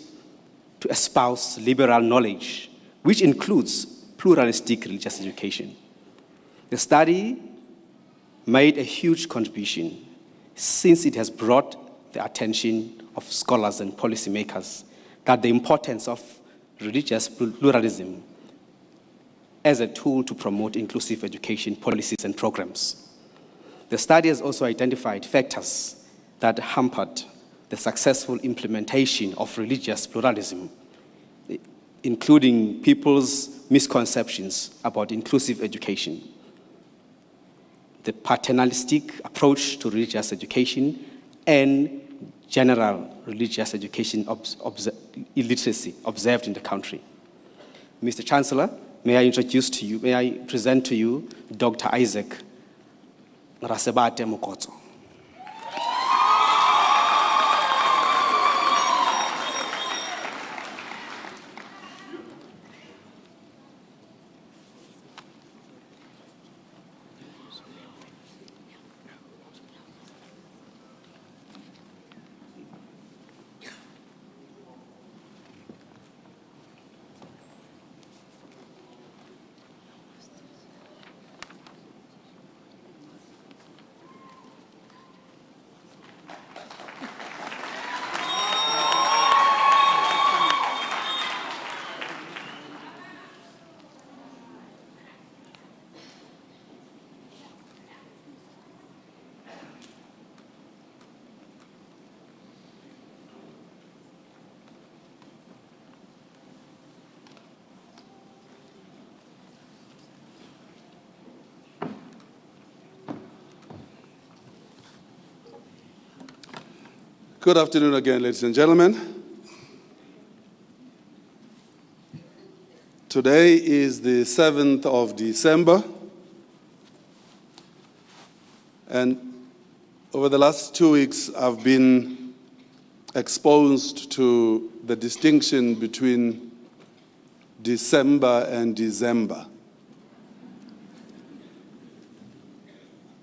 to espouse liberal knowledge, which includes pluralistic religious education. The study made a huge contribution since it has brought the attention of scholars and policymakers that the importance of religious pluralism as a tool to promote inclusive education policies and programs. The study has also identified factors that hampered the successful implementation of religious pluralism, including people's misconceptions about inclusive education, the paternalistic approach to religious education, and general religious education illiteracy observed in the country. Mr. Chancellor, may I present to you Dr. Isaac Rasebate Mokotso. Good afternoon again, ladies and gentlemen. Today is the 7th of December, and over the last 2 weeks, I've been exposed to the distinction between December and December.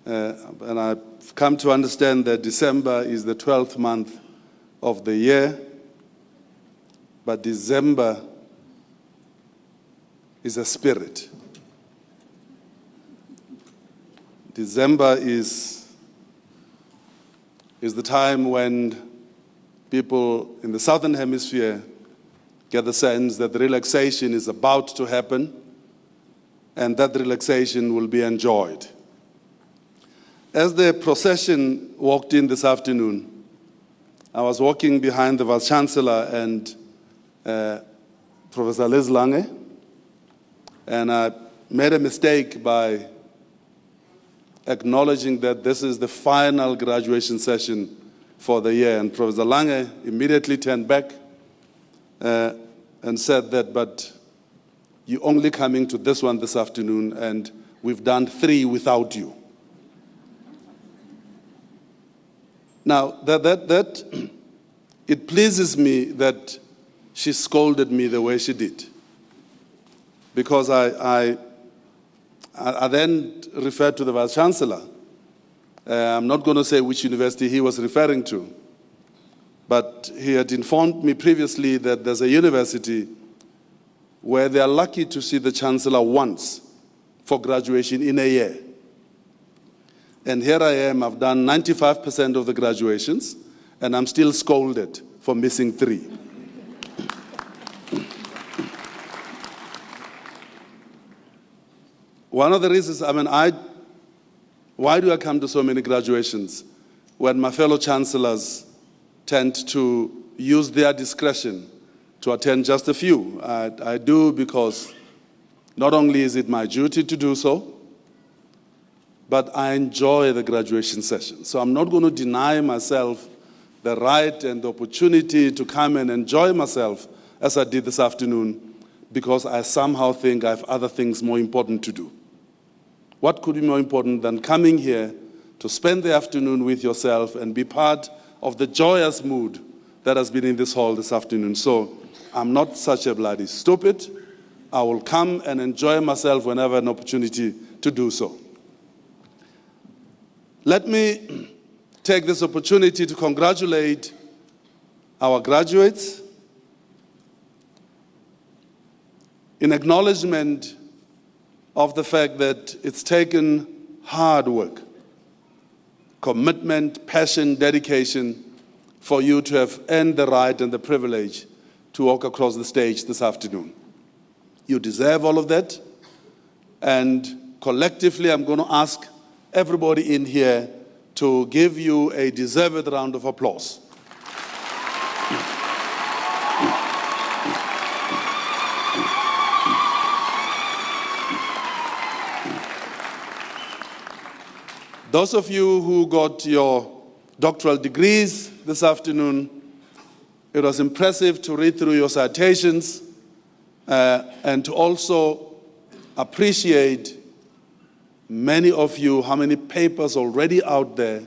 And I've come to understand that December is the 12th month of the year, but December is a spirit. December is the time when people in the southern hemisphere get the sense that the relaxation is about to happen and that relaxation will be enjoyed. As the procession walked in this afternoon, I was walking behind the Vice-Chancellor and Professor Liz Lange, and I made a mistake by acknowledging that this is the final graduation session for the year. And Professor Lange immediately turned back and said that, but you're only coming to this one this afternoon, and we've done 3 without you. Now, that it pleases me that she scolded me the way she did, because I then referred to the Vice-Chancellor. I'm not going to say which university he was referring to, but he had informed me previously that there's a university where they are lucky to see the Chancellor once for graduation in a year. And here I am, I've done 95% of the graduations, and I'm still scolded for missing 3. One of the reasons, why do I come to so many graduations when my fellow chancellors tend to use their discretion to attend just a few? I do because not only is it my duty to do so, but I enjoy the graduation session. So I'm not going to deny myself the right and the opportunity to come and enjoy myself as I did this afternoon, because I somehow think I have other things more important to do. What could be more important than coming here to spend the afternoon with yourself and be part of the joyous mood that has been in this hall this afternoon? So I'm not such a bloody stupid. I will come and enjoy myself whenever an opportunity to do so. Let me take this opportunity to congratulate our graduates in acknowledgement of the fact that it's taken hard work, commitment, passion, dedication for you to have earned the right and the privilege to walk across the stage this afternoon. You deserve all of that, and collectively I'm going to ask everybody in here to give you a deserved round of applause. Those of you who got your doctoral degrees this afternoon, it was impressive to read through your citations and to also appreciate many of you, how many papers already out there,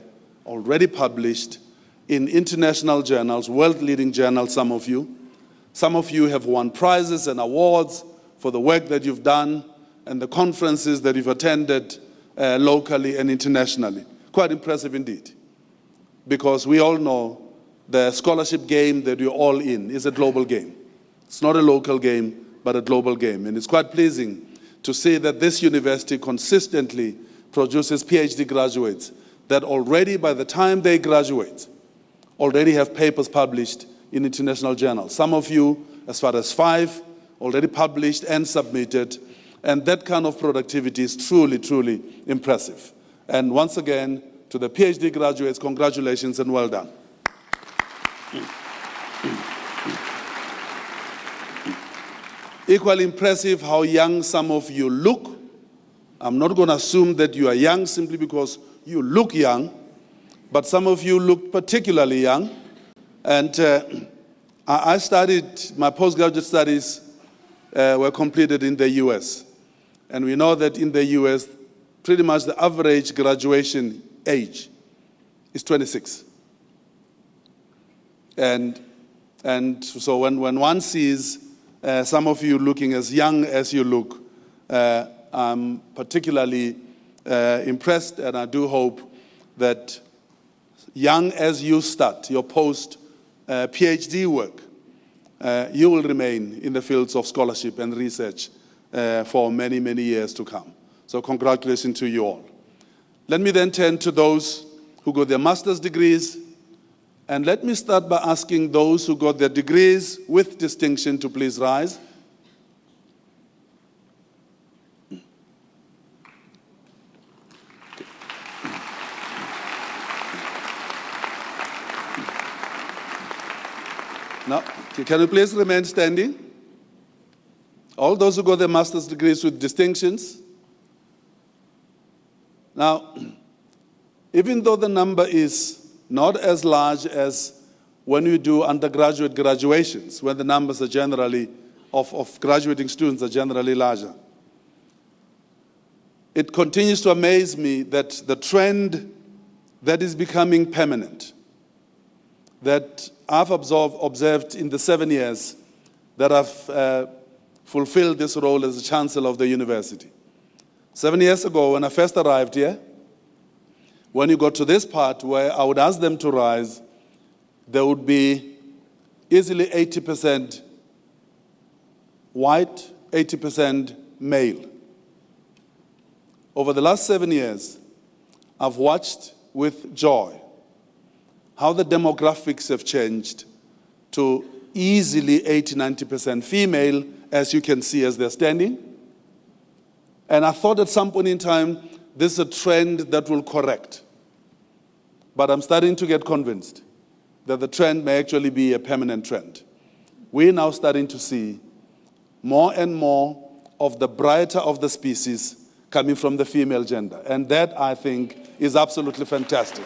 already published in international journals, world-leading journals, some of you. Some of you have won prizes and awards for the work that you've done and the conferences that you've attended locally and internationally. Quite impressive indeed, because we all know the scholarship game that you're all in is a global game. It's not a local game, but a global game. And it's quite pleasing to see that this university consistently produces PhD graduates that already, by the time they graduate, already have papers published in international journals. Some of you, as far as 5, already published and submitted. And that kind of productivity is truly, truly impressive. And once again, to the PhD graduates, congratulations and well done. Equally impressive how young some of you look. I'm not going to assume that you are young simply because you look young, but some of you look particularly young. And I studied, my postgraduate studies were completed in the US. And we know that in the US, pretty much the average graduation age is 26. And so when one sees some of you looking as young as you look, I'm particularly impressed, and I do hope that young as you start your post-PhD work, you will remain in the fields of scholarship and research for many, many years to come. So congratulations to you all. Let me then turn to those who got their master's degrees. And let me start by asking those who got their degrees with distinction to please rise. Now, can you please remain standing? All those who got their master's degrees with distinctions. Now, even though the number is not as large as when you do undergraduate graduations, when the numbers are generally, of graduating students are generally larger, it continues to amaze me that the trend that is becoming permanent, that I've observed in the 7 years that I've fulfilled this role as the Chancellor of the university. 7 years ago, when I first arrived here, when you got to this part where I would ask them to rise, there would be easily 80% white, 80% male. Over the last 7 years, I've watched with joy how the demographics have changed to easily 80-90% female, as you can see as they're standing. And I thought at some point in time, this is a trend that will correct. But I'm starting to get convinced that the trend may actually be a permanent trend. We're now starting to see more and more of the brighter of the species coming from the female gender. And that, I think, is absolutely fantastic.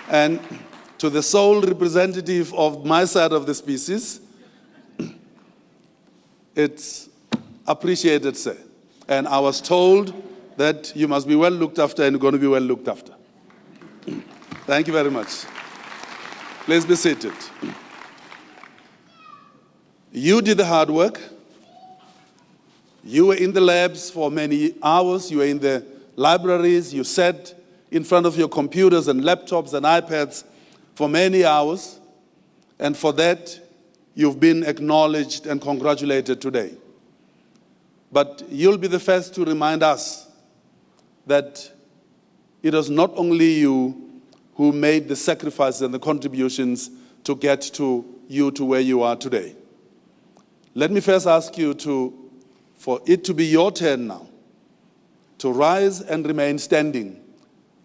And to the sole representative of my side of the species, it's appreciated, sir. And I was told that you must be well looked after and you're going to be well looked after. Thank you very much. Please be seated. You did the hard work. You were in the labs for many hours. You were in the libraries. You sat in front of your computers and laptops and iPads for many hours. And for that, you've been acknowledged and congratulated today. But you'll be the first to remind us that it was not only you who made the sacrifices and the contributions to get to where you are today. Let me first ask you for it to be your turn now, to rise and remain standing,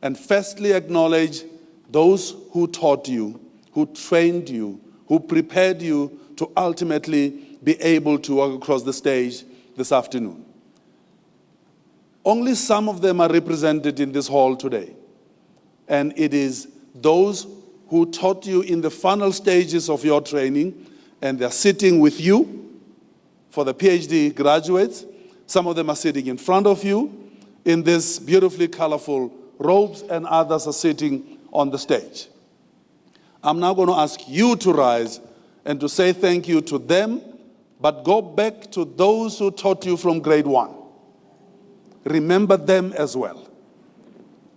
and firstly acknowledge those who taught you, who trained you, who prepared you to ultimately be able to walk across the stage this afternoon. Only some of them are represented in this hall today. And it is those who taught you in the final stages of your training, and they're sitting with you for the PhD graduates. Some of them are sitting in front of you in this beautifully colorful robes, and others are sitting on the stage. I'm now going to ask you to rise and to say thank you to them, but go back to those who taught you from grade 1. Remember them as well.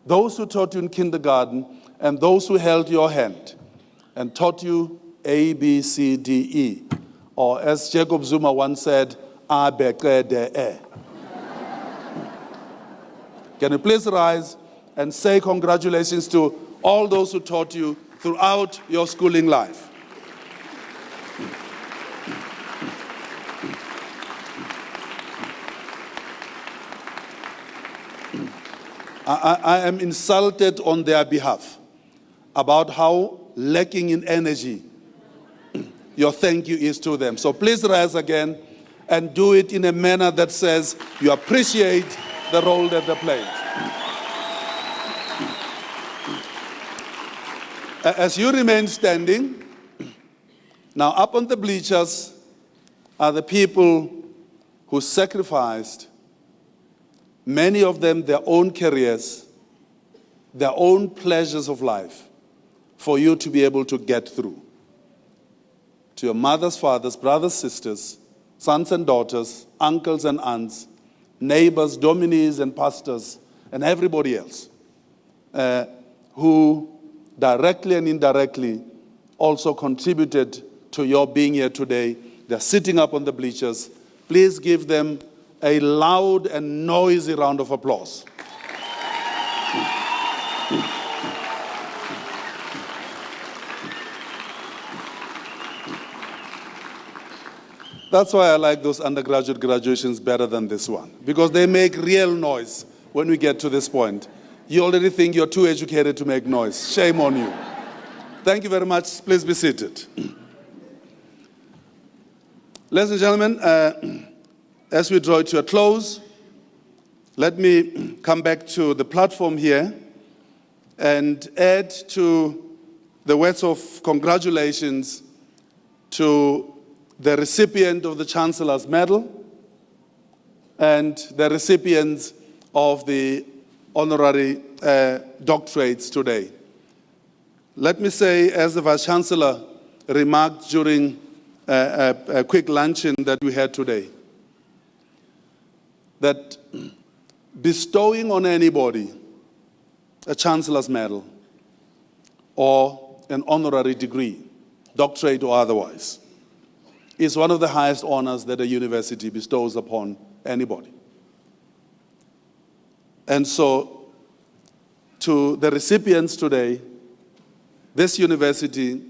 Those who taught you in kindergarten and those who held your hand and taught you A, B, C, D, E. Or as Jacob Zuma once said, A, B, C, D, E. Can you please rise and say congratulations to all those who taught you throughout your schooling life. I am insulted on their behalf about how lacking in energy your thank you is to them. So please rise again and do it in a manner that says you appreciate the role that they played. As you remain standing, now up on the bleachers are the people who sacrificed, many of them their own careers, their own pleasures of life, for you to be able to get through. To your mothers, fathers, brothers, sisters, sons and daughters, uncles and aunts, neighbors, dominies and pastors, and everybody else who directly and indirectly also contributed to your being here today. They're sitting up on the bleachers. Please give them a loud and noisy round of applause. That's why I like those undergraduate graduations better than this one, because they make real noise when we get to this point. You already think you're too educated to make noise. Shame on you. Thank you very much. Please be seated. Ladies and gentlemen, as we draw it to a close, let me come back to the platform here and add to the words of congratulations to the recipient of the Chancellor's Medal and the recipients of the honorary doctorates today. Let me say, as the Vice-Chancellor remarked during a quick luncheon that we had today, that bestowing on anybody a Chancellor's Medal or an honorary degree, doctorate or otherwise, is one of the highest honors that a university bestows upon anybody. And so, to the recipients today, this university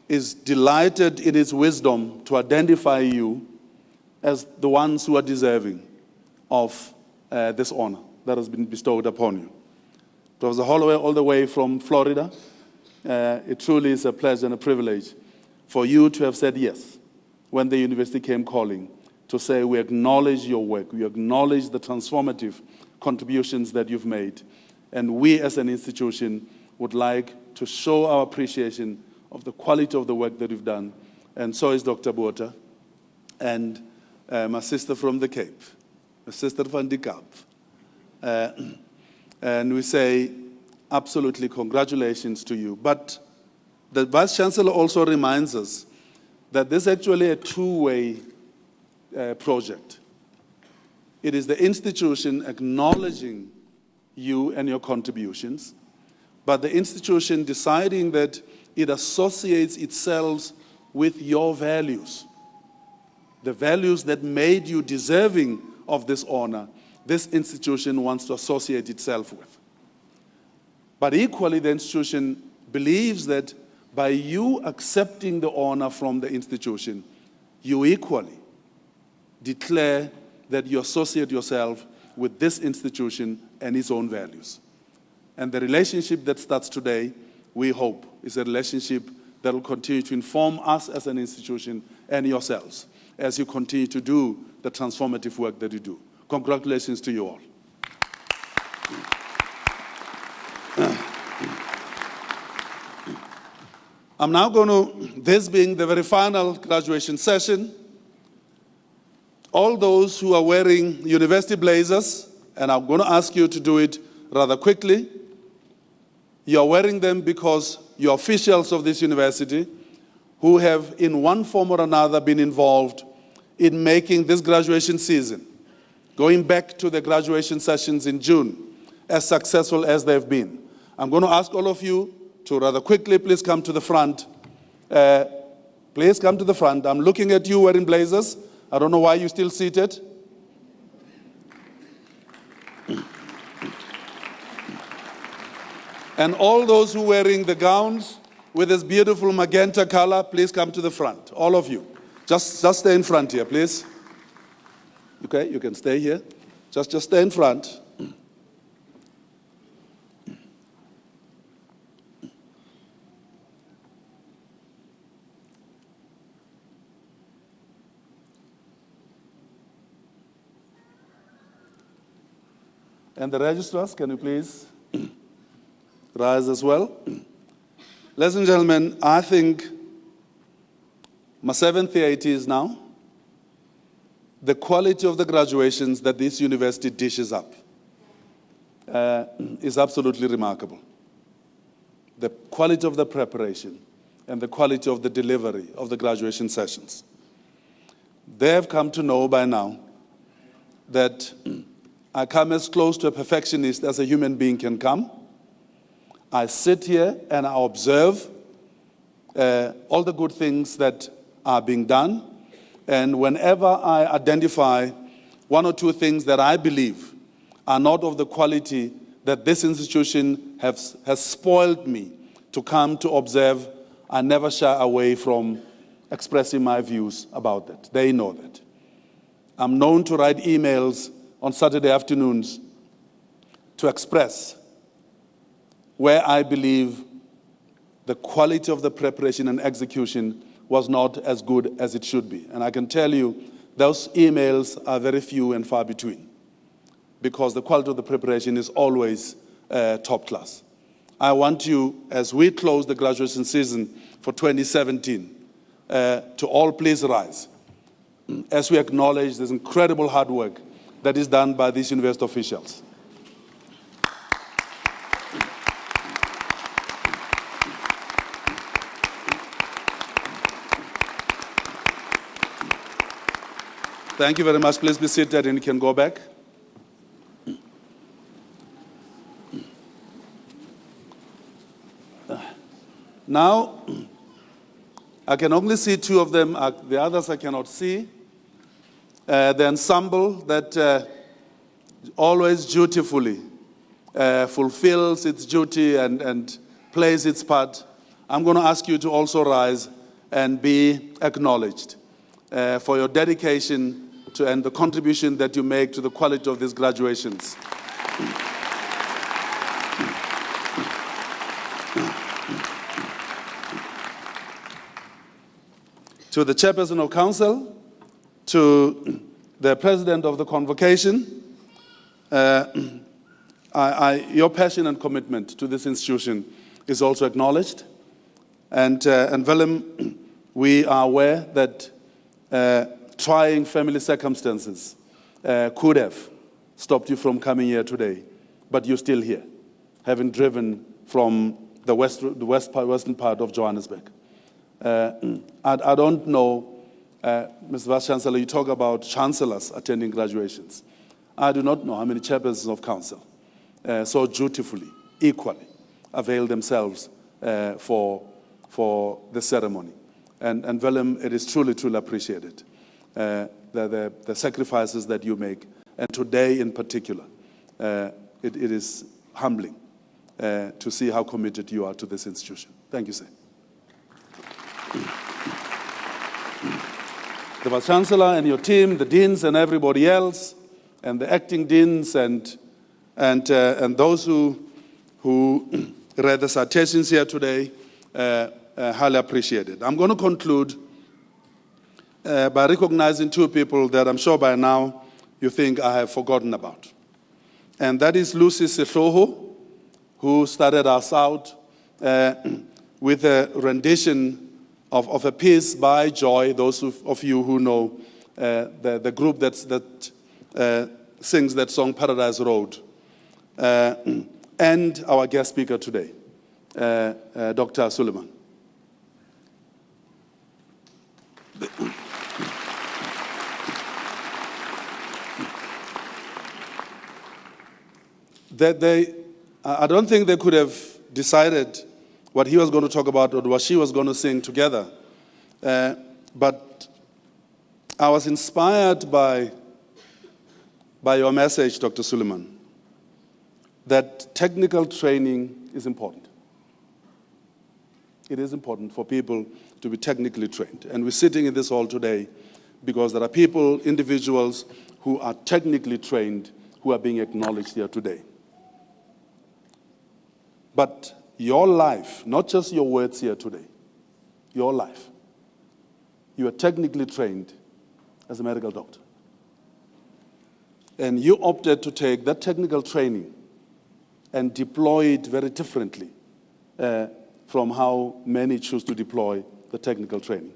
is delighted in its wisdom to identify you as the ones who are deserving of this honor that has been bestowed upon you. Professor Holloway, all the way from Florida, it truly is a pleasure and a privilege for you to have said yes when the university came calling, to say we acknowledge your work, we acknowledge the transformative contributions that you've made, and we as an institution would like to show our appreciation of the quality of the work that you've done. And so is Dr. Botha, and my sister from the Cape, my sister van die Kaap. And we say absolutely congratulations to you. But the Vice-Chancellor also reminds us that this is actually a two-way project. It is the institution acknowledging you and your contributions, but the institution deciding that it associates itself with your values, the values that made you deserving of this honor. This institution wants to associate itself with. But equally, the institution believes that by you accepting the honor from the institution, you equally declare that you associate yourself with this institution and its own values. And the relationship that starts today, we hope, is a relationship that will continue to inform us as an institution and yourselves as you continue to do the transformative work that you do. Congratulations to you all. I'm now going to, this being the very final graduation session, all those who are wearing university blazers, and I'm going to ask you to do it rather quickly. You are wearing them because you're officials of this university who have in one form or another been involved in making this graduation season, going back to the graduation sessions in June, as successful as they've been. I'm going to ask all of you to rather quickly please come to the front. Please come to the front. I'm looking at you wearing blazers. I don't know why you're still seated. And all those who are wearing the gowns with this beautiful magenta color, please come to the front. All of you. Just stay in front here, please. Okay, you can stay here. Just stay in front. And the registrars, can you please rise as well? Ladies and gentlemen, I think my 7th year it is now. The quality of the graduations that this university dishes up is absolutely remarkable. The quality of the preparation and the quality of the delivery of the graduation sessions. They have come to know by now that I come as close to a perfectionist as a human being can come. I sit here and I observe all the good things that are being done. And whenever I identify one or two things that I believe are not of the quality that this institution has spoiled me to come to observe, I never shy away from expressing my views about that. They know that. I'm known to write emails on Saturday afternoons to express where I believe the quality of the preparation and execution was not as good as it should be. And I can tell you, those emails are very few and far between, because the quality of the preparation is always top class. I want you, as we close the graduation season for 2017, to all please rise as we acknowledge this incredible hard work that is done by these university officials. Thank you very much. Please be seated and you can go back. Now, I can only see two of them. The others I cannot see. The ensemble that always dutifully fulfills its duty and plays its part. I'm going to ask you to also rise and be acknowledged for your dedication to and the contribution that you make to the quality of these graduations. To the chairperson of council, to the president of the convocation, your passion and commitment to this institution is also acknowledged. And Willem, we are aware that trying family circumstances could have stopped you from coming here today, but you're still here, having driven from the western part of Johannesburg. I don't know, Mr. Vice-Chancellor, you talk about chancellors attending graduations. I do not know how many chairpersons of council so dutifully, equally, avail themselves for the ceremony. And Willem, it is truly, truly appreciated, the sacrifices that you make. And today in particular, it is humbling to see how committed you are to this institution. Thank you, sir. The Vice-Chancellor and your team, the deans and everybody else, and the acting deans and those who read the citations here today, highly appreciated. I'm going to conclude by recognizing two people that I'm sure by now you think I have forgotten about. And that is Lucy Sehloho, who started us out with a rendition of a piece by Joy, those of you who know the group that sings that song, Paradise Road. And our guest speaker today, Dr. Suleiman. I don't think they could have decided what he was going to talk about or what she was going to sing together. But I was inspired by your message, Dr. Suleiman, that technical training is important. It is important for people to be technically trained. And we're sitting in this hall today because there are people, individuals, who are technically trained who are being acknowledged here today. But your life, not just your words here today, your life, you are technically trained as a medical doctor. And you opted to take that technical training and deploy it very differently from how many choose to deploy the technical training.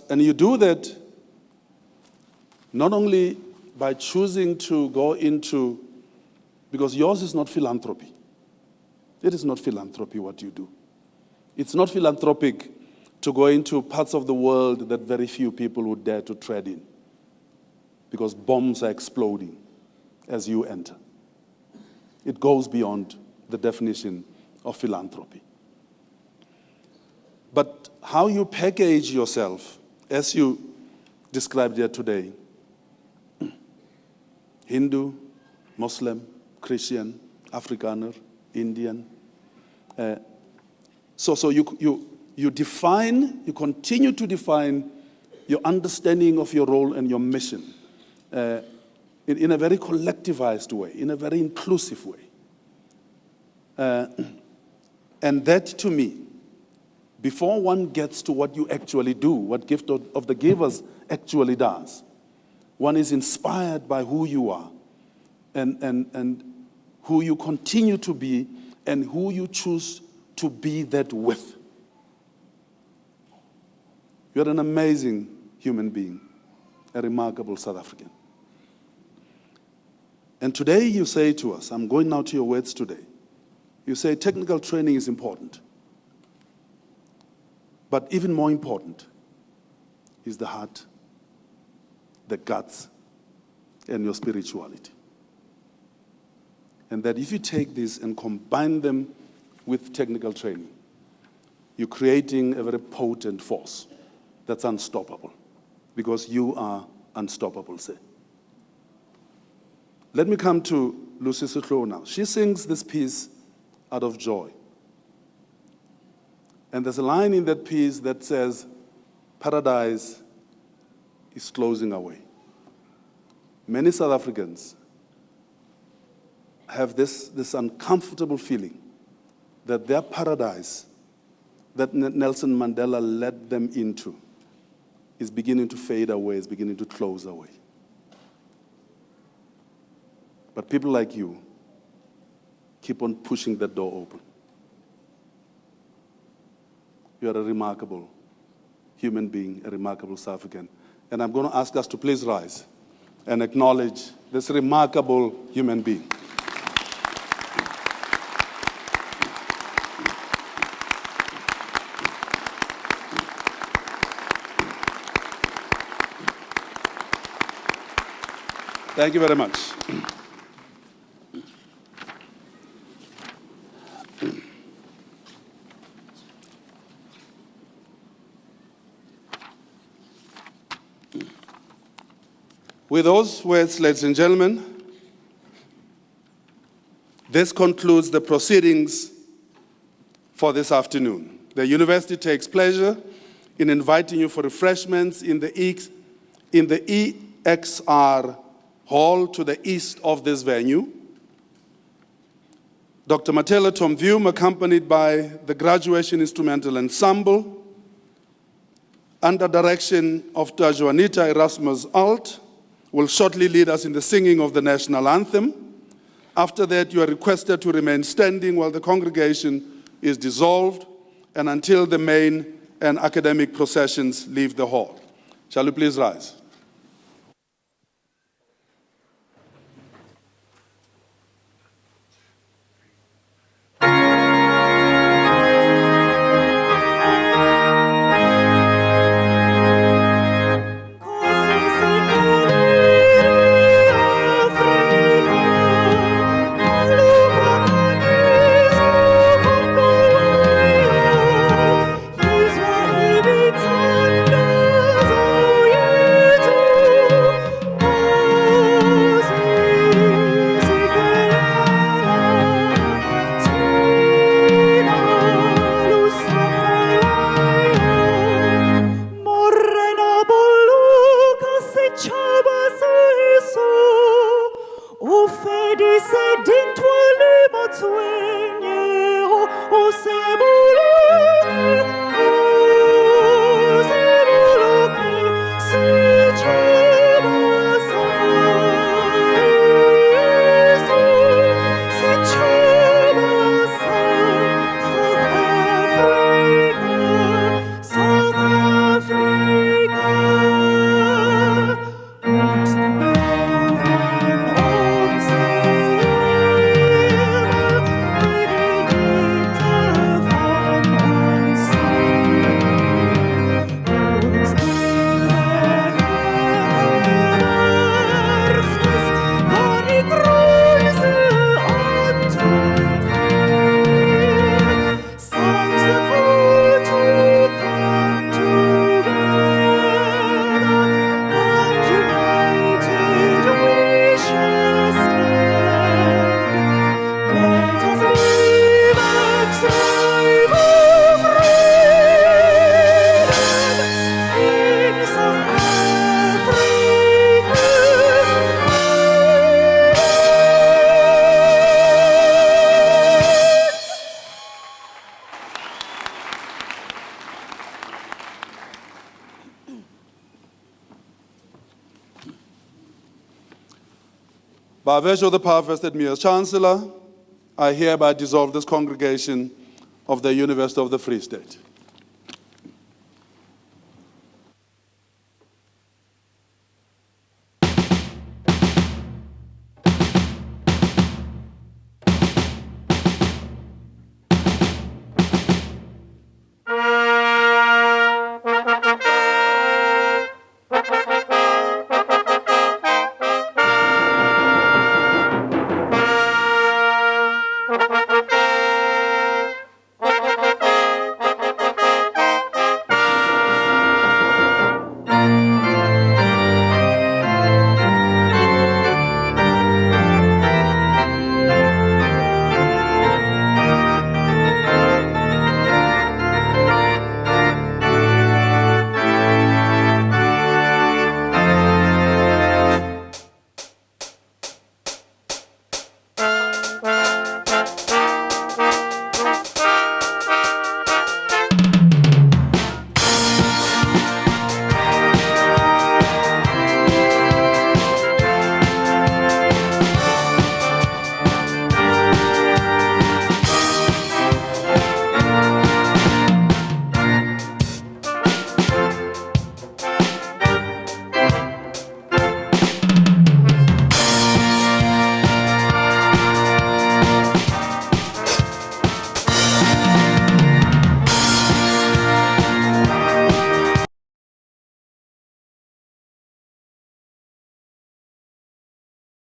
And you do that not only by choosing to go into, because yours is not philanthropy. It is not philanthropy what you do. It's not philanthropic to go into parts of the world that very few people would dare to tread in, because bombs are exploding as you enter. It goes beyond the definition of philanthropy. But how you package yourself, as you described here today, Hindu, Muslim, Christian, Afrikaner, Indian. So you define, you continue to define your understanding of your role and your mission in a very collectivized way, in a very inclusive way. And that, to me, before one gets to what you actually do, what Gift of the Givers actually does, one is inspired by who you are and who you continue to be and who you choose to be that with. You're an amazing human being, a remarkable South African. And today you say to us, I'm going now to your words today, you say technical training is important. But even more important is the heart, the guts, and your spirituality. And that if you take this and combine them with technical training, you're creating a very potent force that's unstoppable, because you are unstoppable, say. Let me come to Lucy Sutlo now. She sings this piece out of joy. And there's a line in that piece that says, paradise is closing away. Many South Africans have this uncomfortable feeling that their paradise that Nelson Mandela led them into is beginning to fade away, is beginning to close away. But people like you keep on pushing that door open. You are a remarkable human being, a remarkable South African. And I'm going to ask us to please rise and acknowledge this remarkable human being. Thank you very much. With those words, ladies and gentlemen, this concludes the proceedings for this afternoon. The university takes pleasure in inviting you for refreshments in the EXR Hall to the east of this venue. Dr. Matela Tomvium, accompanied by the Graduation Instrumental Ensemble, under direction of Juanita Erasmus Alt, will shortly lead us in the singing of the national anthem. After that, you are requested to remain standing while the congregation is dissolved and until the main and academic processions leave the hall. Shall we please rise? Israel, By virtue of the power vested in me as Chancellor, I hereby dissolve this congregation of the University of the Free State.